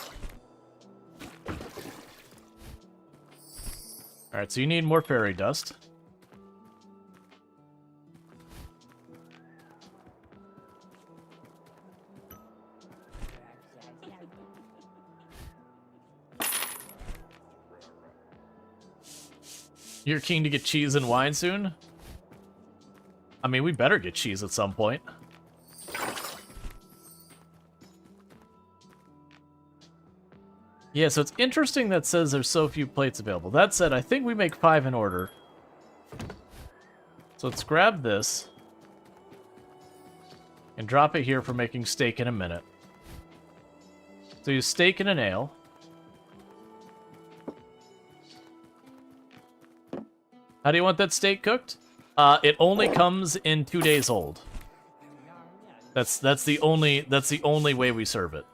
Alright, so you need more fairy dust. You're keen to get cheese and wine soon? I mean, we better get cheese at some point. Yeah, so it's interesting that says there's so few plates available. That said, I think we make 5 in order. So let's grab this and drop it here for making steak in a minute. So use steak and an ale. How do you want that steak cooked? It only comes in 2 days old. That's the only way we serve it.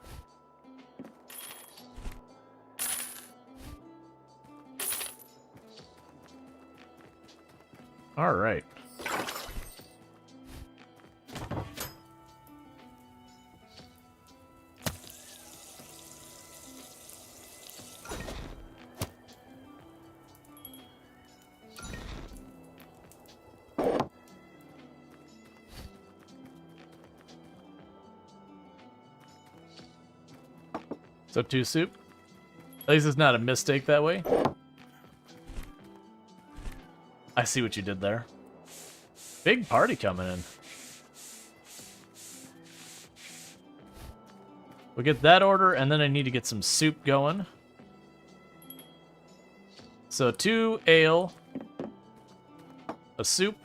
All right. So 2 soup. At least it's not a mistake that way. I see what you did there. Big party coming in. We'll get that order, and then I need to get some soup going. So 2 ale, a soup,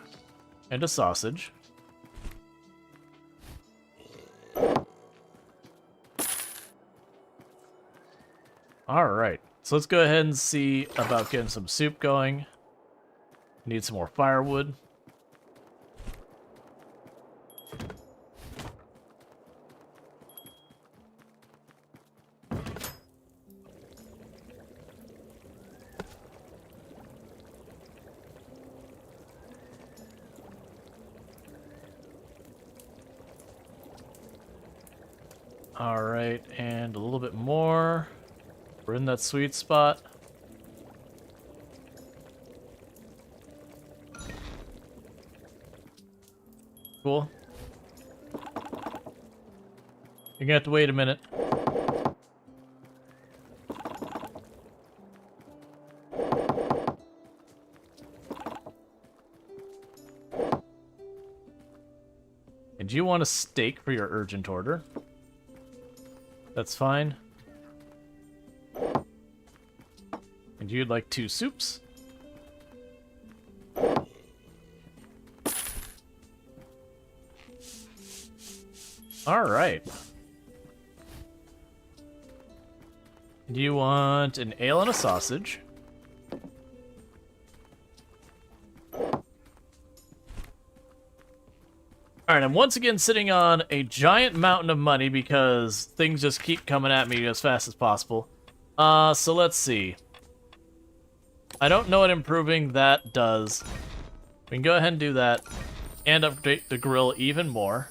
and a sausage. Alright, so let's go ahead and see about getting some soup going. Need some more firewood. Alright, and a little bit more. We're in that sweet spot. Cool. You're gonna have to wait a minute. And you want a steak for your urgent order? That's fine. And you'd like 2 soups? Alright. Do you want an ale and a sausage? Alright, I'm once again sitting on a giant mountain of money because things just keep coming at me as fast as possible. So let's see. I don't know what improving that does. We can go ahead and do that and update the grill even more.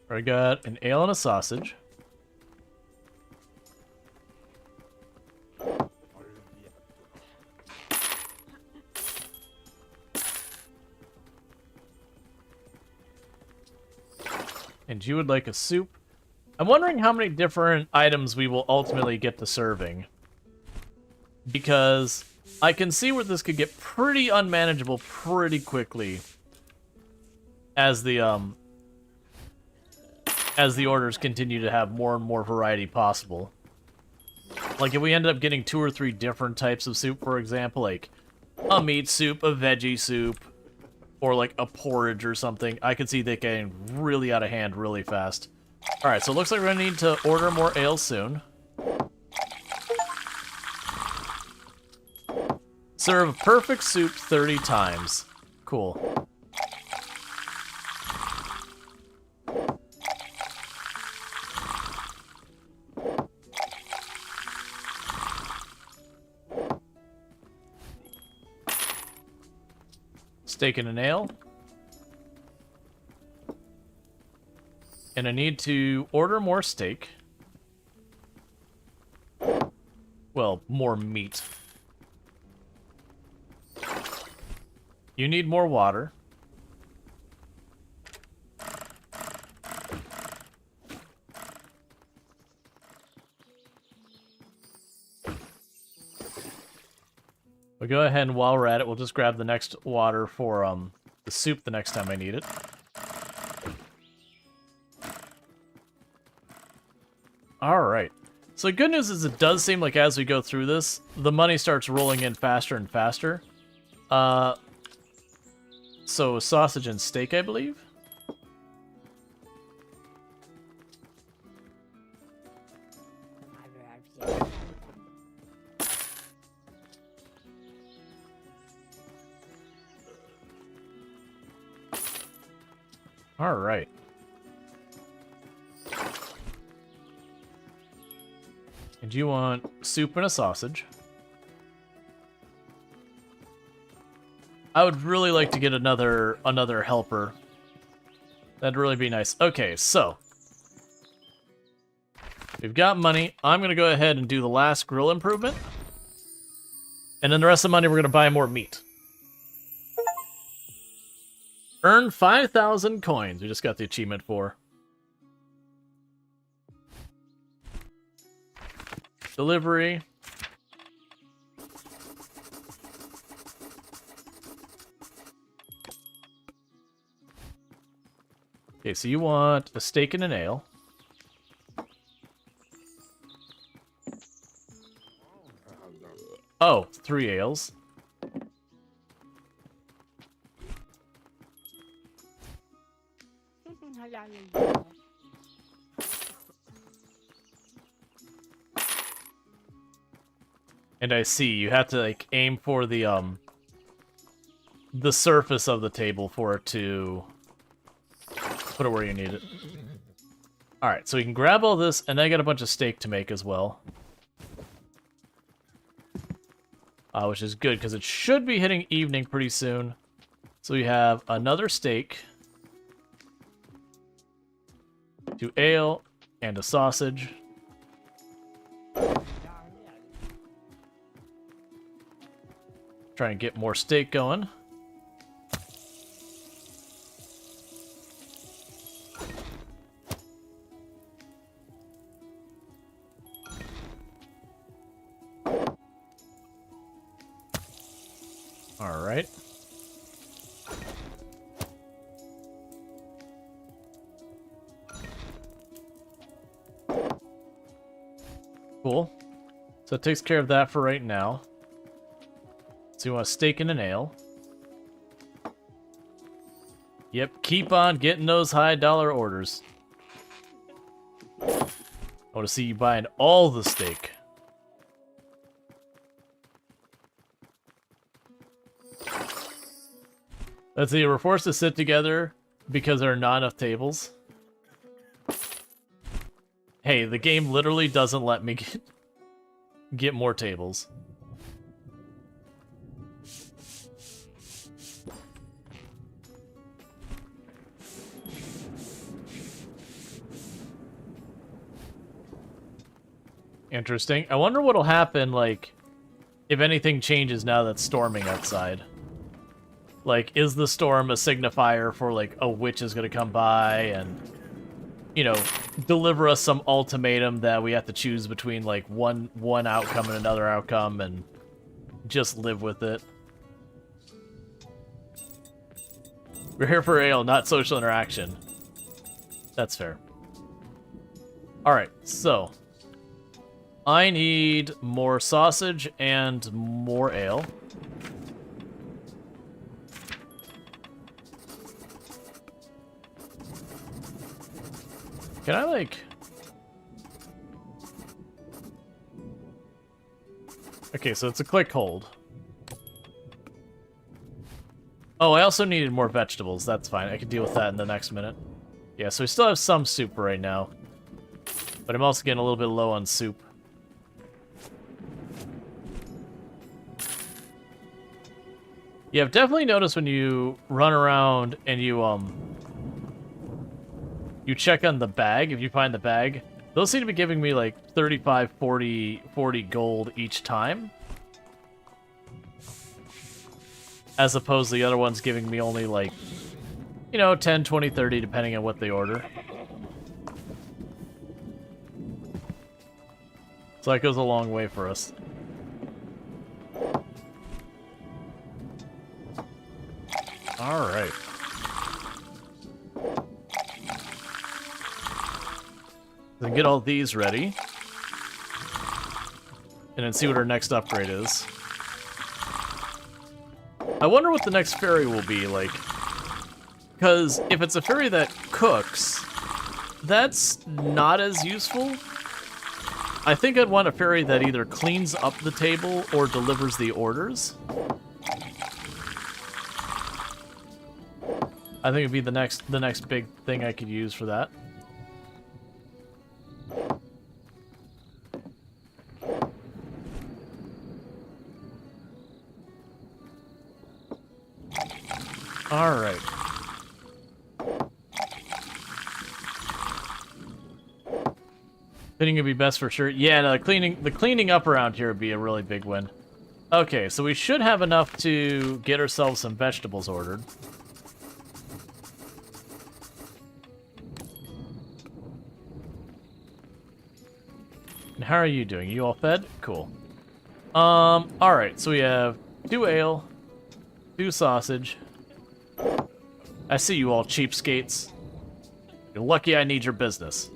I got an ale and a sausage. And you would like a soup. I'm wondering how many different items we will ultimately get to serving. Because I can see where this could get pretty unmanageable pretty quickly. As the orders continue to have more and more variety possible. Like if we ended up getting 2 or 3 different types of soup, for example, like a meat soup, a veggie soup, or like a porridge or something, I could see that getting really out of hand really fast. Alright, so it looks like we're gonna need to order more ale soon. Serve perfect soup 30 times. Cool. Steak and an ale. And I need to order more steak. Well, more meat. You need more water. We'll go ahead and while we're at it, we'll just grab the next water for the soup the next time I need it. Alright. So the good news is it does seem like as we go through this, the money starts rolling in faster and faster. So sausage and steak, I believe? Alright. And you want soup and a sausage. I would really like to get another helper. That'd really be nice. Okay, so we've got money. I'm gonna go ahead and do the last grill improvement. And then the rest of the money we're gonna buy more meat. Earn 5,000 coins. We just got the achievement for. Delivery. Okay, so you want a steak and an ale. Oh, 3 ales. And I see you have to like aim for the surface of the table for it to put it where you need it. Alright, so we can grab all this, and I got a bunch of steak to make as well. Which is good, because it should be hitting evening pretty soon. So we have another steak, 2 ale, and a sausage. Try and get more steak going. All right. Cool. So it takes care of that for right now. So you want a steak and an ale. Yep, keep on getting those high dollar orders. I want to see you buying all the steak. Let's see, we're forced to sit together because there are not enough tables. Hey, the game literally doesn't let me get more tables. Interesting. I wonder what'll happen, like, if anything changes now that's storming outside. Like, is the storm a signifier for, like, a witch is gonna come by and, you know, deliver us some ultimatum that we have to choose between, like, one outcome and another outcome and just live with it? We're here for ale, not social interaction. That's fair. Alright, so I need more sausage and more ale. Can I, like... Okay, so it's a click hold. Oh, I also needed more vegetables. That's fine. I can deal with that in the next minute. Yeah, so we still have some soup right now. But I'm also getting a little bit low on soup. Yeah, I've definitely noticed when you run around and you check on the bag, if you find the bag, those seem to be giving me like 35, 40 gold each time. As opposed to the other ones giving me only like, you know, 10, 20, 30, depending on what they order. So that goes a long way for us. Alright. Then get all these ready. And then see what our next upgrade is. I wonder what the next fairy will be like. Because if it's a fairy that cooks, that's not as useful. I think I'd want a fairy that either cleans up the table or delivers the orders. I think it'd be the next big thing I could use for that. All right. Cleaning would be best for sure. Yeah, no, the cleaning up around here would be a really big win. Okay, so we should have enough to get ourselves some vegetables ordered. And how are you doing? You all fed? Cool. Alright, so we have 2 ale, 2 sausage. I see you all cheapskates. You're lucky I need your business.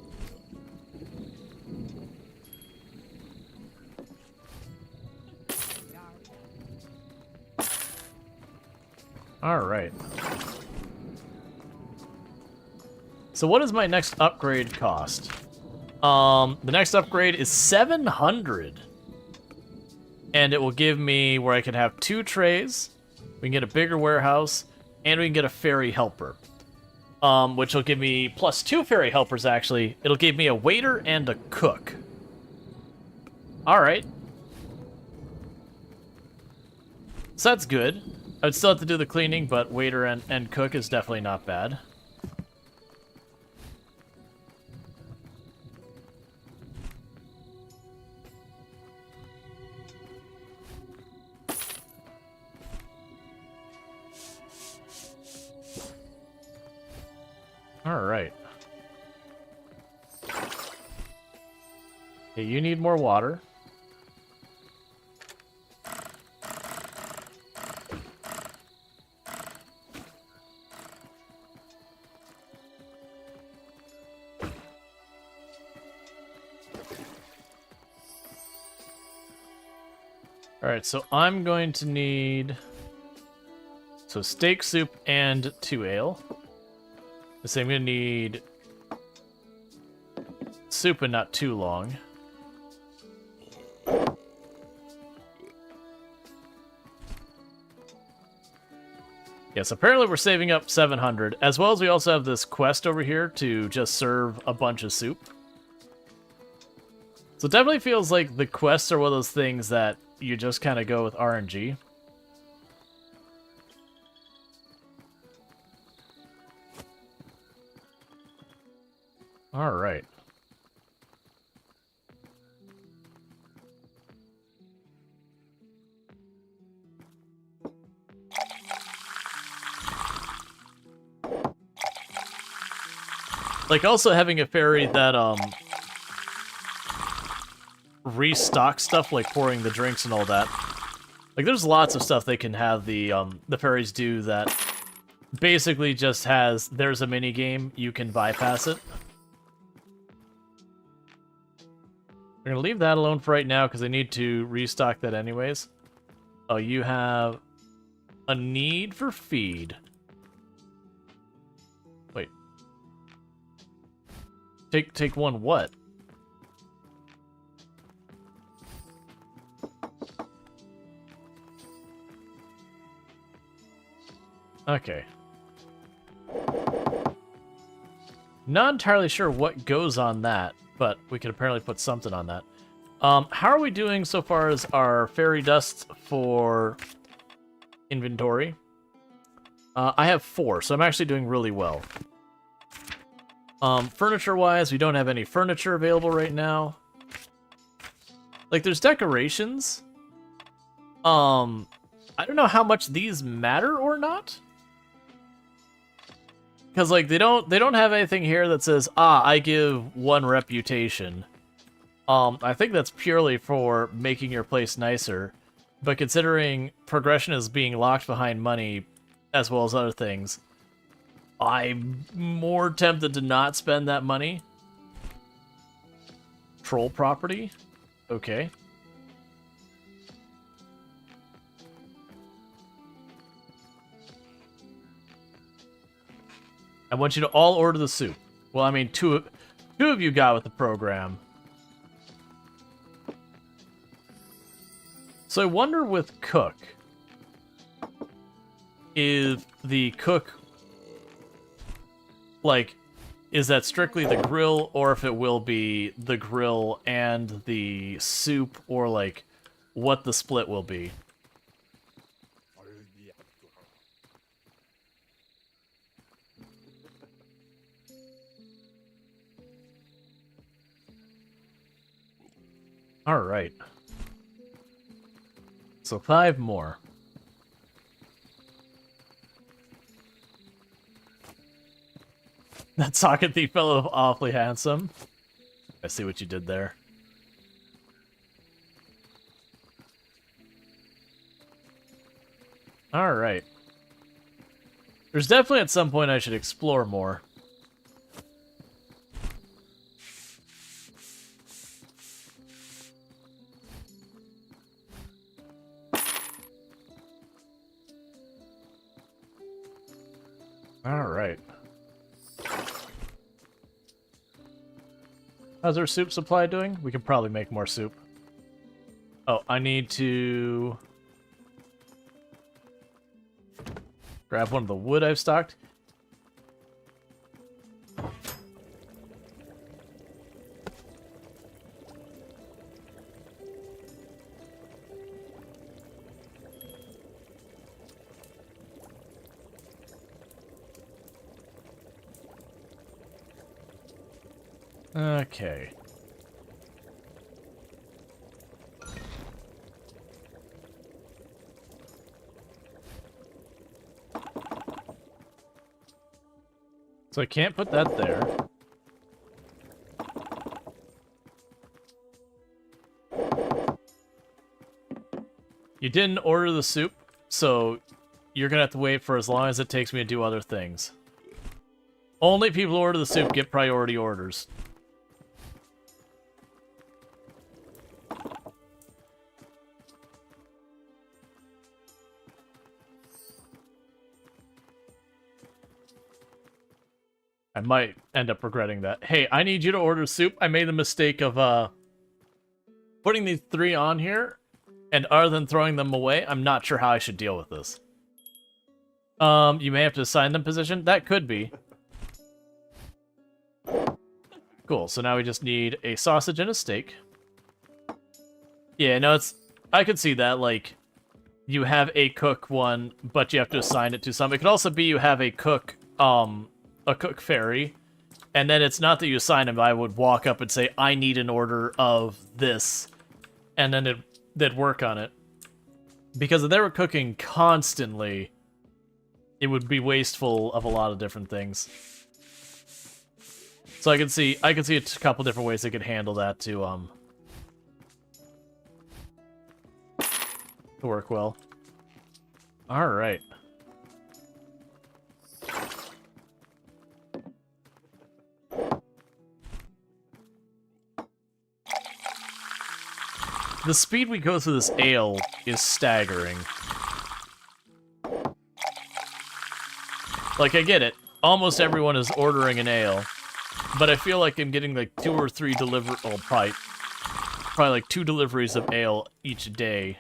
Alright. So what does my next upgrade cost? The next upgrade is 700. And it will give me where I can have 2 trays, we can get a bigger warehouse, and we can get a fairy helper. Which will give me plus 2 fairy helpers, actually. It'll give me a waiter and a cook. Alright. So that's good. I would still have to do the cleaning, but waiter and cook is definitely not bad. Alright. Okay, you need more water. Alright, so I'm going to need... So steak, soup, and 2 ale. So I'm going to need soup in not too long. Yes, apparently we're saving up 700, as well as we also have this quest over here to just serve a bunch of soup. So it definitely feels like the quests are one of those things that you just kind of go with RNG. All right. Like, also having a ferry that, restock stuff, like pouring the drinks and all that. Like, there's lots of stuff they can have the ferries do that basically just has, there's a mini game, you can bypass it. We're gonna leave that alone for right now, because I need to restock that anyways. Oh, you have a need for feed. Wait. Take one what? Okay. Not entirely sure what goes on that, but we could apparently put something on that. How are we doing so far as our fairy dust for inventory? I have 4, so I'm actually doing really well. Furniture-wise, we don't have any furniture available right now. Like, there's decorations. I don't know how much these matter or not. Because, like, they don't have anything here that says, I give 1 reputation. I think that's purely for making your place nicer. But considering progression is being locked behind money, as well as other things, I'm more tempted to not spend that money. Troll property? Okay. I want you to all order the soup. Well, I mean, two of you got with the program. So I wonder with cook, if the cook, like, is that strictly the grill, or if it will be the grill and the soup, or, like, what the split will be. Alright. So 5 more. That socket thief fellow awfully handsome. I see what you did there. Alright. There's definitely at some point I should explore more. Alright. How's our soup supply doing? We can probably make more soup. Oh, I need to grab one of the wood I've stocked. Okay. So I can't put that there. You didn't order the soup, so you're gonna have to wait for as long as it takes me to do other things. Only people who order the soup get priority orders. I might end up regretting that. Hey, I need you to order soup. I made the mistake of putting these 3 on here, and other than throwing them away, I'm not sure how I should deal with this. You may have to assign them position. That could be. Cool, so now we just need a sausage and a steak. Yeah, no, I could see that, like, you have a cook one, but you have to assign it to some. It could also be you have a cook fairy, and then it's not that you assign them, I would walk up and say, I need an order of this, and then they'd work on it. Because if they were cooking constantly, it would be wasteful of a lot of different things. So I can see a couple different ways they could handle that to work well. All right. The speed we go through this ale is staggering. Like, I get it. Almost everyone is ordering an ale. But I feel like I'm getting like 2 or 3 probably like 2 deliveries of ale each day.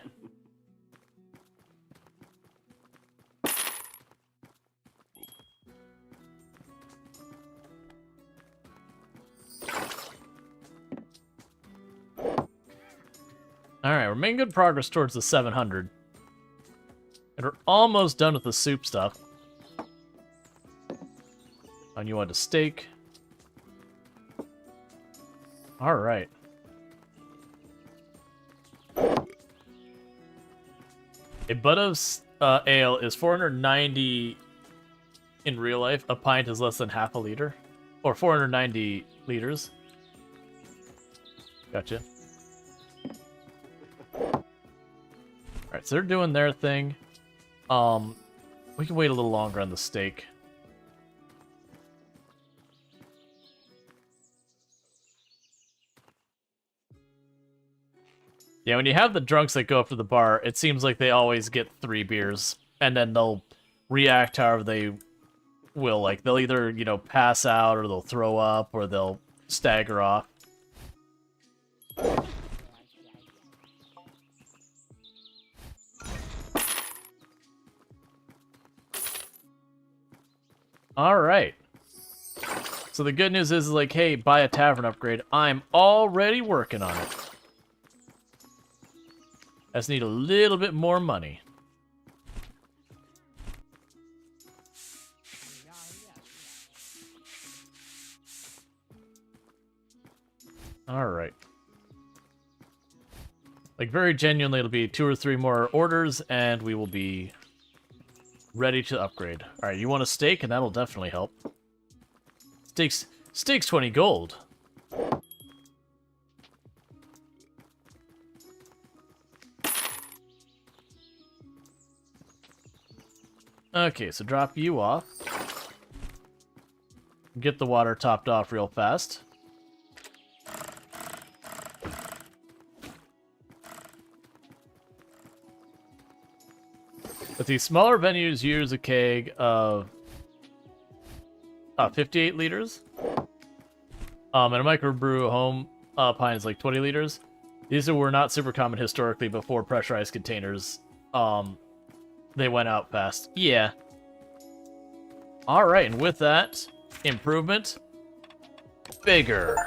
Alright, we're making good progress towards the 700. And we're almost done with the soup stuff. And you want a steak. Alright. A butt of ale is 490 in real life. A pint is less than half a liter. Or 490 liters. Gotcha. Alright, so they're doing their thing. We can wait a little longer on the steak. Yeah, when you have the drunks that go up to the bar, it seems like they always get 3 beers, and then they'll react however they will. Like, they'll either, you know, pass out, or they'll throw up, or they'll stagger off. Alright. So the good news is, like, hey, buy a tavern upgrade. I'm already working on it. I just need a little bit more money. Alright. Like, very genuinely, it'll be 2 or 3 more orders, and we will be ready to upgrade. Alright, you want a steak, and that'll definitely help. Steak's 20 gold. Okay, so drop you off. Get the water topped off real fast. With these smaller venues, use a keg of 58 liters. And a microbrew home pint is like 20 liters. These were not super common historically before pressurized containers. They went out fast. Yeah. Alright, and with that, improvement. Bigger.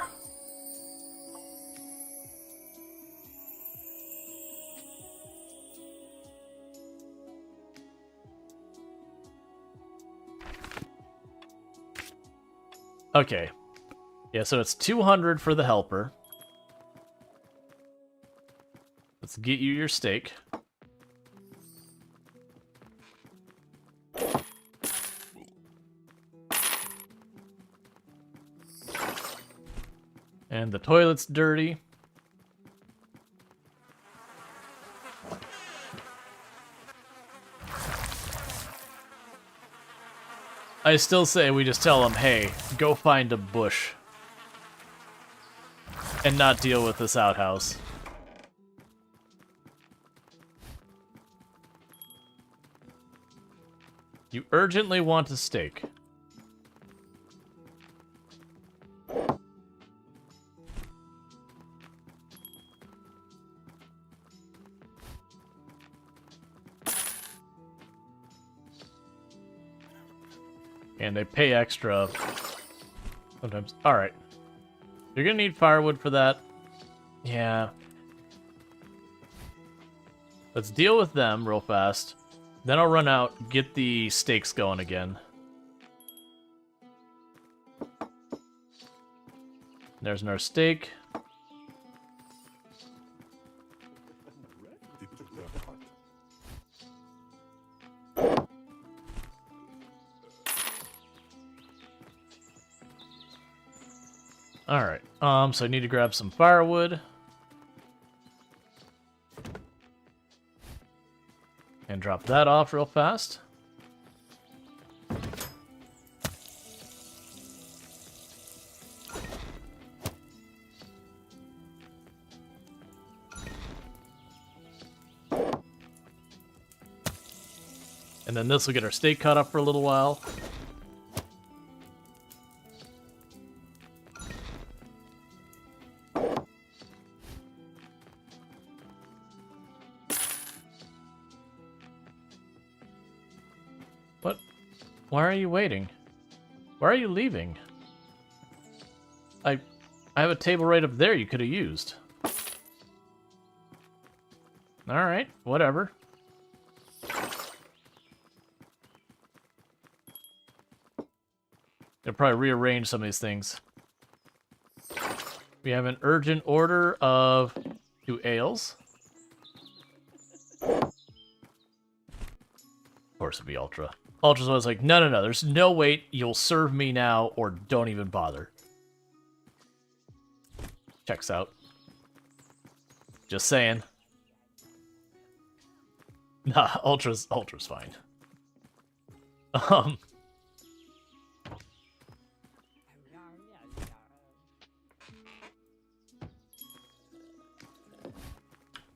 Okay. Yeah, so it's 200 for the helper. Let's get you your steak. And the toilet's dirty. I still say we just tell them, hey, go find a bush. And not deal with this outhouse. You urgently want a steak. And they pay extra sometimes. Alright. You're gonna need firewood for that. Yeah. Let's deal with them real fast. Then I'll run out, get the steaks going again. There's our steak. Alright, so I need to grab some firewood. And drop that off real fast. And then this will get our steak cut up for a little while. What? Why are you waiting? Why are you leaving? I have a table right up there you could have used. Alright, whatever. They'll probably rearrange some of these things. We have an urgent order of 2 ales. Of course it'd be Ultra. Ultra's always like, no, there's no wait, you'll serve me now, or don't even bother. Checks out. Just saying. Nah, Ultra's fine.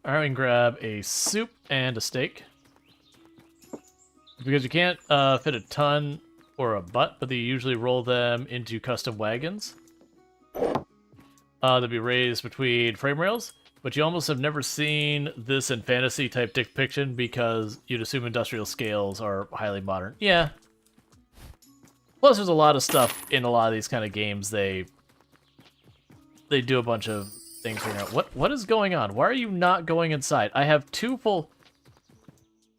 Alright, we can grab a soup and a steak. Because you can't fit a ton or a butt, but they usually roll them into custom wagons. They'll be raised between frame rails, but you almost have never seen this in fantasy-type depiction because you'd assume industrial scales are highly modern. Yeah. Plus, there's a lot of stuff in a lot of these kind of games. They do a bunch of things figuring out what is going on. Why are you not going inside? I have 2 full.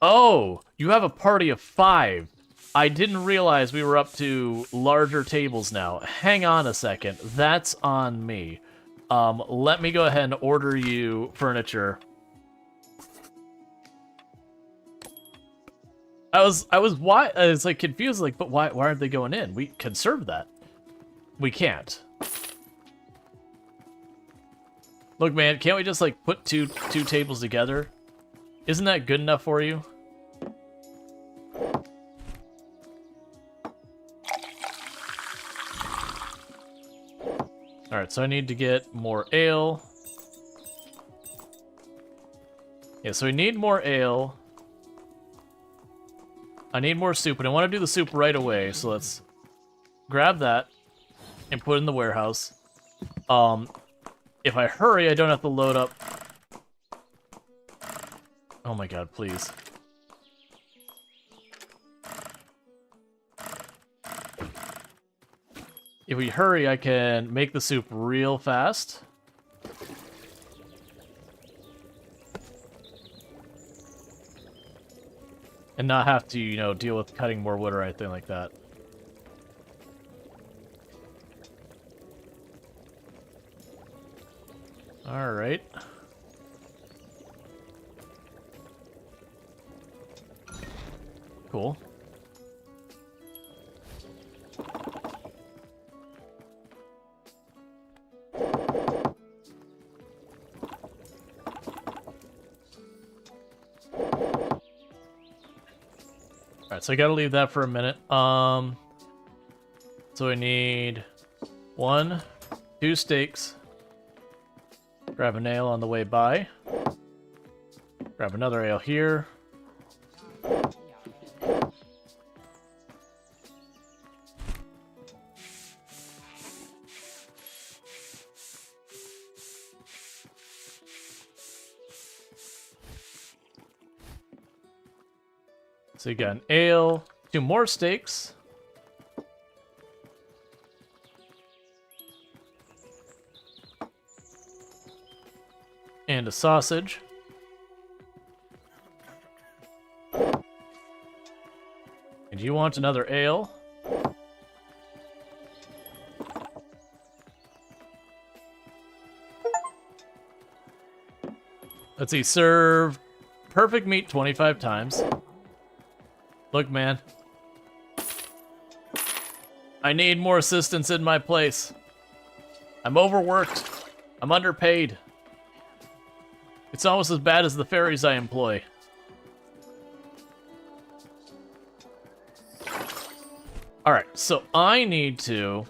Oh, you have a party of 5. I didn't realize we were up to larger tables now. Hang on a second. That's on me. Let me go ahead and order you furniture. I was like confused, like, but why aren't they going in? We can serve that. We can't. Look, man, can't we just like put two tables together? Isn't that good enough for you? Alright, so I need to get more ale. Yeah, so we need more ale. I need more soup, and I want to do the soup right away, so let's grab that and put it in the warehouse. If I hurry, I don't have to load up. Oh my god, please. If we hurry, I can make the soup real fast. And not have to, you know, deal with cutting more wood or anything like that. Alright. Cool. Alright, so I gotta leave that for a minute. So I need 1, 2 steaks. Grab an ale on the way by. Grab another ale here. So you got an ale, 2 more steaks. And a sausage. And you want another ale? Let's see, serve perfect meat 25 times. Look, man. I need more assistance in my place. I'm overworked. I'm underpaid. It's almost as bad as the fairies I employ. Alright, so I need to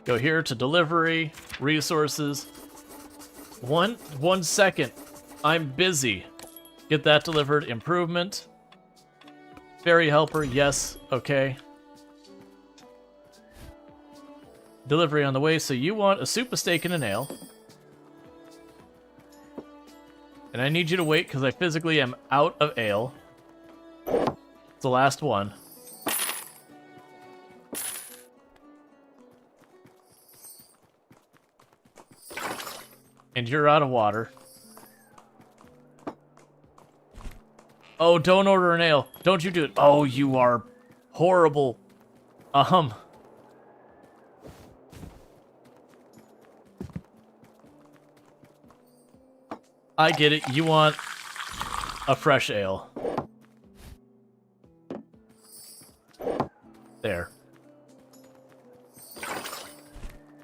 go here to delivery, resources. One second. I'm busy. Get that delivered. Improvement. Fairy helper, yes, okay. Delivery on the way, so you want a soup, a steak, and an ale. And I need you to wait, because I physically am out of ale. It's the last one. And you're out of water. Oh, don't order an ale. Don't you do it. Oh, you are horrible. I get it. You want a fresh ale. There.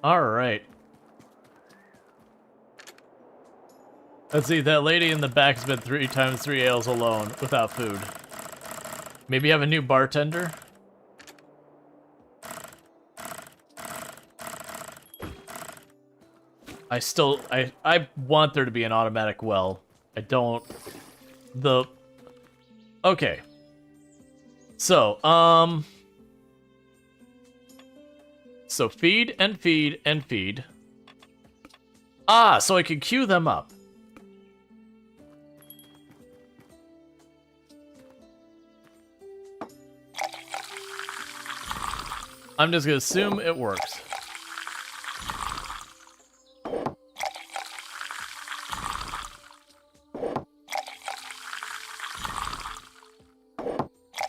All right. Let's see, that lady in the back has been 3 times 3 ales alone without food. Maybe have a new bartender? I want there to be an automatic well. I don't... Okay. So, So feed and feed and feed. Ah, so I can queue them up. I'm just gonna assume it works.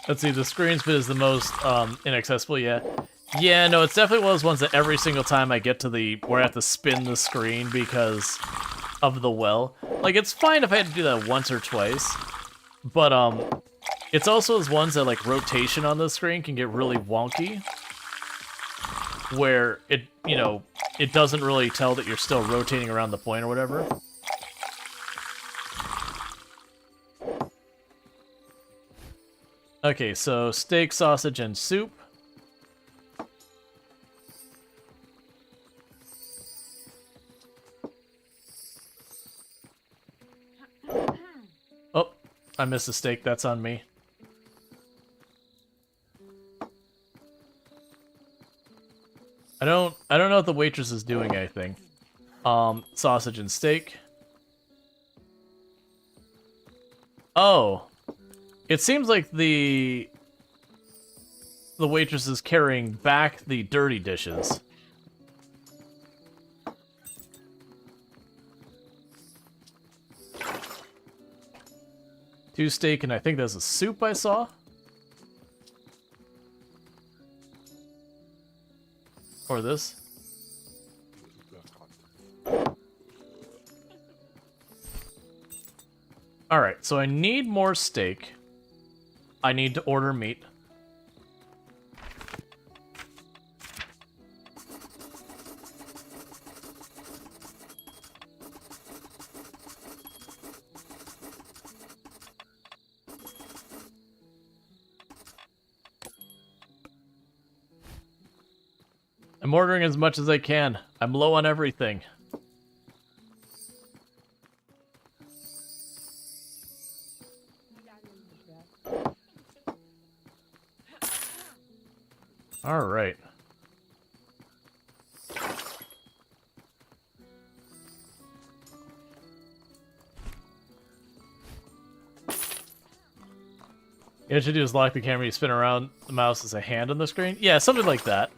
Let's see, the screen spit is the most inaccessible yet. Yeah, no, it's definitely one of those ones that every single time I get to where I have to spin the screen because of the well. Like, it's fine if I had to do that once or twice, but it's also those ones that, like, rotation on the screen can get really wonky. Where it, it doesn't really tell that you're still rotating around the point or whatever. Okay, so steak, sausage, and soup. Oh, I missed a steak. That's on me. I don't know if the waitress is doing anything. Sausage and steak. Oh. It seems like the waitress is carrying back the dirty dishes. Two steak, and I think there's a soup I saw. Or this. Alright, so I need more steak. I need to order meat. I'm ordering as much as I can. I'm low on everything. All right. You have to do is lock the camera, you spin around the mouse as a hand on the screen. Yeah, something like that.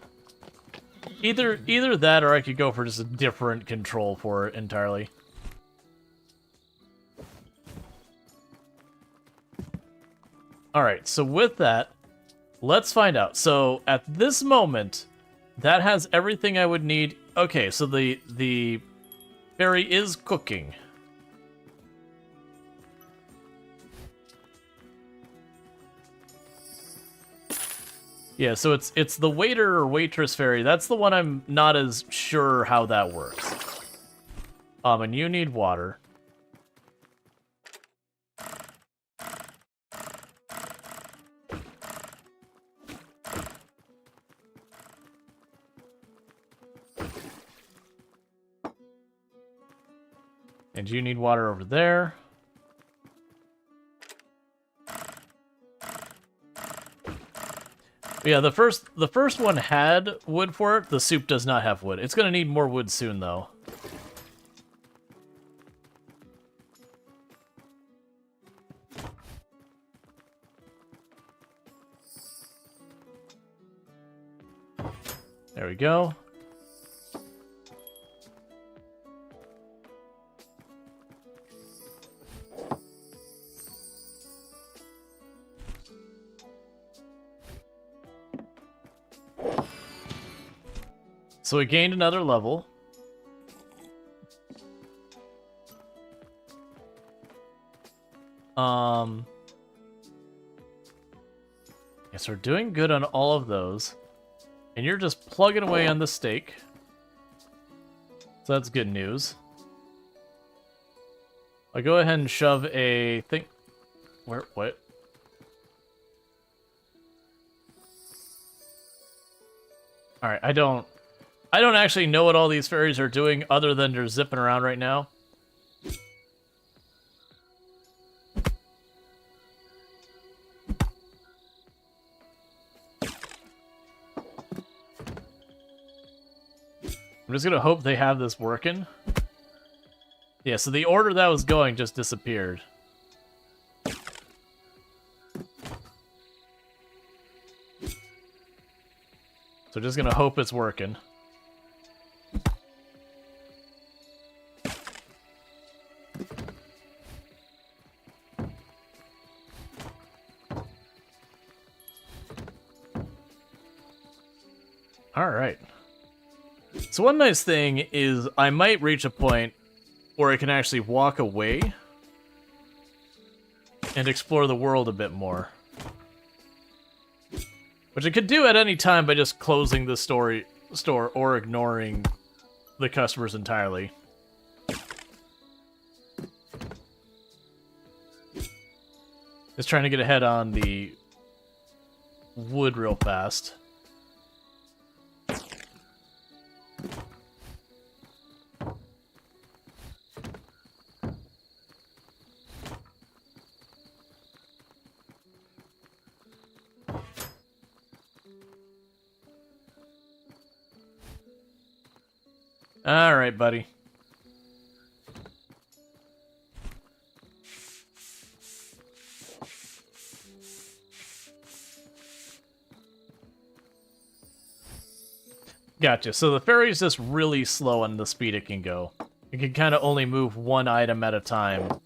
Either that, or I could go for just a different control for it entirely. Alright, so with that, let's find out. So at this moment, that has everything I would need. Okay, so the ferry is cooking. Yeah, so it's the waiter or waitress ferry. That's the one I'm not as sure how that works. And you need water. And you need water over there. Yeah, the first one had wood for it. The soup does not have wood. It's gonna need more wood soon, though. There we go. So we gained another level. Yes, we're doing good on all of those. And you're just plugging away on the steak. So that's good news. I'll go ahead and shove a thing. Where? What? Alright, I don't actually know what all these fairies are doing other than they're zipping around right now. I'm just gonna hope they have this working. Yeah, so the order that was going just disappeared. So just gonna hope it's working. Alright. So one nice thing is I might reach a point where I can actually walk away and explore the world a bit more. Which I could do at any time by just closing the store or ignoring the customers entirely. Just trying to get ahead on the wood real fast. All right, buddy. Gotcha. So the ferry's just really slow on the speed it can go. It can kind of only move one item at a time.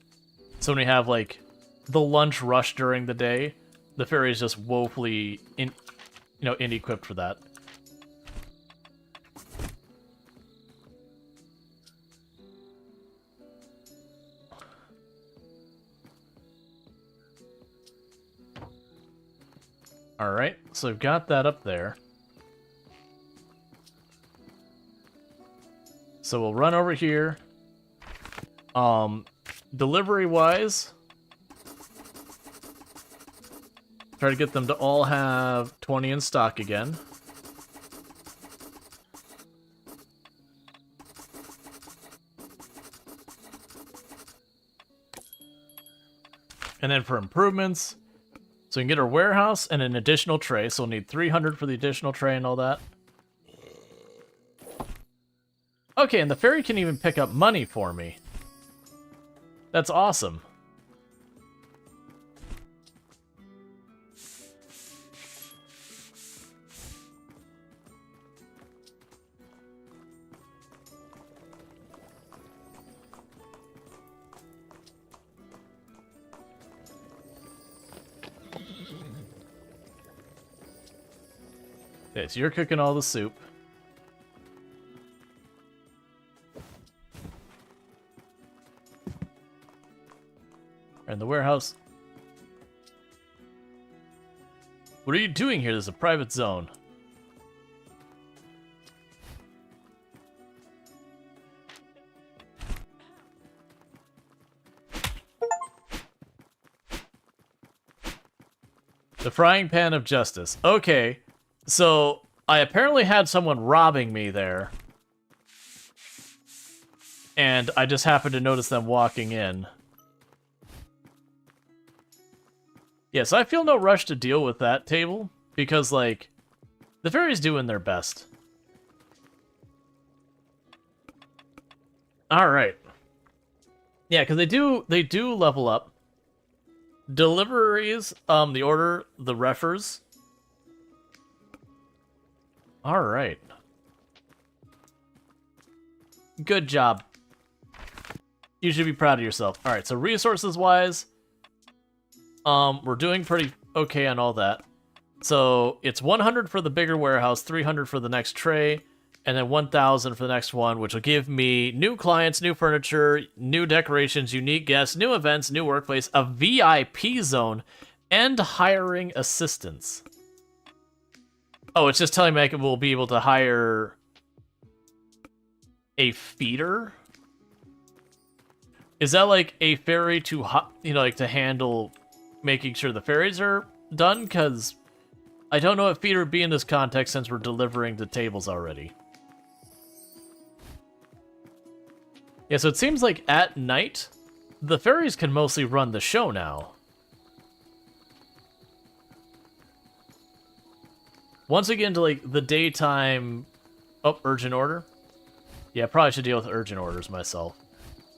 So when we have, like, the lunch rush during the day, the ferry is just woefully inequipped for that. Alright, so we've got that up there. So we'll run over here. Delivery-wise, try to get them to all have 20 in stock again. And then for improvements, so we can get our warehouse and an additional tray, so we'll need 300 for the additional tray and all that. Okay, and the ferry can even pick up money for me. That's awesome. Okay, so you're cooking all the soup. And the warehouse. What are you doing here? This is a private zone. The frying pan of justice. Okay, so I apparently had someone robbing me there. And I just happened to notice them walking in. Yes, I feel no rush to deal with that table, because, like, the fairy's doing their best. Alright. Yeah, because they do level up. Deliveries, the order, the refers. Alright. Good job. You should be proud of yourself. Alright, so resources-wise, we're doing pretty okay on all that. So it's 100 for the bigger warehouse, 300 for the next tray, and then 1,000 for the next one, which will give me new clients, new furniture, new decorations, unique guests, new events, new workplace, a VIP zone, and hiring assistants. Oh, it's just telling me we'll be able to hire a feeder? Is that like a ferry to, like to handle making sure the ferries are done? Because I don't know if feeder would be in this context since we're delivering the tables already. Yeah, so it seems like at night, the ferries can mostly run the show now. Once we get into, like, the daytime... Oh, urgent order? Yeah, I probably should deal with urgent orders myself.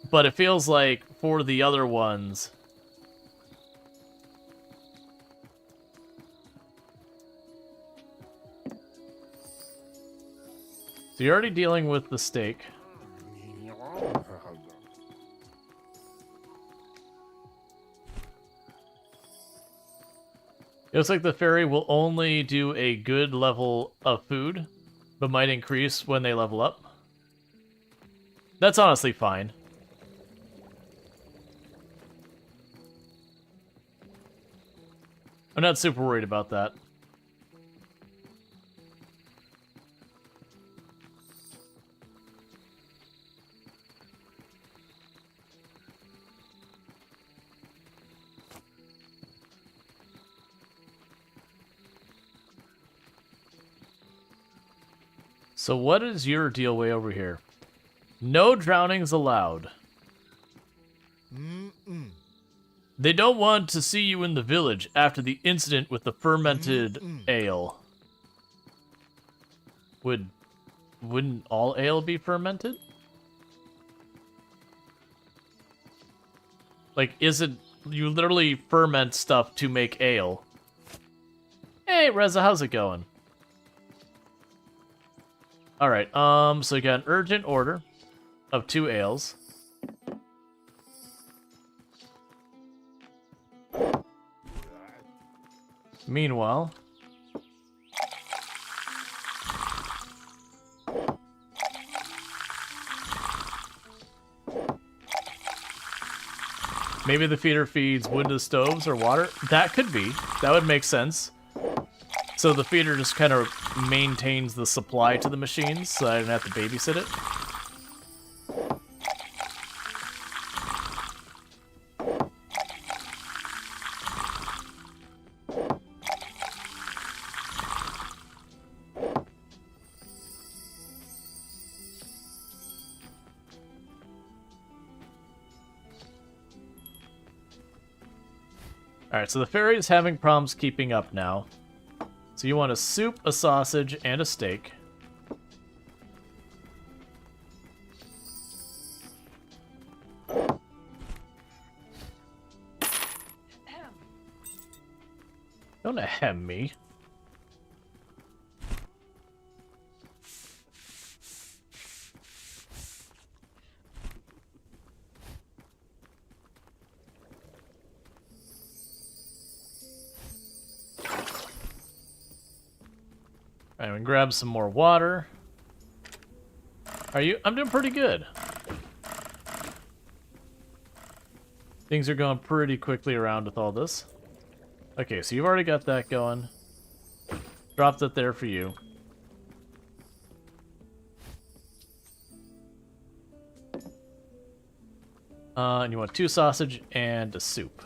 But it feels like, for the other ones... So you're already dealing with the steak. It looks like the ferry will only do a good level of food, but might increase when they level up. That's honestly fine. I'm not super worried about that. So what is your deal way over here? No drownings allowed. They don't want to see you in the village after the incident with the fermented ale. Wouldn't all ale be fermented? Like, is it... You literally ferment stuff to make ale. Hey, Reza, how's it going? Alright, so you got an urgent order of 2 ales. Meanwhile... Maybe the feeder feeds wood to stoves or water? That could be. That would make sense. So the feeder just kind of maintains the supply to the machines, so I don't have to babysit it. Alright, so the ferry is having problems keeping up now. So you want a soup, a sausage, and a steak. Don't ahem me. I'm gonna grab some more water. Are you? I'm doing pretty good. Things are going pretty quickly around with all this. Okay, so you've already got that going. Dropped it there for you. And you want 2 sausage and a soup.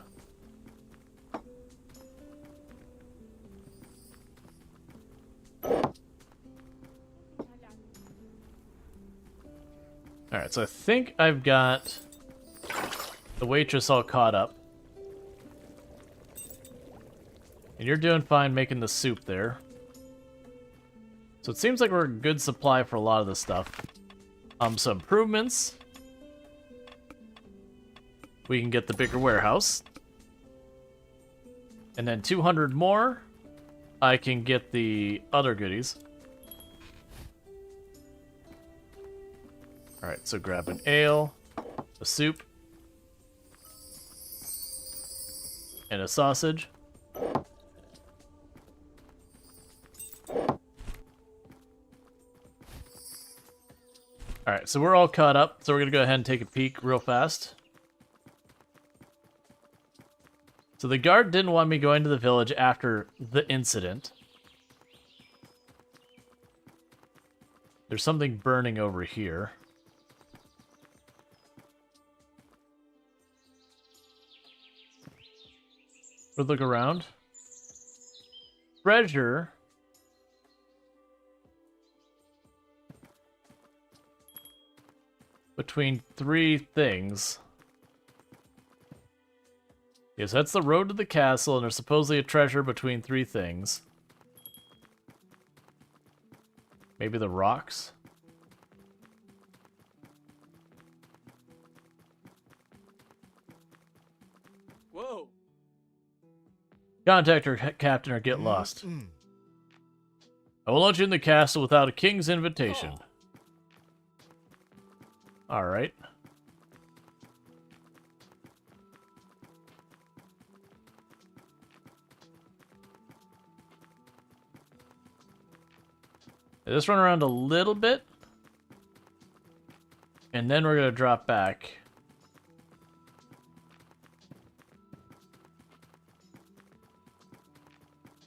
Alright, so I think I've got the waitress all caught up. And you're doing fine making the soup there. So it seems like we're a good supply for a lot of this stuff. Some improvements. We can get the bigger warehouse. And then 200 more, I can get the other goodies. Alright, so grab an ale, a soup, and a sausage. Alright, so we're all caught up, so we're gonna go ahead and take a peek real fast. So the guard didn't want me going to the village after the incident. There's something burning over here. Let's look around. Treasure. Between 3 things. Yes, that's the road to the castle, and there's supposedly a treasure between 3 things. Maybe the rocks? Whoa! Contact our captain or get lost. I won't let you in the castle without a king's invitation. Alright. Let's run around a little bit. And then we're going to drop back.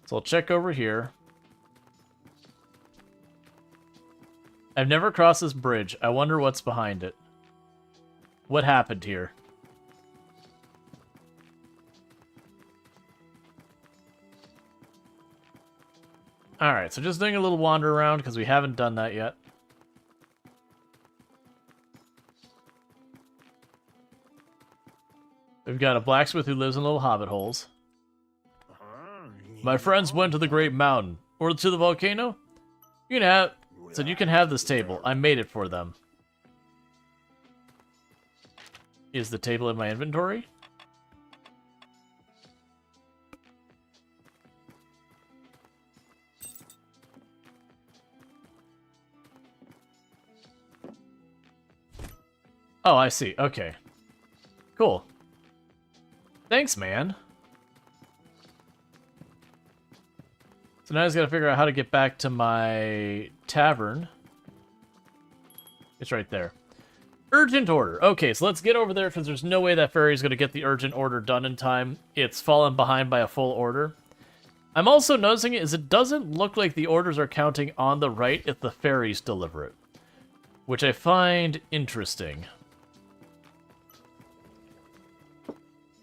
So I'll check over here. I've never crossed this bridge. I wonder what's behind it. What happened here? Alright, so just doing a little wander around because we haven't done that yet. We've got a blacksmith who lives in little hobbit holes. My friends went to the Great Mountain. Or to the volcano? You can have... Said you can have this table. I made it for them. Is the table in my inventory? Oh, I see. Okay. Cool. Thanks, man. So now I just gotta figure out how to get back to my tavern. It's right there. Urgent order. Okay, so let's get over there because there's no way that ferry is gonna get the urgent order done in time. It's fallen behind by a full order. I'm also noticing is it doesn't look like the orders are counting on the right if the ferries deliver it, which I find interesting.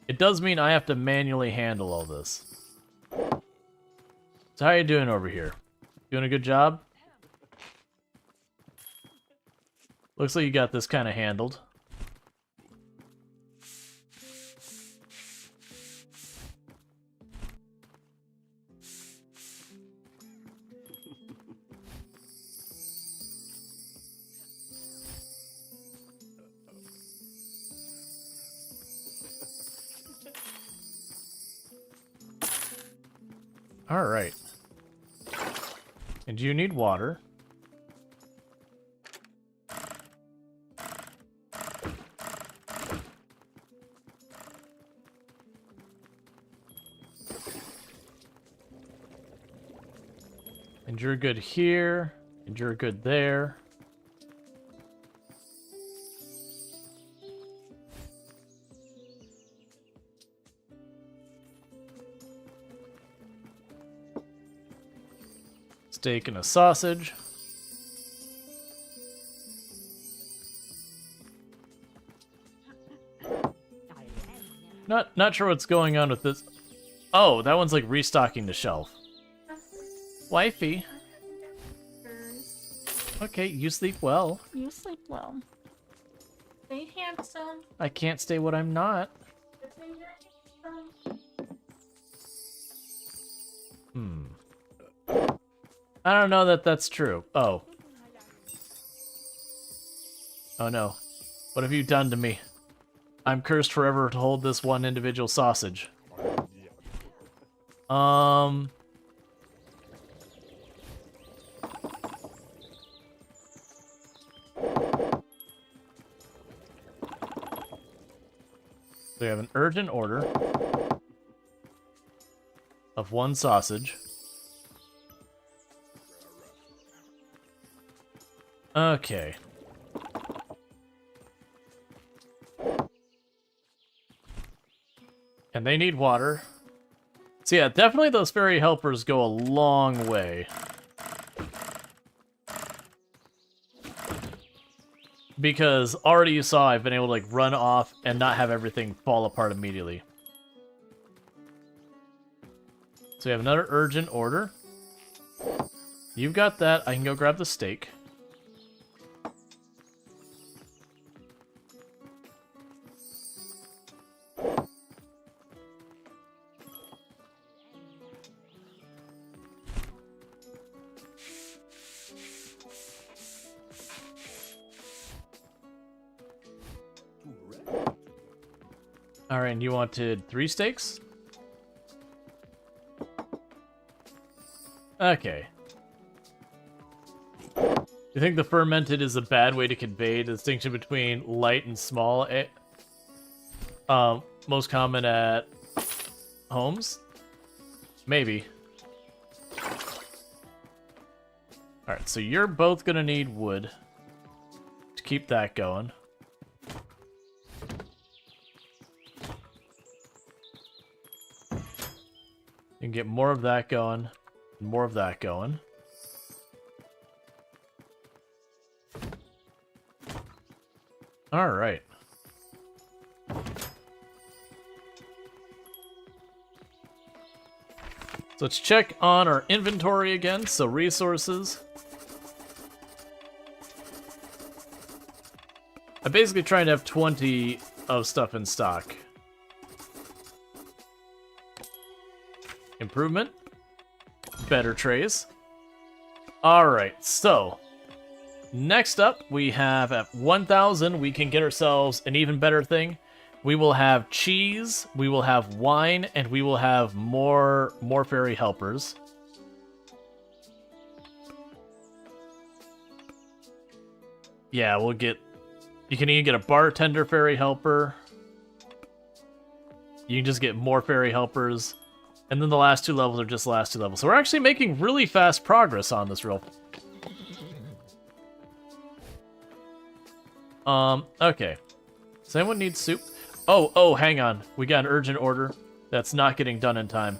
It does mean I have to manually handle all this. So how you doing over here? Doing a good job? Looks like you got this kind of handled. All right. And do you need water? And you're good here. And you're good there. Steak and a sausage. Not sure what's going on with this. Oh, that one's like restocking the shelf. Wifey. Okay, you sleep well. You sleep well. Stay handsome. I can't stay what I'm not. I don't know that that's true. Oh. Oh no. What have you done to me? I'm cursed forever to hold this one individual sausage. We have an urgent order of one sausage. Okay. And they need water. So yeah, definitely those fairy helpers go a long way. Because already you saw I've been able to like run off and not have everything fall apart immediately. So we have another urgent order. You've got that. I can go grab the steak. Alright, and you wanted 3 steaks? Okay. You think the fermented is a bad way to convey the distinction between light and small? Most common at homes? Maybe. Alright, so you're both gonna need wood to keep that going. You can get more of that going, and more of that going. All right. So let's check on our inventory again. So resources. I'm basically trying to have 20 of stuff in stock. Improvement. Better trays. Alright, so next up we have at 1,000 we can get ourselves an even better thing. We will have cheese, we will have wine, and we will have more fairy helpers. Yeah, we'll get... You can even get a bartender fairy helper. You can just get more fairy helpers. And then the last 2 levels are just the last 2 levels. So we're actually making really fast progress on this real. Okay. Does anyone need soup? Oh, hang on. We got an urgent order that's not getting done in time.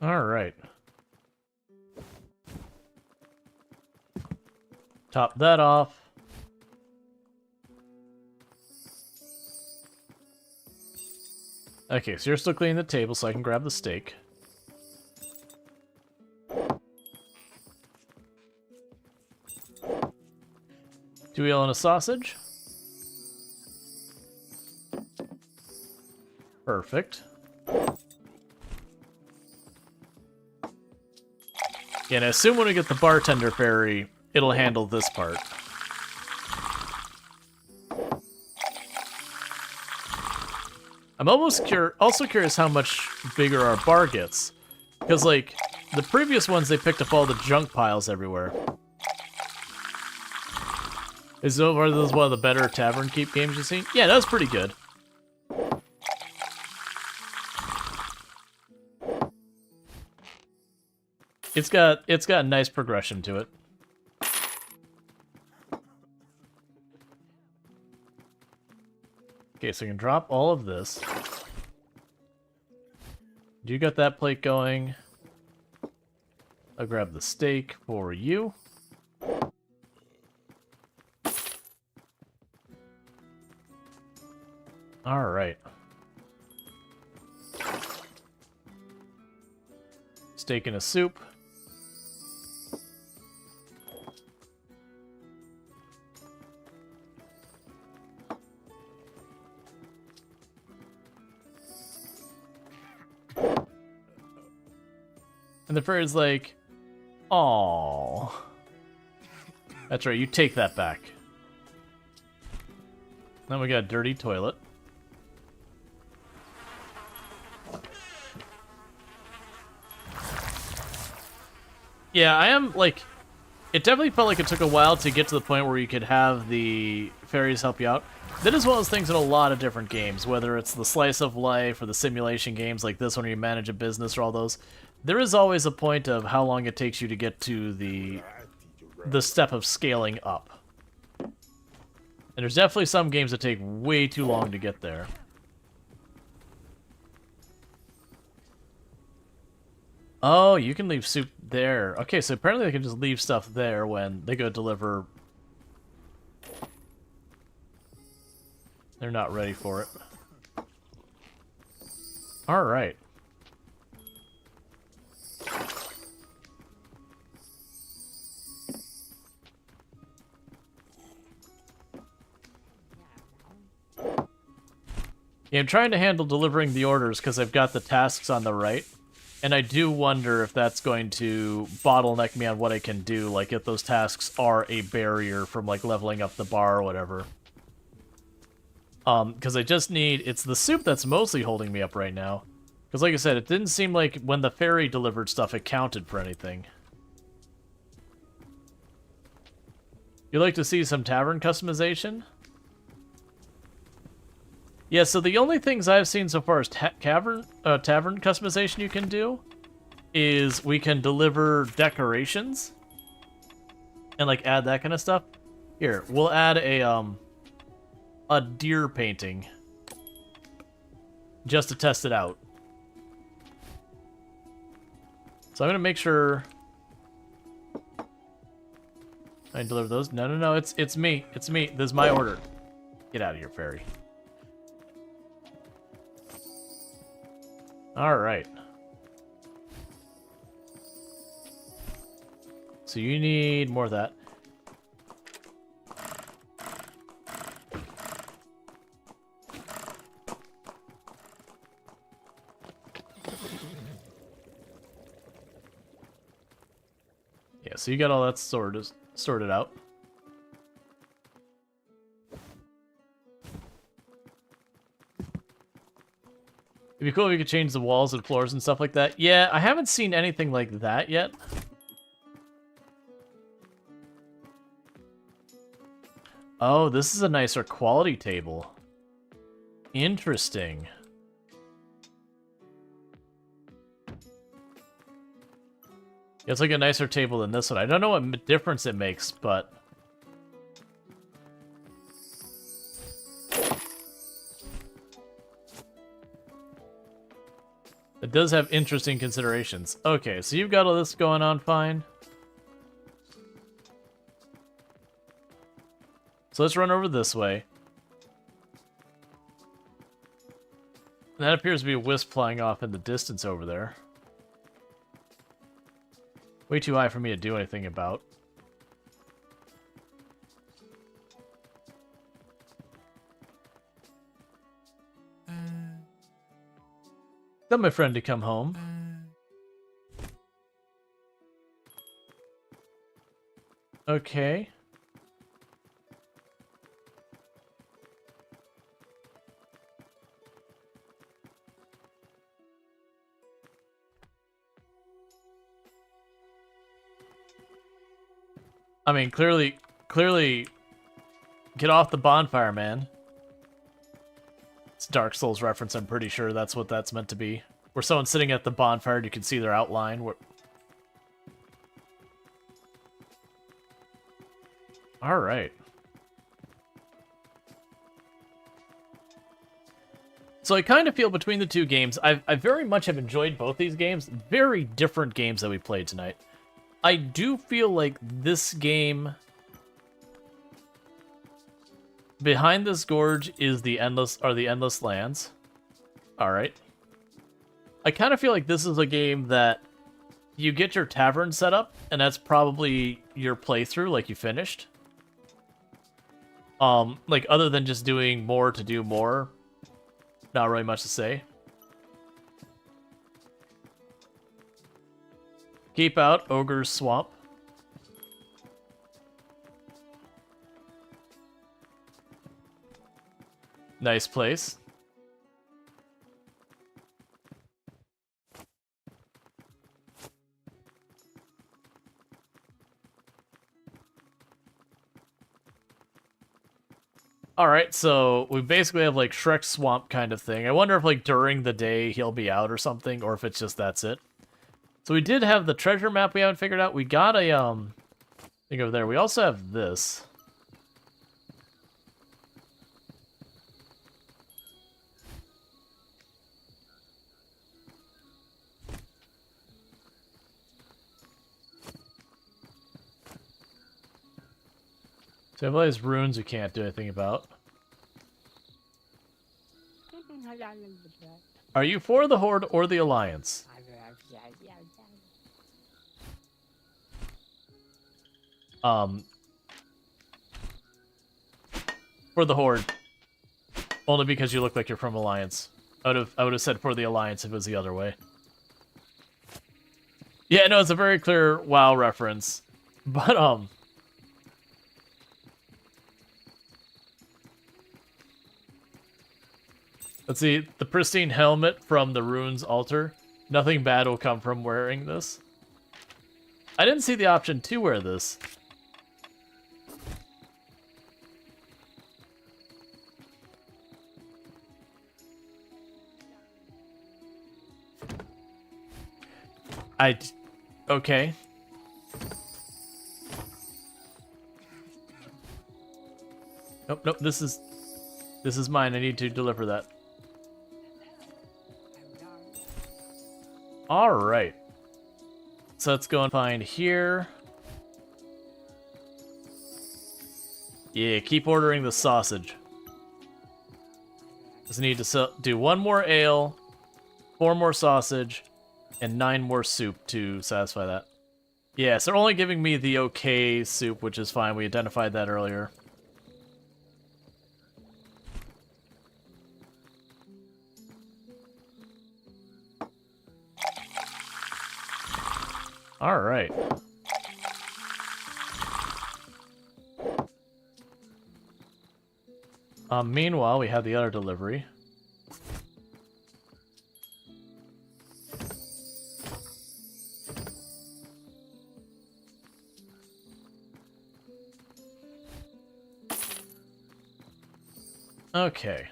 All right. Top that off. Okay, so you're still cleaning the table so I can grab the steak. Do we own a sausage? Perfect. And I assume when we get the bartender fairy, it'll handle this part. I'm also curious how much bigger our bar gets. Because, like, the previous ones, they picked up all the junk piles everywhere. Is so far this is one of the better Tavern Keep games you've seen? Yeah, that was pretty good. It's got a nice progression to it. Okay, so you can drop all of this. You got that plate going. I'll grab the steak for you. All right. Steak in a soup. And the fairy's like, "Aww." That's right, you take that back. Then we got a dirty toilet. Yeah, I am, like, it definitely felt like it took a while to get to the point where you could have the fairies help you out. That is one of those things in a lot of different games, whether it's the slice of life or the simulation games like this one where you manage a business or all those. There is always a point of how long it takes you to get to the step of scaling up. And there's definitely some games that take way too long to get there. Oh, you can leave soup there. Okay, so apparently they can just leave stuff there when they go deliver. They're not ready for it. All right. Yeah, I'm trying to handle delivering the orders because I've got the tasks on the right. And I do wonder if that's going to bottleneck me on what I can do, like if those tasks are a barrier from like leveling up the bar or whatever. Because I just need, it's the soup that's mostly holding me up right now. Because like I said, it didn't seem like when the fairy delivered stuff, it counted for anything. You'd like to see some tavern customization? Yeah, so the only things I've seen so far as tavern customization you can do is we can deliver decorations and like add that kind of stuff. Here, we'll add a deer painting just to test it out. So I'm gonna make sure I deliver those. No, it's me. It's me. This is my order. Get out of here, fairy. All right. So you need more of that. Yeah, so you got all that sorted out. It'd be cool if you could change the walls and floors and stuff like that. Yeah, I haven't seen anything like that yet. Oh, this is a nicer quality table. Interesting. Yeah, it's like a nicer table than this one. I don't know what difference it makes, but... it does have interesting considerations. Okay, so you've got all this going on fine. So let's run over this way. That appears to be a wisp flying off in the distance over there. Way too high for me to do anything about. Tell my friend to come home. Okay. I mean, clearly, Get off the bonfire, man. It's a Dark Souls reference, I'm pretty sure that's what that's meant to be. Where someone's sitting at the bonfire and you can see their outline. Alright. So I kind of feel between the two games, I very much have enjoyed both these games. Very different games that we played tonight. I do feel like this game... Behind this gorge is the endless lands. Alright. I kind of feel like this is a game that you get your tavern set up, and that's probably your playthrough, like you finished. Like other than just doing more to do more, not really much to say. Keep out Ogre's Swamp. Nice place. Alright, so we basically have like Shrek's Swamp kind of thing. I wonder if like during the day he'll be out or something, or if it's just that's it. So we did have the treasure map we haven't figured out. We got a thing over there. We also have this. So we have all these runes we can't do anything about. Are you for the Horde or the Alliance? For the Horde. Only because you look like you're from Alliance. I would have said for the Alliance if it was the other way. Yeah, no, it's a very clear WoW reference. But, let's see, the pristine helmet from the runes altar. Nothing bad will come from wearing this. I didn't see the option to wear this. Okay. Nope, this is mine. I need to deliver that. Alright. So let's go and find here. Yeah, keep ordering the sausage. Just need to do 1 more ale, 4 more sausage, and 9 more soup to satisfy that. Yeah, so they're only giving me the okay soup, which is fine. We identified that earlier. Alright. Meanwhile, we have the other delivery. Okay.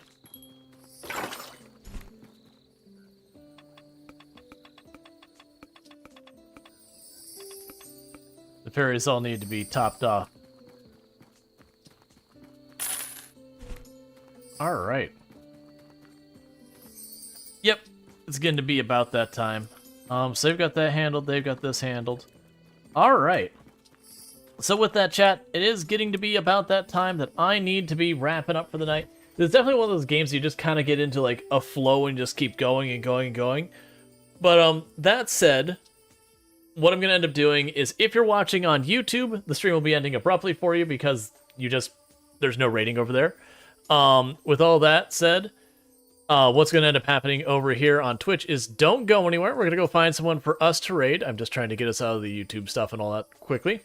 The fairies all need to be topped off. Alright. Yep, it's getting to be about that time. So they've got that handled, they've got this handled. Alright. So with that, chat, it is getting to be about that time that I need to be wrapping up for the night. It's definitely one of those games you just kind of get into like a flow and just keep going and going and going. But that said, what I'm going to end up doing is if you're watching on YouTube, the stream will be ending abruptly for you because there's no rating over there. With all that said, what's going to end up happening over here on Twitch is don't go anywhere. We're going to go find someone for us to raid. I'm just trying to get us out of the YouTube stuff and all that quickly.